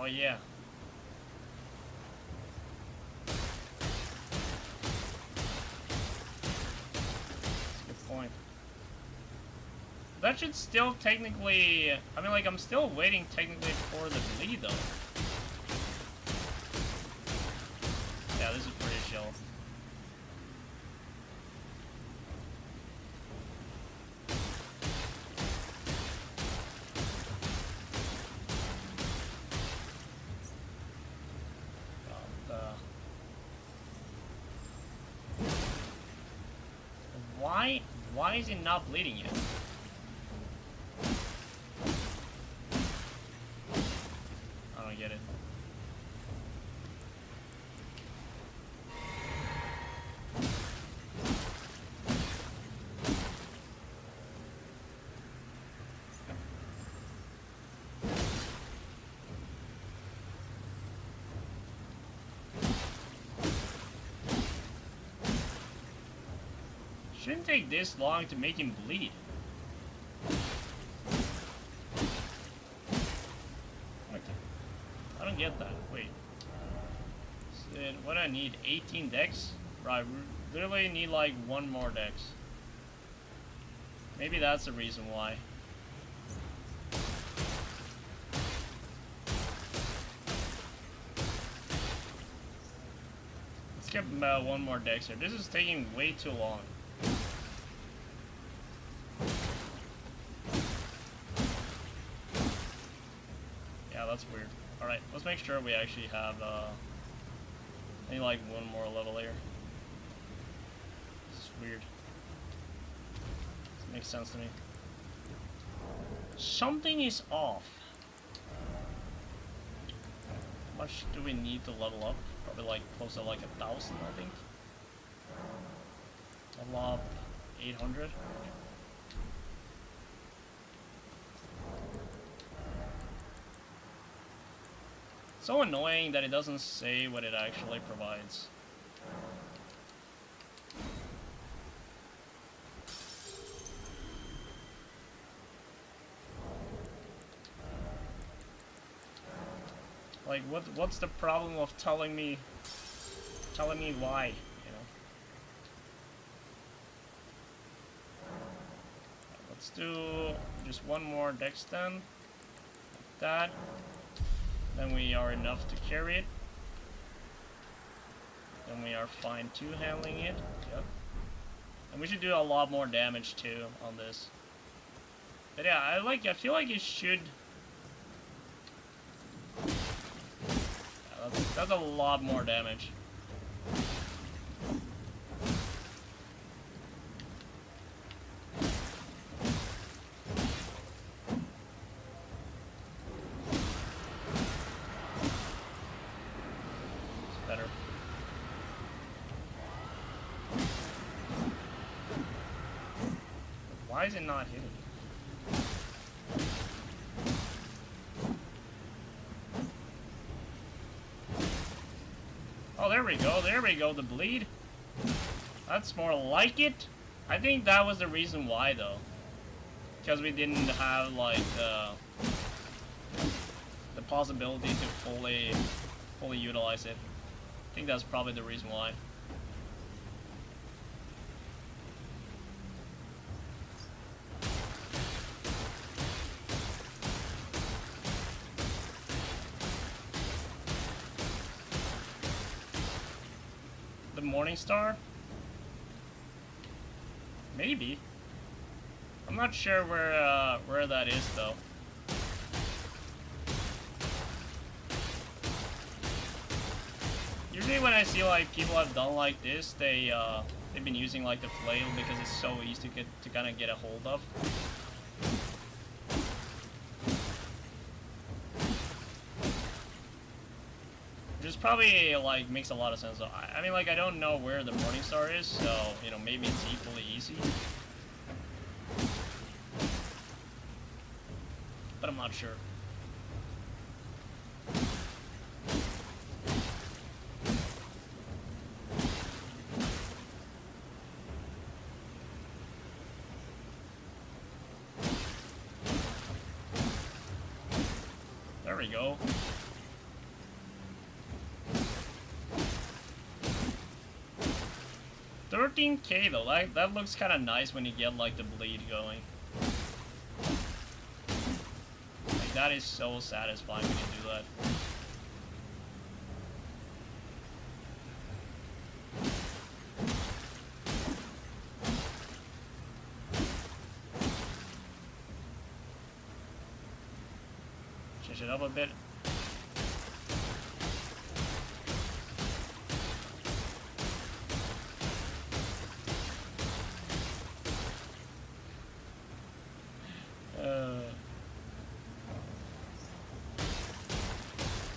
Oh yeah. Good point. That should still technically... I mean, like, I'm still waiting technically for the bleed, though. Yeah, this is pretty chill. Why is it not bleeding yet? I don't get it. Shouldn't take this long to make him bleed. I don't get that. Wait. what do I need? 18 decks? Right, we literally need like one more dex. Maybe that's the reason why. Let's get one more dex here. This is taking way too long. Yeah, that's weird. Alright, let's make sure we actually have I need like one more level here. This is weird. This makes sense to me. Something is off. How much do we need to level up? Probably like close to like 1,000, I think. Level up 800. So annoying that it doesn't say what it actually provides. Like what's the problem of telling me why, you know? Let's do just one more dex then. Like that. Then we are enough to carry it. Then we are fine too handling it. Yep. And we should do a lot more damage too on this. But yeah, I feel like it should. Yeah, that's a lot more damage. Why is it not hitting? Oh, there we go. There we go. The bleed. That's more like it. I think that was the reason why, though. Because we didn't have, like, the possibility to fully utilize it. I think that's probably the reason why. Morningstar? Maybe. I'm not sure where that is though. Usually when I see like people have done like this, they've been using like the flail because it's so easy to kind of get a hold of. Which probably like makes a lot of sense. So, I mean, like, I don't know where the Morningstar is, so you know, maybe it's equally easy, but I'm not sure. There we go. 13k though, that looks kind of nice when you get like the bleed going. Like that is so satisfying when you do that. Change it up a bit.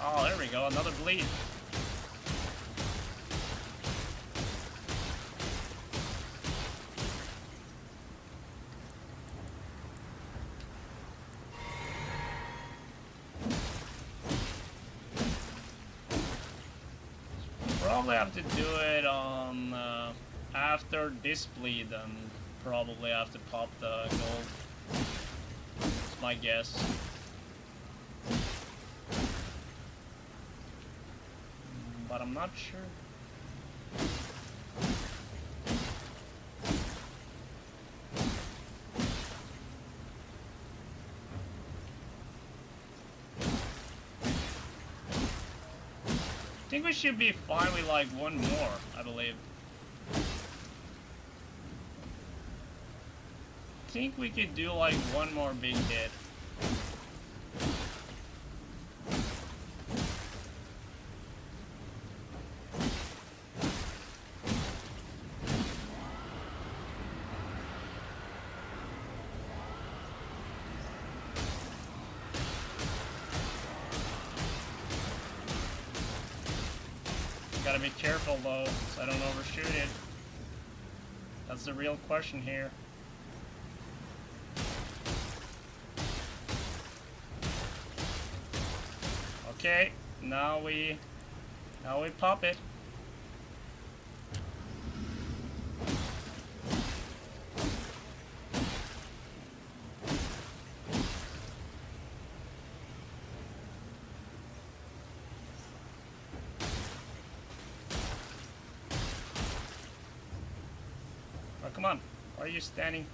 Oh, there we go, another bleed. Probably have to do it on after this bleed, and probably have to pop the gold. That's my guess. but I'm not sure. I think we should be fine with like one more, I believe. I think we could do like one more big hit. Gotta be careful though, so I don't overshoot it. That's the real question here. Okay, now we pop it. Oh, come on. Why are you standing?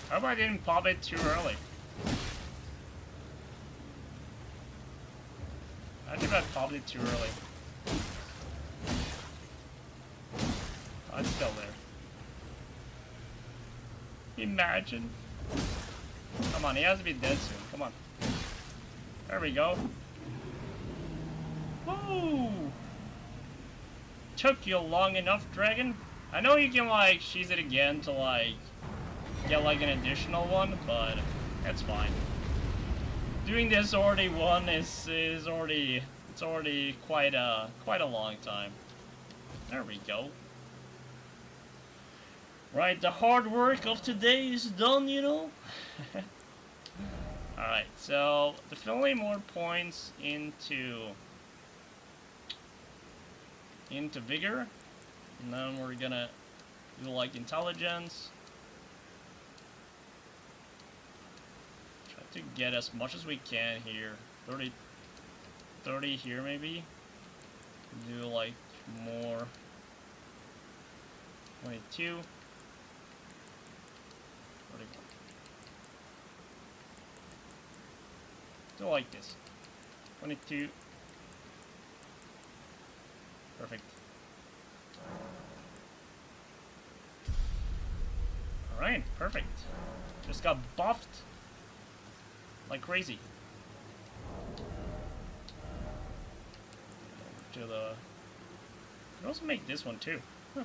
I hope I didn't pop it too early. I think I popped it too early. Oh, it's still there. Imagine. Come on, he has to be dead soon. Come on. There we go. Woo! Took you long enough, dragon. I know you can like cheese it again to like get like an additional one, but that's fine. Doing this already one is already quite a long time. There we go. Right, the hard work of today is done, you know? Alright, so definitely more points into vigor. And then we're gonna do like intelligence. Try to get as much as we can here. 30 here maybe. Do like more. 22. Still like this. 22. Perfect. Alright, perfect. Just got buffed like crazy. To the. Could also make this one too. Huh.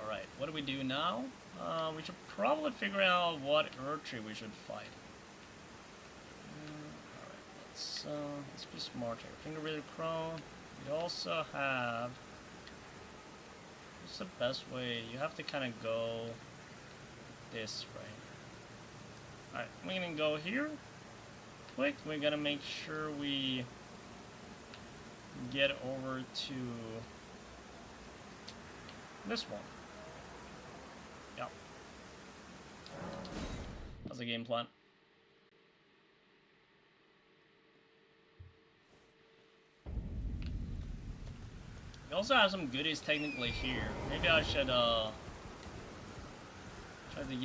Alright, what do we do now? We should probably figure out what Erdtree we should fight. Alright, let's be smarter. Finger Reader Crown. We also have. What's the best way? You have to kind of go this way. Alright, we're gonna go here. Quick, we're gonna make sure we get over to this one. Yep. That's the game plan. We also have some goodies technically here. Maybe I should try to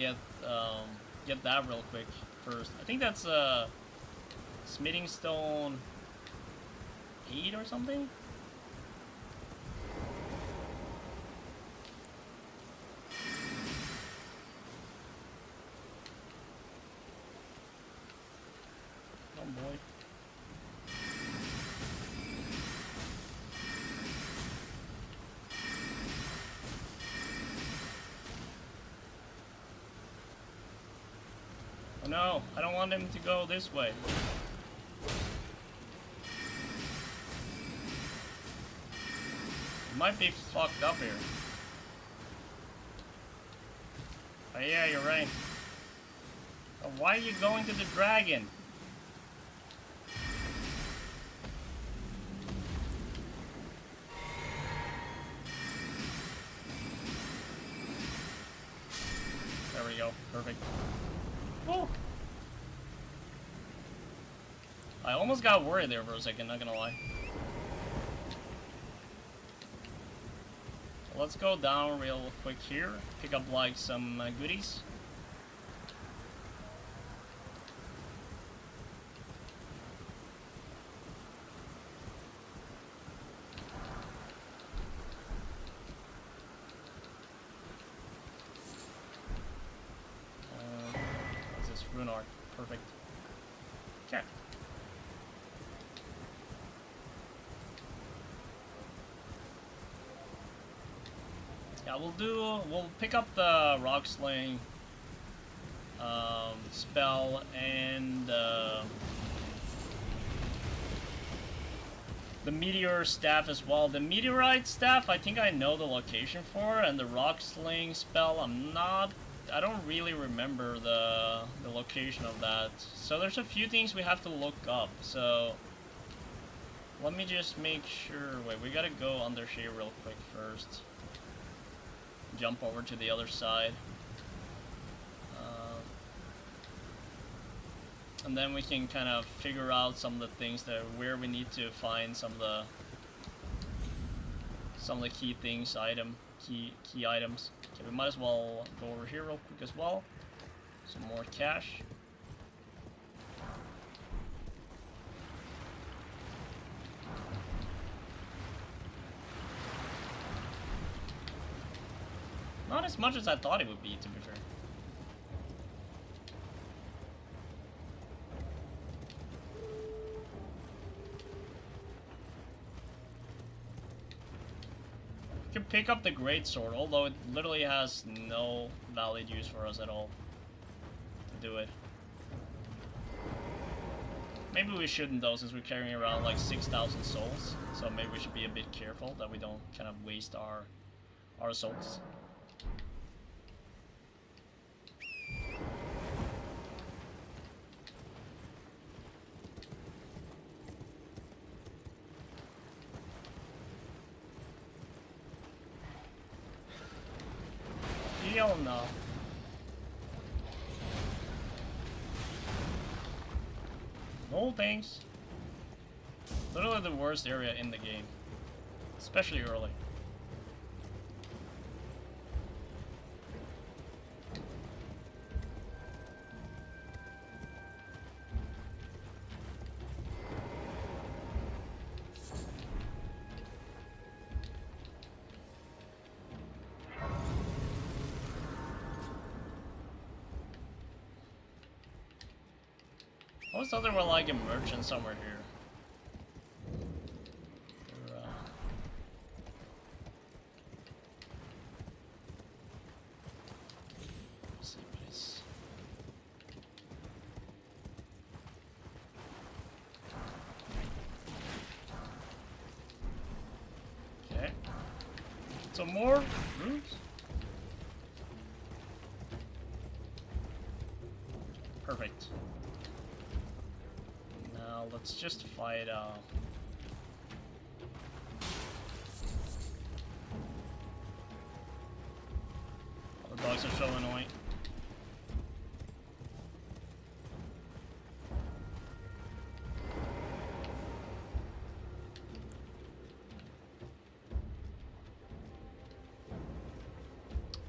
get that real quick first. I think that's smithing stone 8 or something. Oh boy. Oh no, I don't want him to go this way. He might be fucked up here. Oh yeah, you're right. Oh Why are you going to the dragon? There we go. Perfect. Woo! I almost got worried there for a second, not gonna lie. Let's go down real quick here. Pick up like some goodies. What's this? Rune art. Perfect. Okay. Yeah, we'll pick up the rock sling spell and the meteor staff as well. The meteorite staff, I think I know the location for, and the rock sling spell, I don't really remember the location of that. So there's a few things we have to look up. So let me just make sure. Wait, we gotta go under here real quick first. Jump over to the other side. And then we can kind of figure out some of the things that where we need to find some of the key things, key items. Okay, we might as well go over here real quick as well. Some more cash. Not as much as I thought it would be, to be fair. We can pick up the great sword, although it literally has no valid use for us at all to do it. Maybe we shouldn't though, since we're carrying around like 6,000 souls. So maybe we should be a bit careful that we don't kind of waste our souls. Hell no. No thanks. Literally the worst area in the game. Especially early. I always thought there were like a merchant somewhere here. Let's see what is. Okay. Some more rooms. Perfect. Let's just fight, oh, the dogs are so annoying.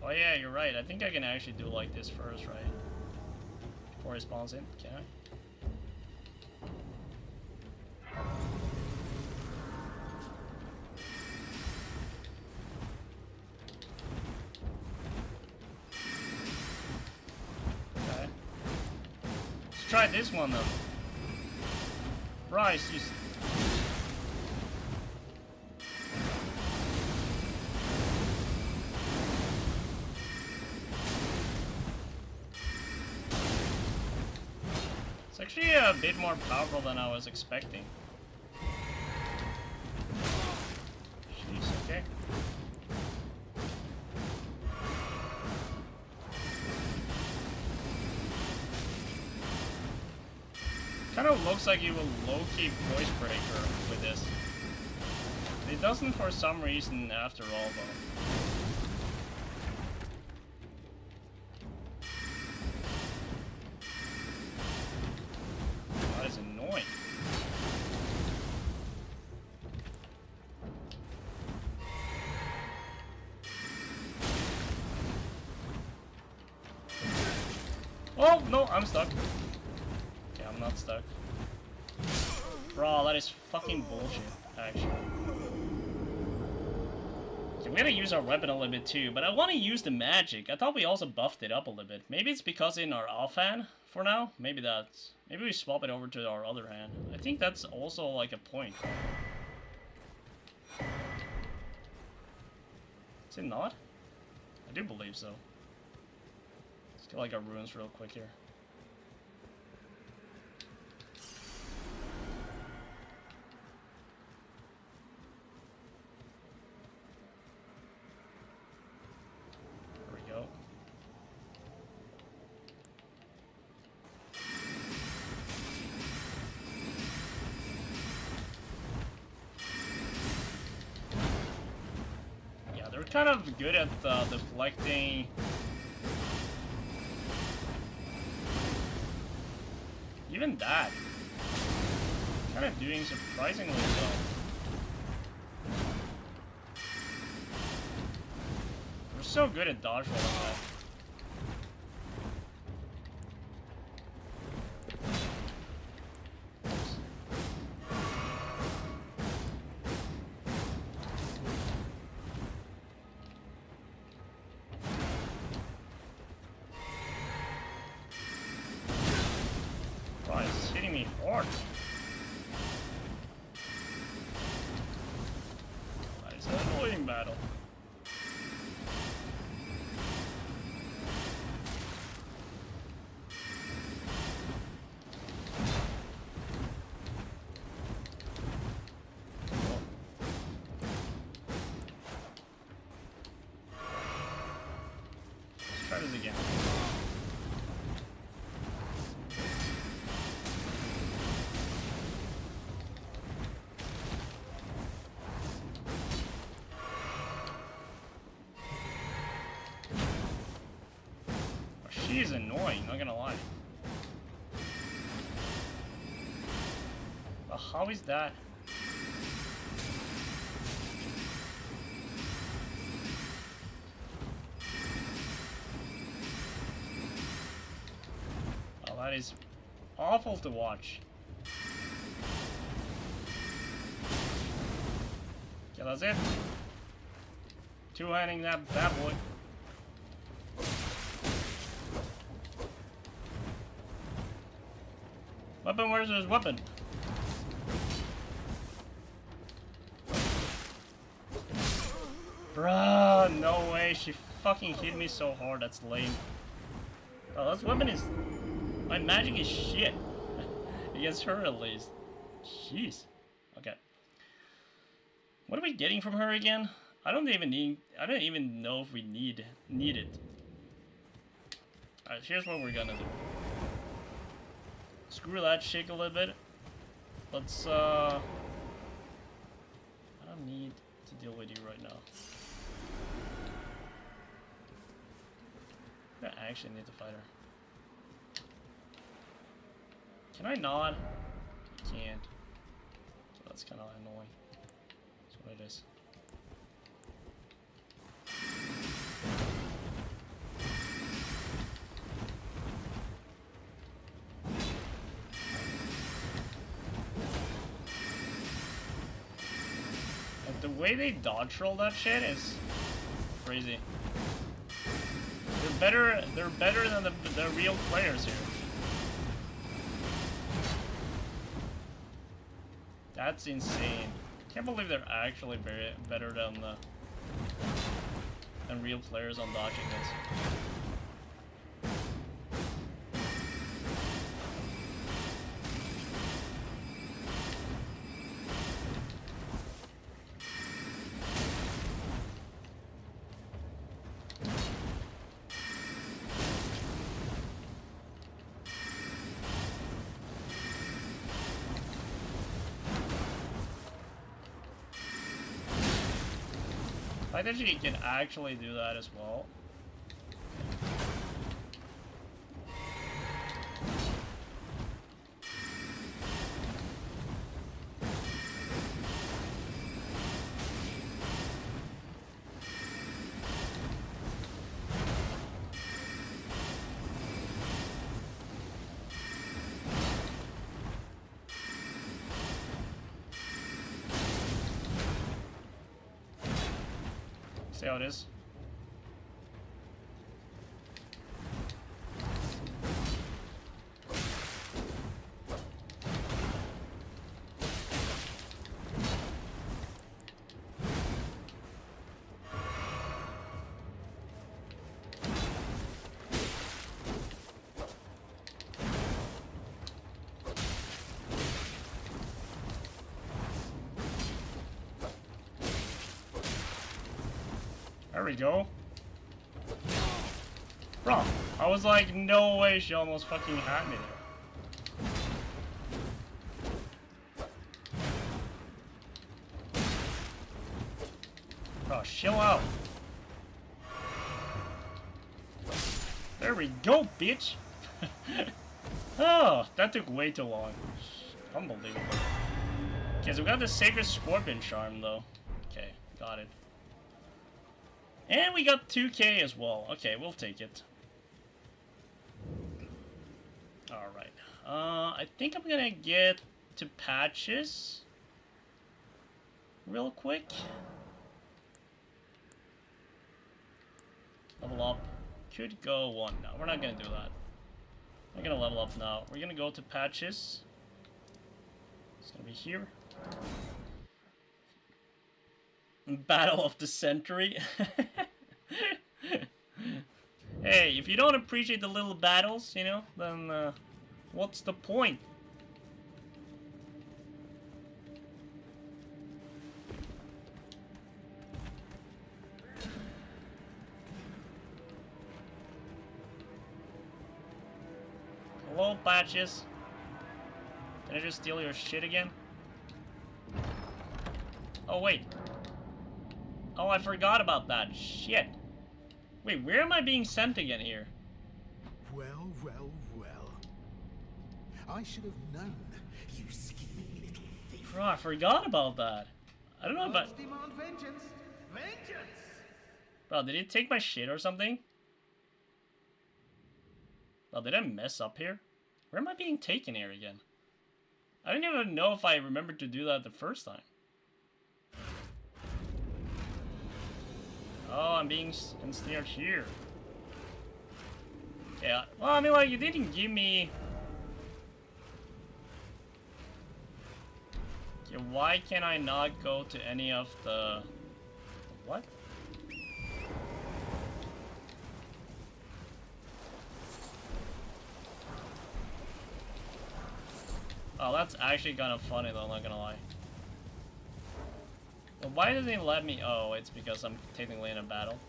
Oh yeah, you're right. I think I can actually do like this first, right? Before he spawns in, can I? Try this one though. Bryce, you. It's actually a bit more powerful than I was expecting. Jeez, okay. Kind of looks like he will low-key voice breaker with this. It doesn't for some reason after all, though. That is annoying. Oh, no, I'm stuck. Okay, I'm not stuck. Bro, that is fucking bullshit, actually. Okay, we gotta use our weapon a little bit too, but I want to use the magic. I thought we also buffed it up a little bit. Maybe it's because in our offhand for now? Maybe that's... Maybe we swap it over to our other hand. I think that's also like a point. Is it not? I do believe so. Let's get like our runes real quick here. There we go. Yeah, they're kind of good at deflecting. Even that. Kind of doing surprisingly well. We're so good at dodge rolling that. It's hitting me hard. It's an annoying battle. Let's try this again. She is annoying, not gonna lie. But how is that? Oh, that is awful to watch. Okay, that's it. Two-handing that bad boy. Weapon, where's his weapon? Bruh, no way, she fucking hit me so hard, that's lame. Oh, this weapon is... My magic is shit. Against her at least. Jeez. Okay. What are we getting from her again? I don't even know if we need it. Alright, here's what we're gonna do. Screw that shake a little bit. Let's, I don't need to deal with you right now. I actually need to fight her. Can I not? I can't. So that's kind of annoying. That's what it is. The way they dodge roll that shit is crazy. They're better than the real players here. That's insane. Can't believe they're actually better than real players on dodging this. like that you can actually do that as well. See how it is. There we go. Bro, I was like, no way she almost fucking had me there. Bro, chill out. There we go, bitch. Oh, that took way too long. Unbelievable. Okay, so we got the Sacred Scorpion Charm, though. Okay, got it. And we got 2k as well. Okay, we'll take it. Alright. I think I'm gonna get to patches real quick. Level up. Could go one. No, we're not gonna do that. We're gonna level up now. We're gonna go to patches. It's gonna be here. Battle of the Century. Hey, if you don't appreciate the little battles, you know, then what's the point? Hello, patches. Did I just steal your shit again? Oh, wait. Oh, I forgot about that. Shit. Wait, where am I being sent again here? Well, well, well. I should have known, you scheming little thief. Bro, I forgot about that. I don't know if I... Demand vengeance! Vengeance! Bro, did he take my shit or something? Bro, did I mess up here? Where am I being taken here again? I don't even know if I remembered to do that the first time. Oh, I'm being ensnared here. Yeah, well, I mean, like, you didn't give me... Okay, why can I not go to any of the... What? Oh, that's actually kind of funny though, I'm not gonna lie. But why doesn't he let me? Oh, it's because I'm technically in a battle.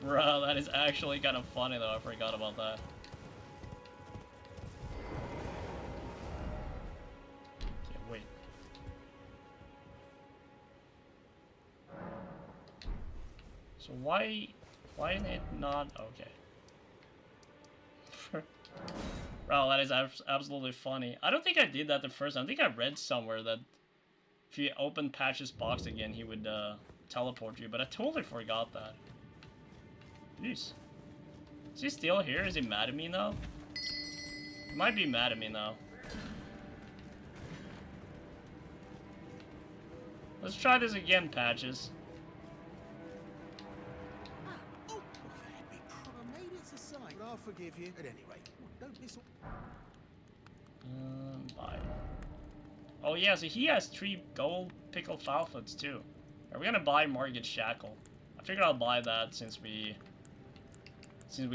Bro, that is actually kind of funny though, I forgot about that. Okay, wait. So why is it not? Okay. Bro, that is absolutely funny. I don't think I did that the first time. I think I read somewhere that if you open Patch's box again, he would teleport you, but I totally forgot that. Jeez. Is he still here? Is he mad at me now? He might be mad at me now. Let's try this again, Patches. Oh, maybe it's a sign, but I'll forgive you at any rate. Don't miss. Bye. Oh yeah, so he has 3 gold pickled foulfoots too. Are we gonna buy Margit Shackle? I figured I'll buy that since we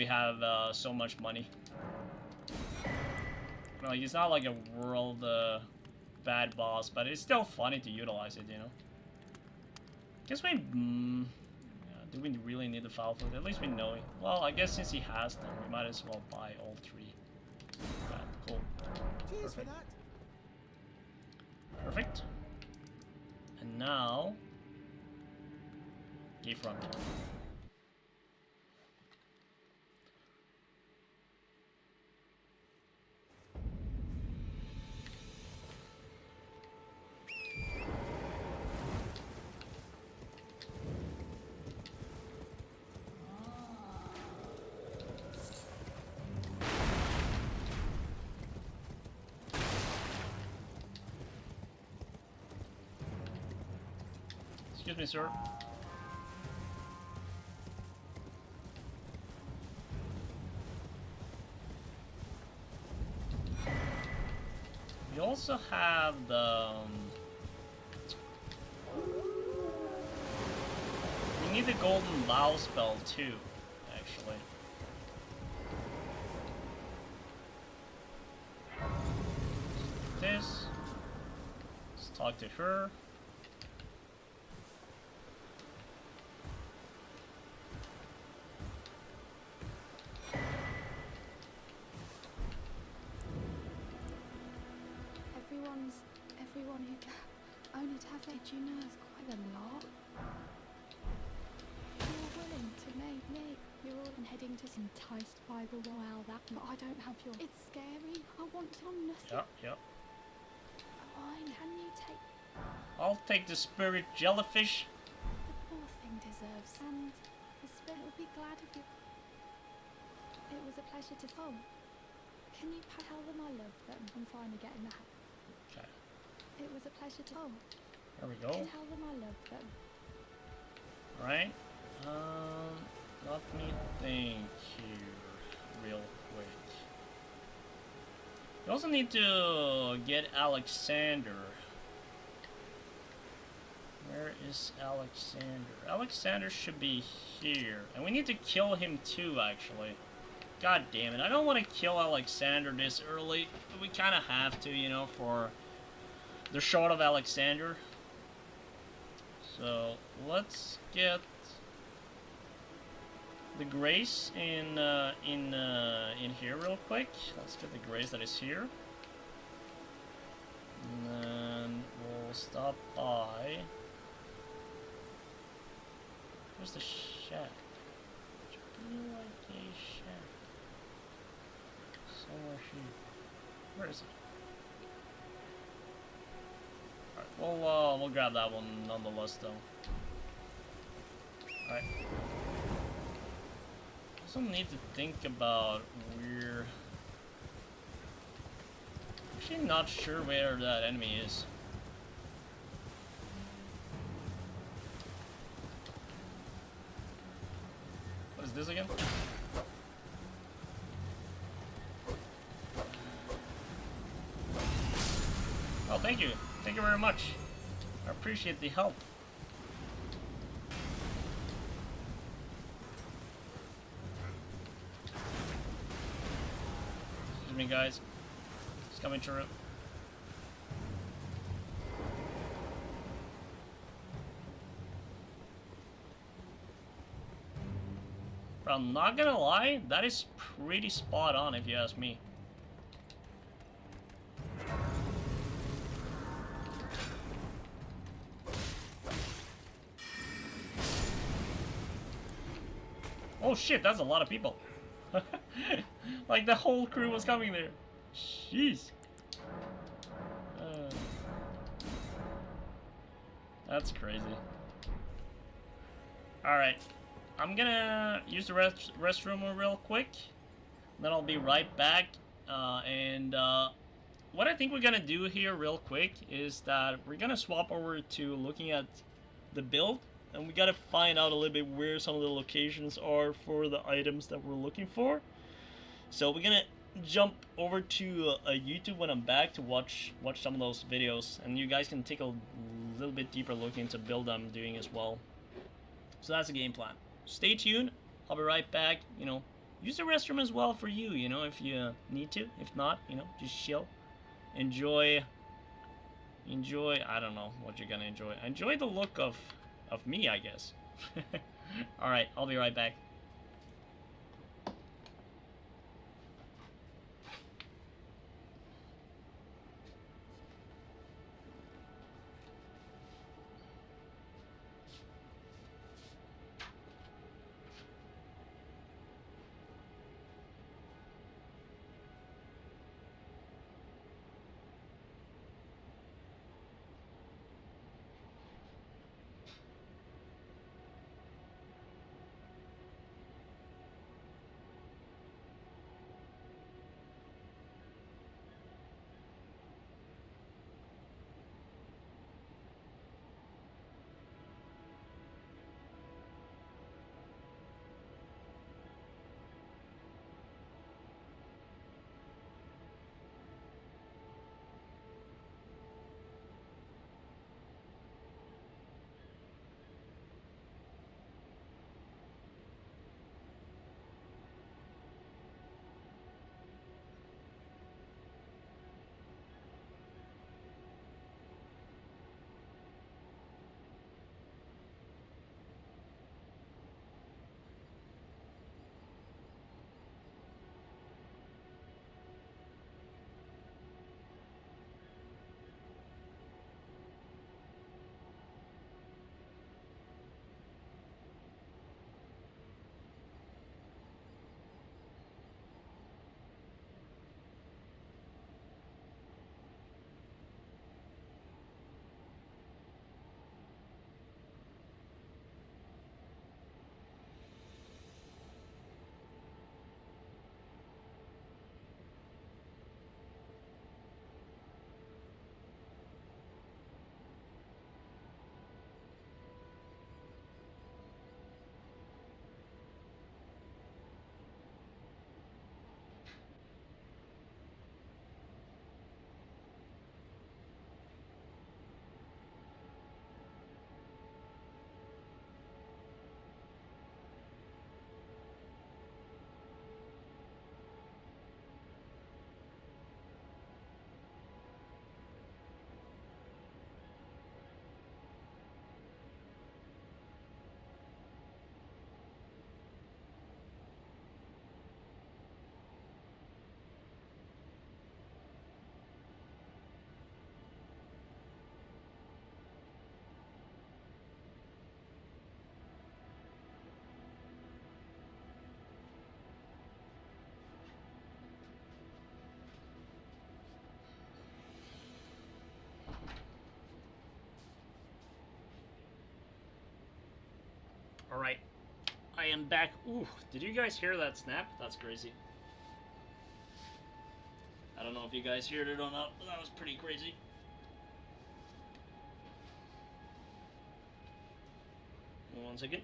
have so much money. Well, he's not like a world bad boss, but it's still funny to utilize it, you know. Guess we do we really need the foulfoot? At least we know it. Well, I guess since he has them, we might as well buy all 3. Yeah, cool. Cheers for that. Perfect. And now Gay front. Excuse me, sir. We also have the... we need the golden Lao spell too, actually. This. Let's talk to her. Everyone who can only to have it, you know, is quite a lot. You're willing to make me. You're all heading to enticed by the wild that, but I don't have your. It's scary. I want to know nothing. Yep. Fine. Can you take? I'll take the spirit jellyfish. The poor thing deserves, and the spirit will be glad of you. It was a pleasure to phone. Can you tell them I love them? I'm finally getting the house. Okay. It was a pleasure to phone. There we go. Can tell them I love them. Right. Let me think here real quick. We also need to get Alexander. Where is Alexander? Alexander should be here. And we need to kill him too, actually. God damn it. I don't want to kill Alexander this early. But we kind of have to, you know, for the shot of Alexander. So, let's get the grace in here real quick. Let's get the grace that is here. And then we'll stop by. Where's the shack? Should be like a shack. Somewhere here. Where is it? Alright, we'll grab that one nonetheless though. Alright. Also need to think about where... Actually not sure where that enemy is. What is this again? Oh, thank you. Thank you very much. I appreciate the help. Excuse me, guys. It's coming through. But I'm not gonna lie, that is pretty spot on if you ask me. Oh shit, that's a lot of people. Like the whole crew was coming there. Jeez. That's crazy. Alright. I'm gonna use the restroom real quick. Then I'll be right back. What I think we're gonna do here real quick is that we're gonna swap over to looking at the build. And we gotta find out a little bit where some of the locations are for the items that we're looking for. So we're gonna jump over to YouTube when I'm back to watch some of those videos, and you guys can take a little bit deeper look into build I'm doing as well. So that's the game plan. Stay tuned. I'll be right back. You know, use the restroom as well for you. You know, if you need to. If not, you know, just chill. Enjoy. I don't know what you're gonna enjoy. Enjoy the look of me, I guess. Alright, I'll be right back. Alright, I am back. Ooh, did you guys hear that snap? That's crazy. I don't know if you guys heard it or not, but that was pretty crazy. One second.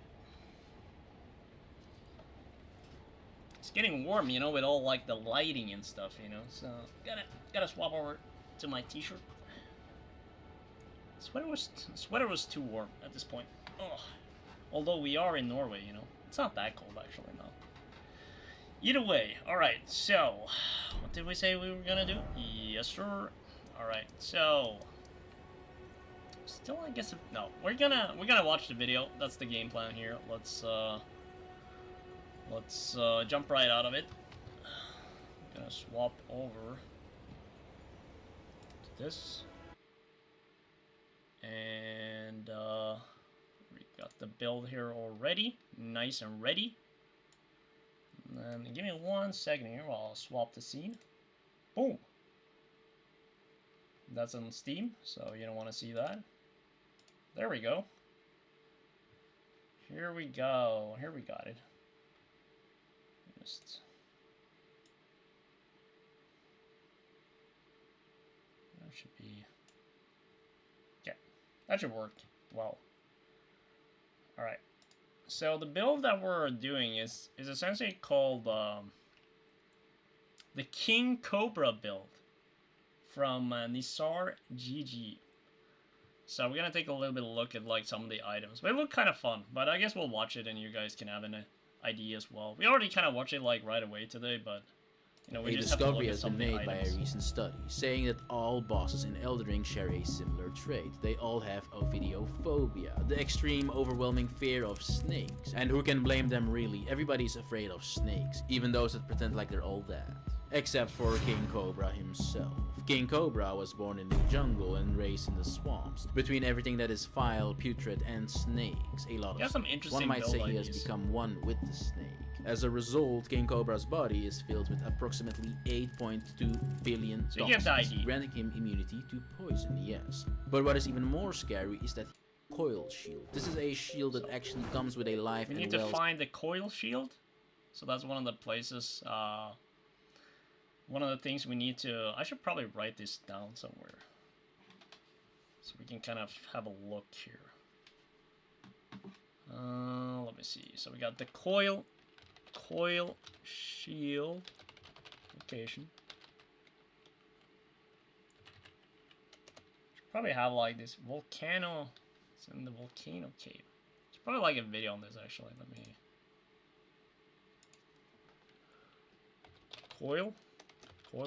It's getting warm, you know, with all like the lighting and stuff, you know. So gotta swap over to my t-shirt. Sweater was too warm at this point. Oh, although we are in Norway, you know, it's not that cold actually, no. Either way, all right. So, what did we say we were gonna do? Yes, sir. All right. So, still, I guess no. We're gonna watch the video. That's the game plan here. Let's jump right out of it. I'm gonna swap over to this. And we got the build here already, nice and ready. And then give me 1 second here while I'll swap the scene. Boom. That's on Steam, so you don't want to see that. There we go. Here we go. Here we got it. Just that should be. That should work well. Alright. So the build that we're doing is essentially called the King Cobra build from Nisar GG. So we're gonna take a little bit of a look at like some of the items. They look kind of fun, but I guess we'll watch it and you guys can have an idea as well. We already kind of watched it like right away today, but you know, we a just have to look discovery at has some been of the made by a items. recent study, saying that all bosses in Elden Ring share a similar trait. They all have ophidiophobia, the extreme overwhelming fear of snakes. And who can blame them really? Everybody's afraid of snakes, even those that pretend like they're all that. Except for King Cobra himself. King Cobra was born in the jungle and raised in the swamps, between everything that is vile, putrid, and snakes. A lot of some interesting One might say he has ideas. become one with the snake. As a result, King Cobra's body is filled with approximately 8.2 billion So you get the toxins, idea. granting him immunity to poison, yes. But what is even more scary is that coil shield. This is a shield that actually comes with a life We and need to well find the coil shield. So that's one of the places, one of the things we need to... I should probably write this down somewhere. So we can kind of have a look here. Let me see. So we got the coil shield location. Should probably have like this volcano. It's in the volcano cave. Should probably like a video on this actually. Let me. Coil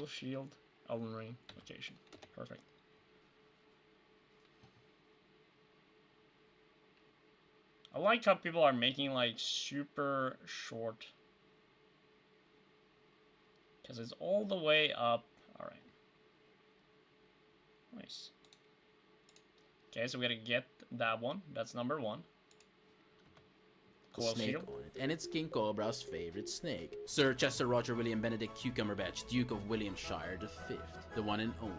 shield, Elden Ring location. Perfect. I like how people are making like super short. Because it's all the way up. Alright. Nice. Okay, so we gotta get that one. That's number 1. Coil snake shield. on it, and it's King Cobra's favorite snake. Sir Chester Roger William Benedict Cucumberbatch, Duke of Williamshire V, the one and only.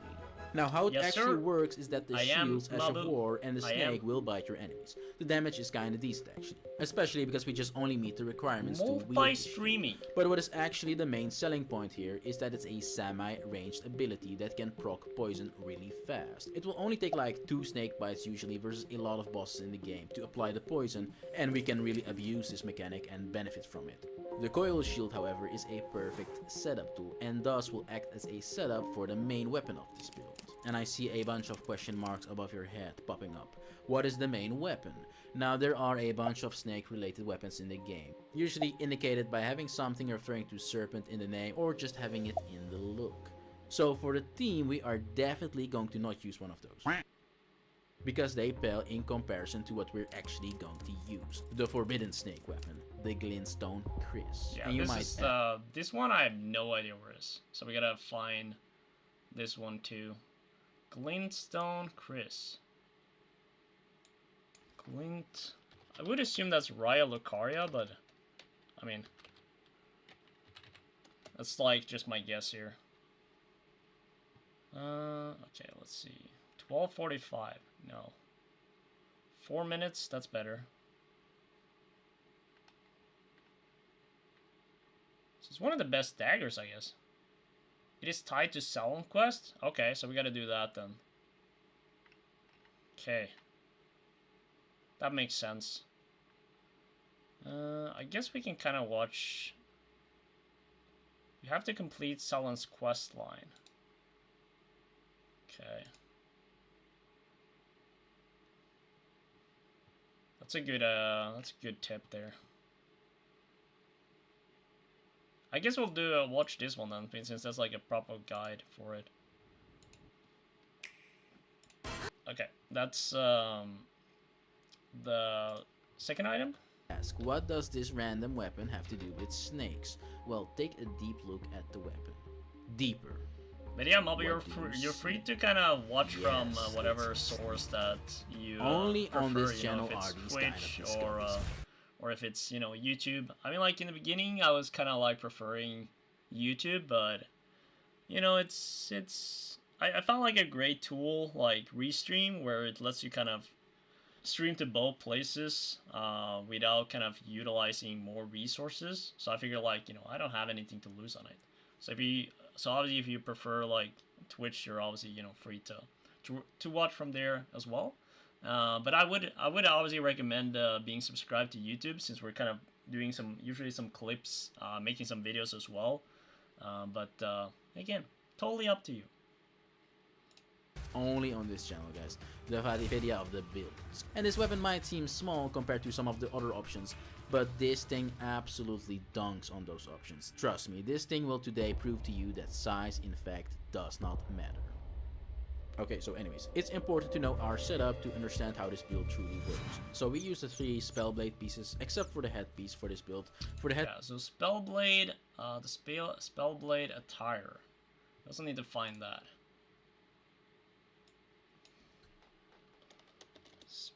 Now, how it Yes, actually sir. works is that the I am shield's Ash of Mabu. War and the I am. snake will bite your enemies. The damage is kinda decent actually, especially because we just only meet the requirements to wield the shield. Multi-streaming. But what is actually the main selling point here is that it's a semi-ranged ability that can proc poison really fast. It will only take like 2 snake bites usually versus a lot of bosses in the game to apply the poison, and we can really abuse this mechanic and benefit from it. The coil shield, however, is a perfect setup tool and thus will act as a setup for the main weapon of this build. And I see a bunch of question marks above your head popping up. What is the main weapon? Now, there are a bunch of snake-related weapons in the game, usually indicated by having something referring to serpent in the name or just having it in the look. So for the team, we are definitely going to not use one of those, because they pale in comparison to what we're actually going to use. The forbidden snake weapon, the glintstone Chris. Yeah, And you this might is this one I have no idea where it is. So we gotta find this one too. Glintstone Chris. Glint. I would assume that's Raya Lucaria, but I mean, that's like just my guess here. Okay, let's see. 12:45. No. 4 minutes. That's better. It's one of the best daggers, I guess. It is tied to Salon Quest? Okay, so we gotta do that then. Okay. That makes sense. I guess we can kind of watch... We have to complete Salon's quest line. Okay. That's a good tip there. I guess we'll do watch this one then, since that's like a proper guide for it. Okay, that's the second item. Ask, what does this random weapon have to do with snakes? Well, take a deep look at the weapon. Deeper. But yeah, Mobby, you're free to kind of watch from whatever source that you only prefer, on this channel if it's are these Twitch kind of or if it's, you know, YouTube. I mean, like in the beginning, I was kind of like preferring YouTube, but you know, I found like a great tool like Restream, where it lets you kind of stream to both places without kind of utilizing more resources. So I figure, like, you know, I don't have anything to lose on it. So obviously if you prefer like Twitch, you're obviously, you know, free to watch from there as well. But I would obviously recommend being subscribed to YouTube, since we're kind of doing usually some clips, making some videos as well. But again, totally up to you. Only on this channel, guys. The video of the builds. And this weapon might seem small compared to some of the other options, but this thing absolutely dunks on those options. Trust me, this thing will today prove to you that size in fact does not matter. Okay, so anyways, it's important to know our setup to understand how this build truly works. So we use the 3 Spellblade pieces, except for the headpiece for this build. For the head, yeah, so Spellblade, the Spellblade attire. I also need to find that.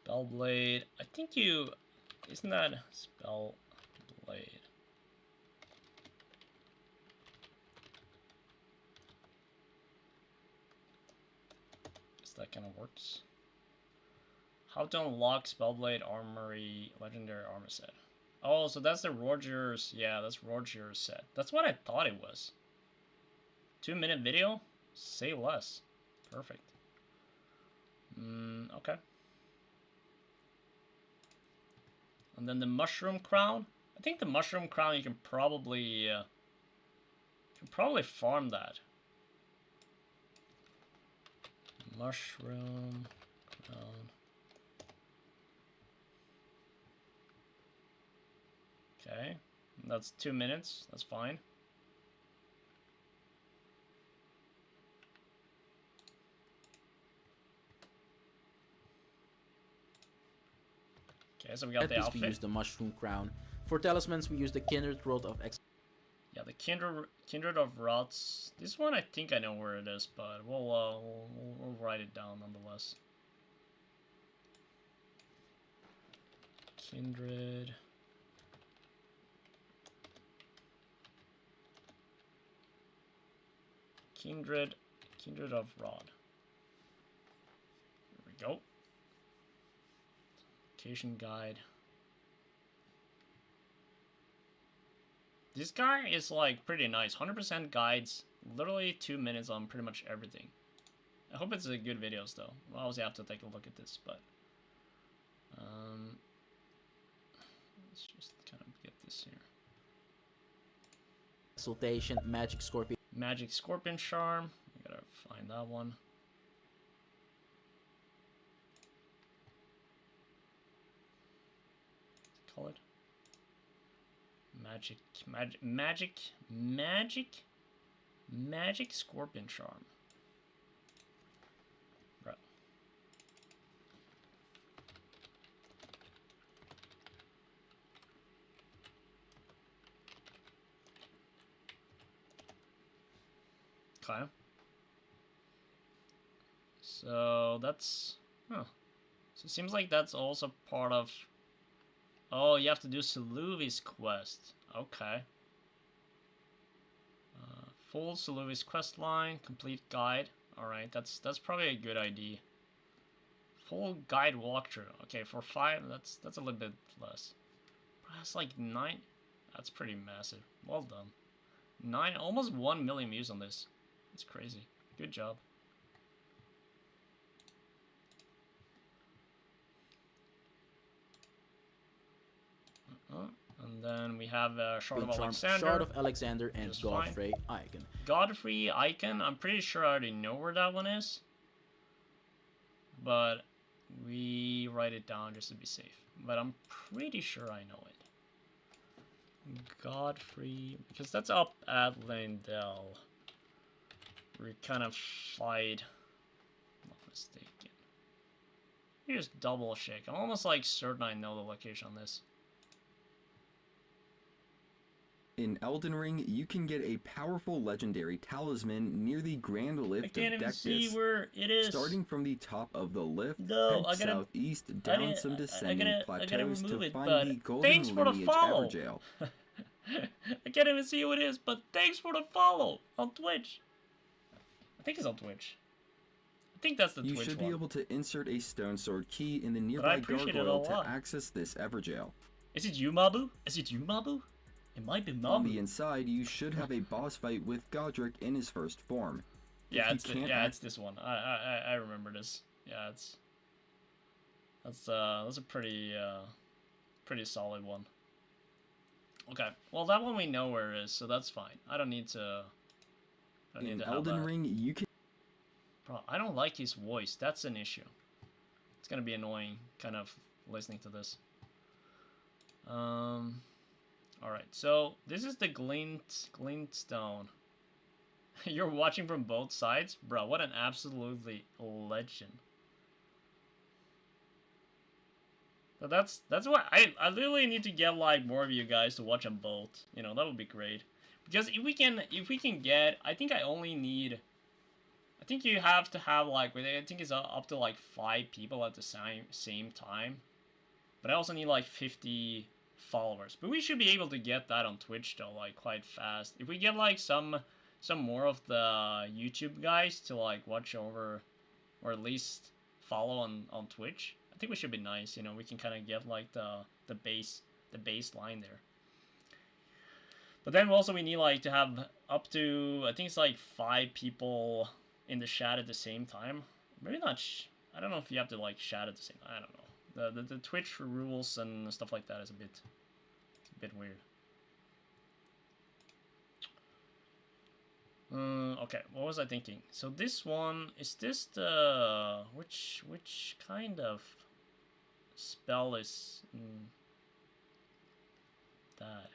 Spellblade, I think isn't that Spellblade? Guess that kind of works. How to unlock Spellblade Armory Legendary Armor Set. Oh, so that's the Roger's, yeah, that's Roger's set. That's what I thought it was. 2-minute video? Say less. Perfect. Okay. And then the Mushroom Crown. I think the Mushroom Crown, you can probably farm that. Mushroom Crown. Okay, that's 2 minutes. That's fine. Okay, so we got the outfit. We use the Mushroom Crown. For talismans, we use the Kindred Rod of X. Yeah, the Kindred of Rots. This one, I think I know where it is, but we'll write it down nonetheless. Kindred. Kindred of Rod. There we go. Location guide. This guy is like pretty nice. 100% guides. Literally 2 minutes on pretty much everything. I hope it's a good videos though. We'll obviously have to take a look at this, but let's just kind of get this here. Exaltation, Magic Scorpion. Magic Scorpion Charm. We gotta find that one. Call it Magic Scorpion Charm. Right. Okay. So that's So it seems like that's also part of. Oh, you have to do Saluvi's quest. Okay. Full Saluvi's quest line, complete guide. Alright, that's probably a good idea. Full guide walkthrough. Okay, for 5, that's a little bit less. That's like 9. That's pretty massive. Well done. almost 1 million views on this. It's crazy. Good job. And then we have Shard of Alexander. Shard of Alexander and Godfrey Icon. Godfrey Icon, I'm pretty sure I already know where that one is. But we write it down just to be safe. But I'm pretty sure I know it. Godfrey, because that's up at Lindell. We kind of fight. Not mistaken. You just double check. I'm almost like certain I know the location on this. In Elden Ring, you can get a powerful legendary talisman near the Grand Lift of I can't even see Dectus. where it is. Starting from the top of the lift, No, head I gotta, southeast down some descending I gotta plateaus remove to it, find but the Golden thanks for the Lineage follow. Everjail. I can't even see who it is, but thanks for the follow on Twitch. I think it's on Twitch. I think that's the You Twitch should one. be able to insert a stone sword key in the nearby gargoyle to access this Everjail. Is it you, Mabu? Is it you, Mabu? It might be Mabu. On the inside, you should have a boss fight with Godric in his first form. Yeah, it's this one. I remember this. Yeah, that's a pretty solid one. Okay, well that one we know where it is, so that's fine. I don't need to. In Elden Ring, you can. Bro, I don't like his voice. That's an issue. It's gonna be annoying, kind of listening to this. Alright, so this is the glintstone. You're watching from both sides? Bro, what an absolutely legend. So that's what I literally need to get like more of you guys to watch them both. You know, that would be great. Because if we can get, I think I only need, I think you have to have like, I think it's up to like 5 people at the same time. But I also need like 50 followers. But we should be able to get that on Twitch though, like quite fast. If we get like some more of the YouTube guys to like watch over, or at least follow on Twitch, I think we should be nice. You know, we can kind of get like the baseline there. But then also we need like to have up to, I think it's like 5 people in the chat at the same time. Maybe not. I don't know if you have to like chat at the same. I don't know. The Twitch rules and stuff like that is a bit weird. Okay, what was I thinking? So this one, is this the which kind of spell is that?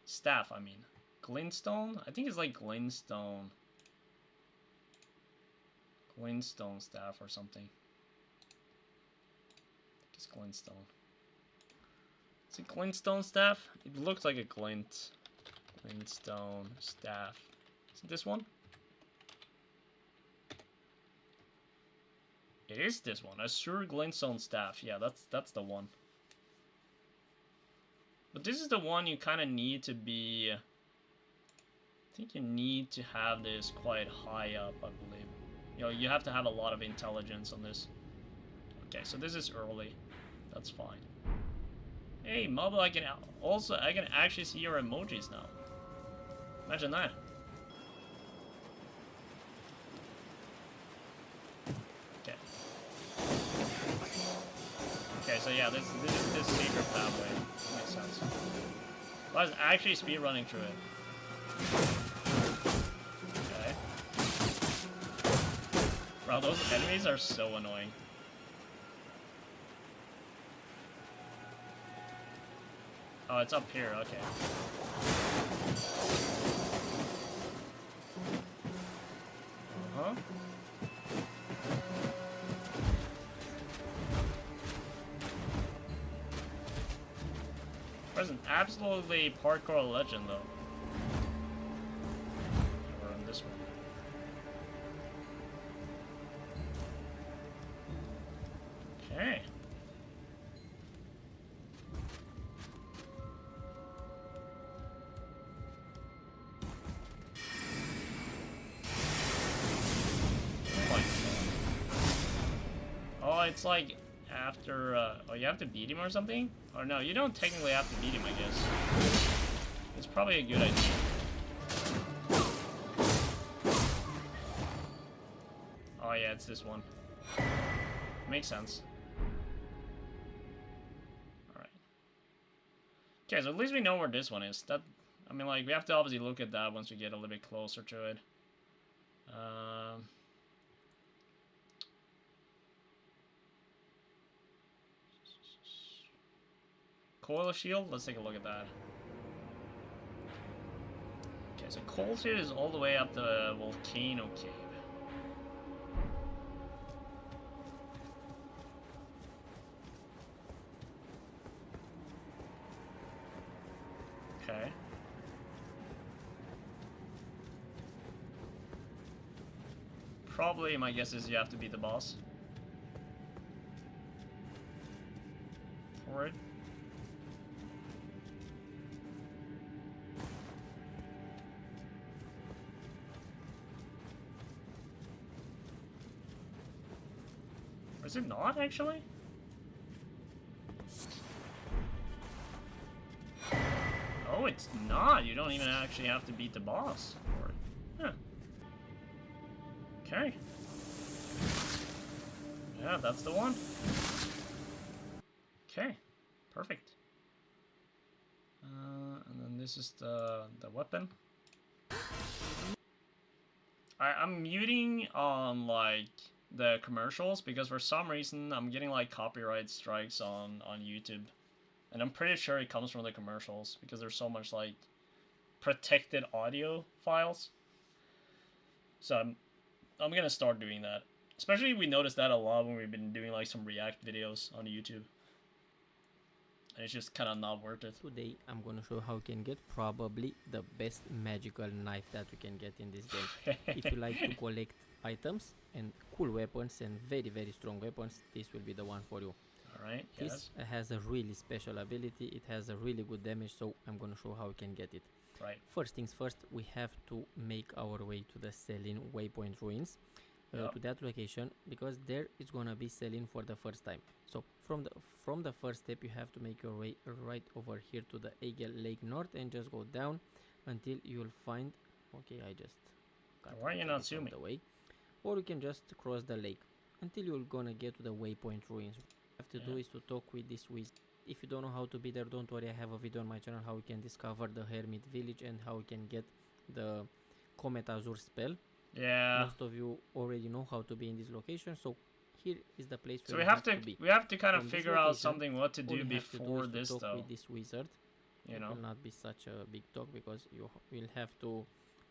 Staff, I mean. Glintstone? I think it's like glintstone. Glintstone staff or something. Just glintstone. Is it glintstone staff? It looks like a glintstone staff. Is it this one? It is this one. Azure glintstone staff. Yeah, that's the one. But this is the one you kind of need to be. I think you need to have this quite high up, I believe. You know, you have to have a lot of intelligence on this. Okay, so this is early. That's fine. Hey, Mobile, I can actually see your emojis now. Imagine that. Okay. Okay, so yeah, this is this secret pathway. Makes sense. I was actually speedrunning through it. Okay. Bro, those enemies are so annoying. Oh, it's up here, okay. Huh? There's an absolutely parkour legend, though. We're on this one. Okay. Oh, it's like after, oh, you have to beat him or something? Or no, you don't technically have to beat him, I guess. It's probably a good idea. Oh yeah, it's this one. Makes sense. Alright. Okay, so at least we know where this one is. That, I mean, like, we have to obviously look at that once we get a little bit closer to it. Coil shield? Let's take a look at that. Okay, so coil shield is all the way up the volcano cave. Okay. Probably, my guess is you have to beat the boss for it. Or is it not, actually? Oh, it's not. You don't even actually have to beat the boss for it. Huh. Okay. Yeah, that's the one. Okay. Perfect. And then this is the weapon. I'm muting on, like, the commercials because for some reason I'm getting, like, copyright strikes on YouTube. And I'm pretty sure it comes from the commercials because there's so much, like, protected audio files. So I'm gonna start doing that. Especially we noticed that a lot when we've been doing, like, some React videos on YouTube. And it's just kind of not worth it. Today I'm gonna show how you can get probably the best magical knife that you can get in this game. If you like to collect items and cool weapons and very strong weapons, this will be the one for you. Alright, yes. This has a really special ability, it has a really good damage, so I'm gonna show how you can get it. Right. First things first, we have to make our way to the Selene Waypoint Ruins, to that location, because there it's gonna be Selene for the first time. So from the first step you have to make your way right over here to the Aegel Lake North and just go down until you'll find, okay, I just got why are you not zooming? The way, or you can just cross the lake until you're gonna get to the Waypoint Ruins. What you have to do is to talk with this wizard. If you don't know how to be there, don't worry, I have a video on my channel how you can discover the Hermit Village and how you can get the Comet Azure spell. Yeah. Most of you already know how to be in this location, so here is the place where so we have to kind of figure out something what to do before this, talk though. with this wizard. It will not be such a big talk because you will have to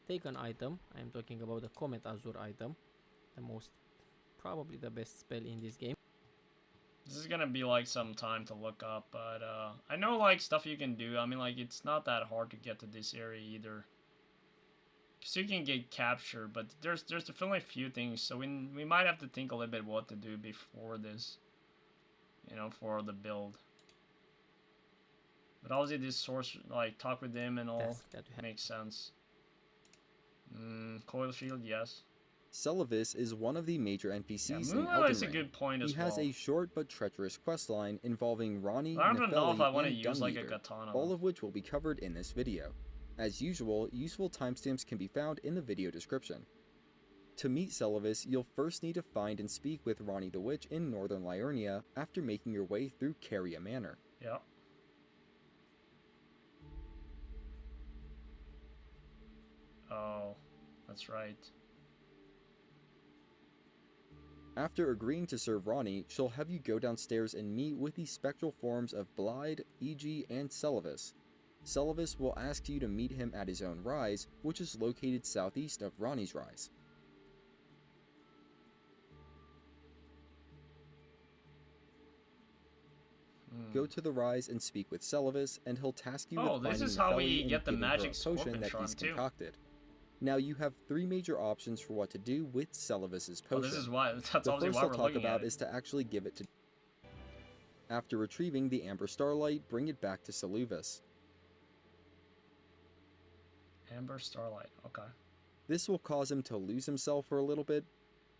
take an item. I am talking about the Comet Azure item, the most, probably the best spell in this game. This is gonna be like some time to look up, but I know like stuff you can do. I mean, like, it's not that hard to get to this area either. Cause you can get captured, but there's definitely a few things, so we might have to think a little bit what to do before this, you know, for the build. But obviously this source, like, talk with them and all, makes sense. Coil shield, yes. Celavis is one of the major NPCs in Moonlight Elden is a Ring. good point as He has well. a short but treacherous questline involving Ronnie, I don't know if I want to and use like a Dunmeter, katana. all of which will be covered in this video. As usual, useful timestamps can be found in the video description. To meet Celavis, you'll first need to find and speak with Ronnie the Witch in northern Liurnia after making your way through Caria Manor. Yeah. Oh, that's right. After agreeing to serve Ronnie, she'll have you go downstairs and meet with the spectral forms of Blide, Eg, and Celavis. Celavis will ask you to meet him at his own rise, which is located southeast of Ronnie's rise. Go to the rise and speak with Celavis, and he'll task you with this finding is how we Nepheli and get the giving her magic a potion scorpion that charm he's too. concocted. Now you have three major options for what to do with Celavis's potion. This is why. That's the obviously first why I'll we're talk looking about at it. is to actually give it to. After retrieving the Amber Starlight, bring it back to Seluvis. Amber Starlight. Okay. This will cause him to lose himself for a little bit,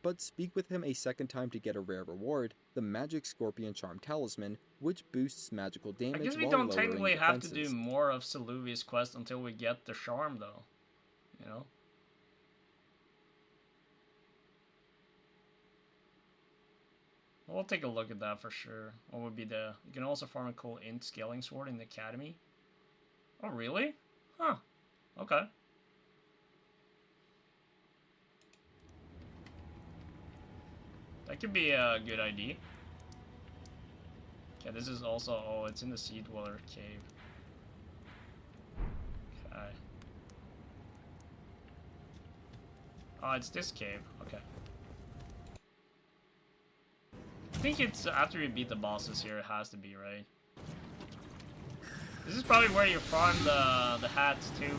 but speak with him a second time to get a rare reward, the Magic Scorpion Charm Talisman, which boosts magical damage. I guess we while don't lowering technically have to defenses. do more of Seluvi's quest until we get the charm, though. You know? We'll take a look at that for sure. What would be the... You can also farm a cool int scaling sword in the academy. Oh, really? Huh. Okay. That could be a good idea. Okay, this is also... Oh, it's in the Sea Dweller cave. Okay. Oh, it's this cave. Okay. I think it's after you beat the bosses here, it has to be, right? This is probably where you farm the hats, too.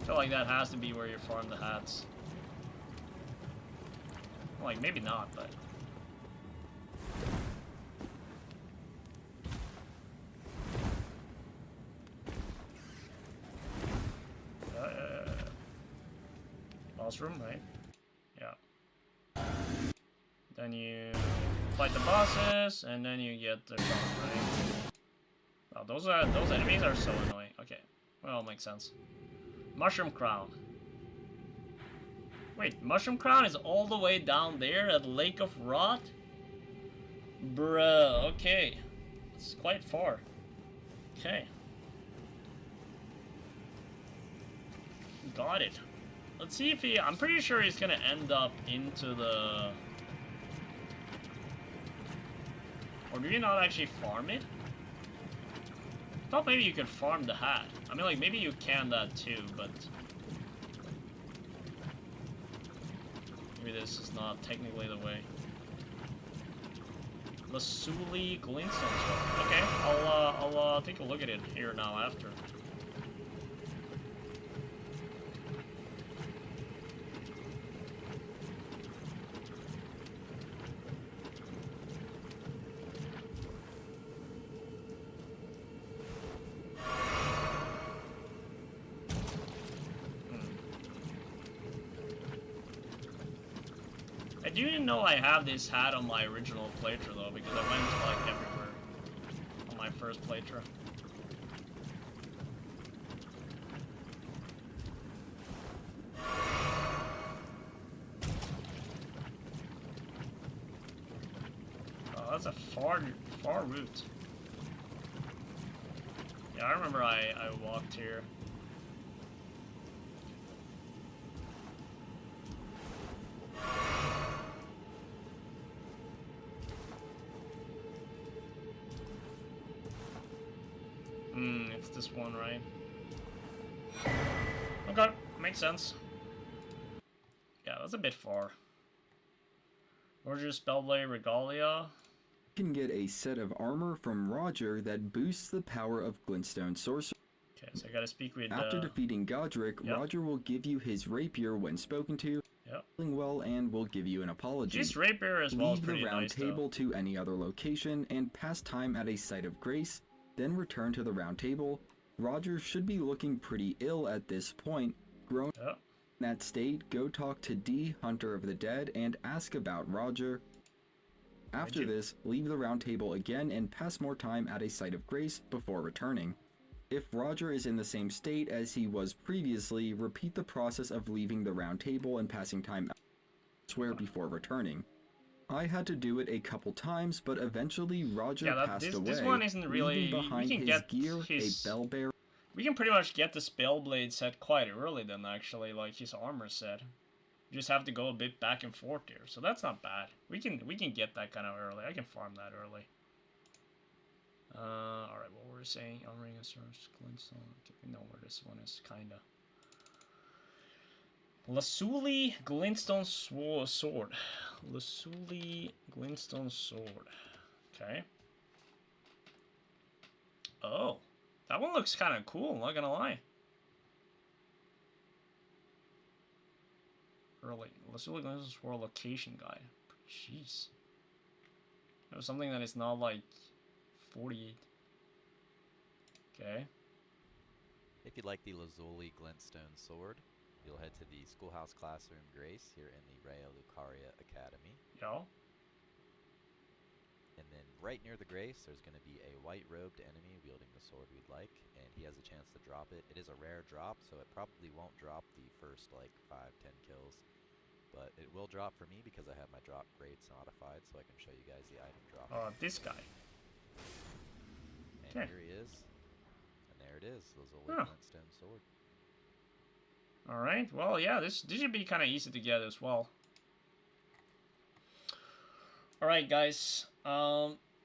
I feel like that has to be where you farm the hats. Like, maybe not, but... boss room, right? Yeah. Then you fight the bosses, and then you get the shop, right? Oh, those enemies are so annoying. Okay, well, makes sense. Mushroom Crown. Wait, Mushroom Crown is all the way down there at Lake of Rot? Bruh, okay. It's quite far. Okay. Got it. Let's see if he... I'm pretty sure he's gonna end up into the... Or do you not actually farm it? I thought maybe you could farm the hat. I mean, like, maybe you can that too, but... Maybe this is not technically the way. Lasuli Glintstone. Okay, I'll take a look at it here now after. I didn't know I have this hat on my original playthrough though, because I went like everywhere on my first playthrough. Oh, that's a far route. Yeah, I remember I walked here. It's this one, right? Okay, makes sense. Yeah, that's a bit far. Roger Spellblade Regalia. You can get a set of armor from Roger that boosts the power of Glintstone Sorcerer. Okay, so I gotta speak with... After defeating Godric, yep. Roger will give you his rapier when spoken to, yep. well, and will give you an apology. This rapier as well is Leave pretty the round nice, table though. to any other location and pass time at a site of grace, then return to the round table. Roger should be looking pretty ill at this point. Grown yep. in that state, go talk to D, Hunter of the Dead, and ask about Roger. After this, leave the round table again and pass more time at a site of grace before returning. If Roger is in the same state as he was previously, repeat the process of leaving the round table and passing time elsewhere before returning. I had to do it a couple times, but eventually Roger passed away. This one isn't really... Behind we can his get gear, his... a bell bearer. We can pretty much get the Spellblade set quite early then, actually, like his armor set. You just have to go a bit back and forth here, so that's not bad. We can get that kind of early. I can farm that early. Alright, what were we saying? Ring and Source, Glintstone. Okay, we know where this one is, kinda. Lasuli Glintstone Sword. Lasuli Glintstone Sword. Okay. Oh. That one looks kind of cool, not gonna lie. Early. Lasuli Glintstone Sword location guide. Jeez. That was something that is not like 48. Okay. If you like the Lazuli Glintstone Sword, you'll head to the Schoolhouse Classroom Grace here in the Raya Lucaria Academy. Yeah. And then right near the Grace, there's going to be a white-robed enemy wielding the sword we'd like, and he has a chance to drop it. It is a rare drop, so it probably won't drop the first, like, 5-10 kills. but it will drop for me because I have my drop rates modified, so I can show you guys the item drop. Oh, this guy. And here he is. And there it is, Lazuli Glintstone Sword. Alright, well, yeah, this should be kind of easy to get as well. Alright, guys.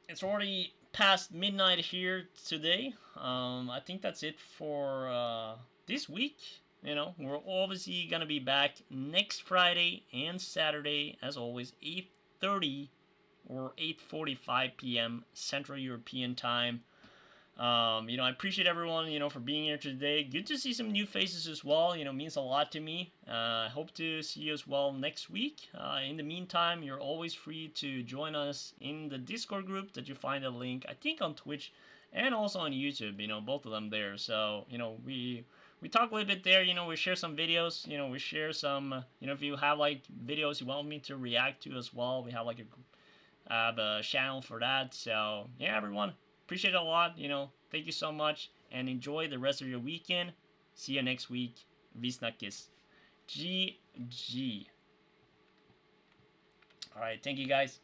It's already past midnight here today. I think that's it for this week. You know, we're obviously gonna be back next Friday and Saturday, as always, 8:30 or 8:45 p.m. Central European Time. You know, I appreciate everyone, you know, for being here today. Good to see some new faces as well. You know, means a lot to me. I hope to see you as well next week. In the meantime, you're always free to join us in the Discord group that you find a link, I think, on Twitch and also on YouTube. You know, both of them there. So, you know, we talk a little bit there. You know, we share some videos. You know, we share some. You know, if you have like videos you want me to react to as well, we have like a channel for that. So yeah, everyone. Appreciate it a lot, you know. Thank you so much, and enjoy the rest of your weekend. See you next week. Visnakis. GG. Alright, thank you guys.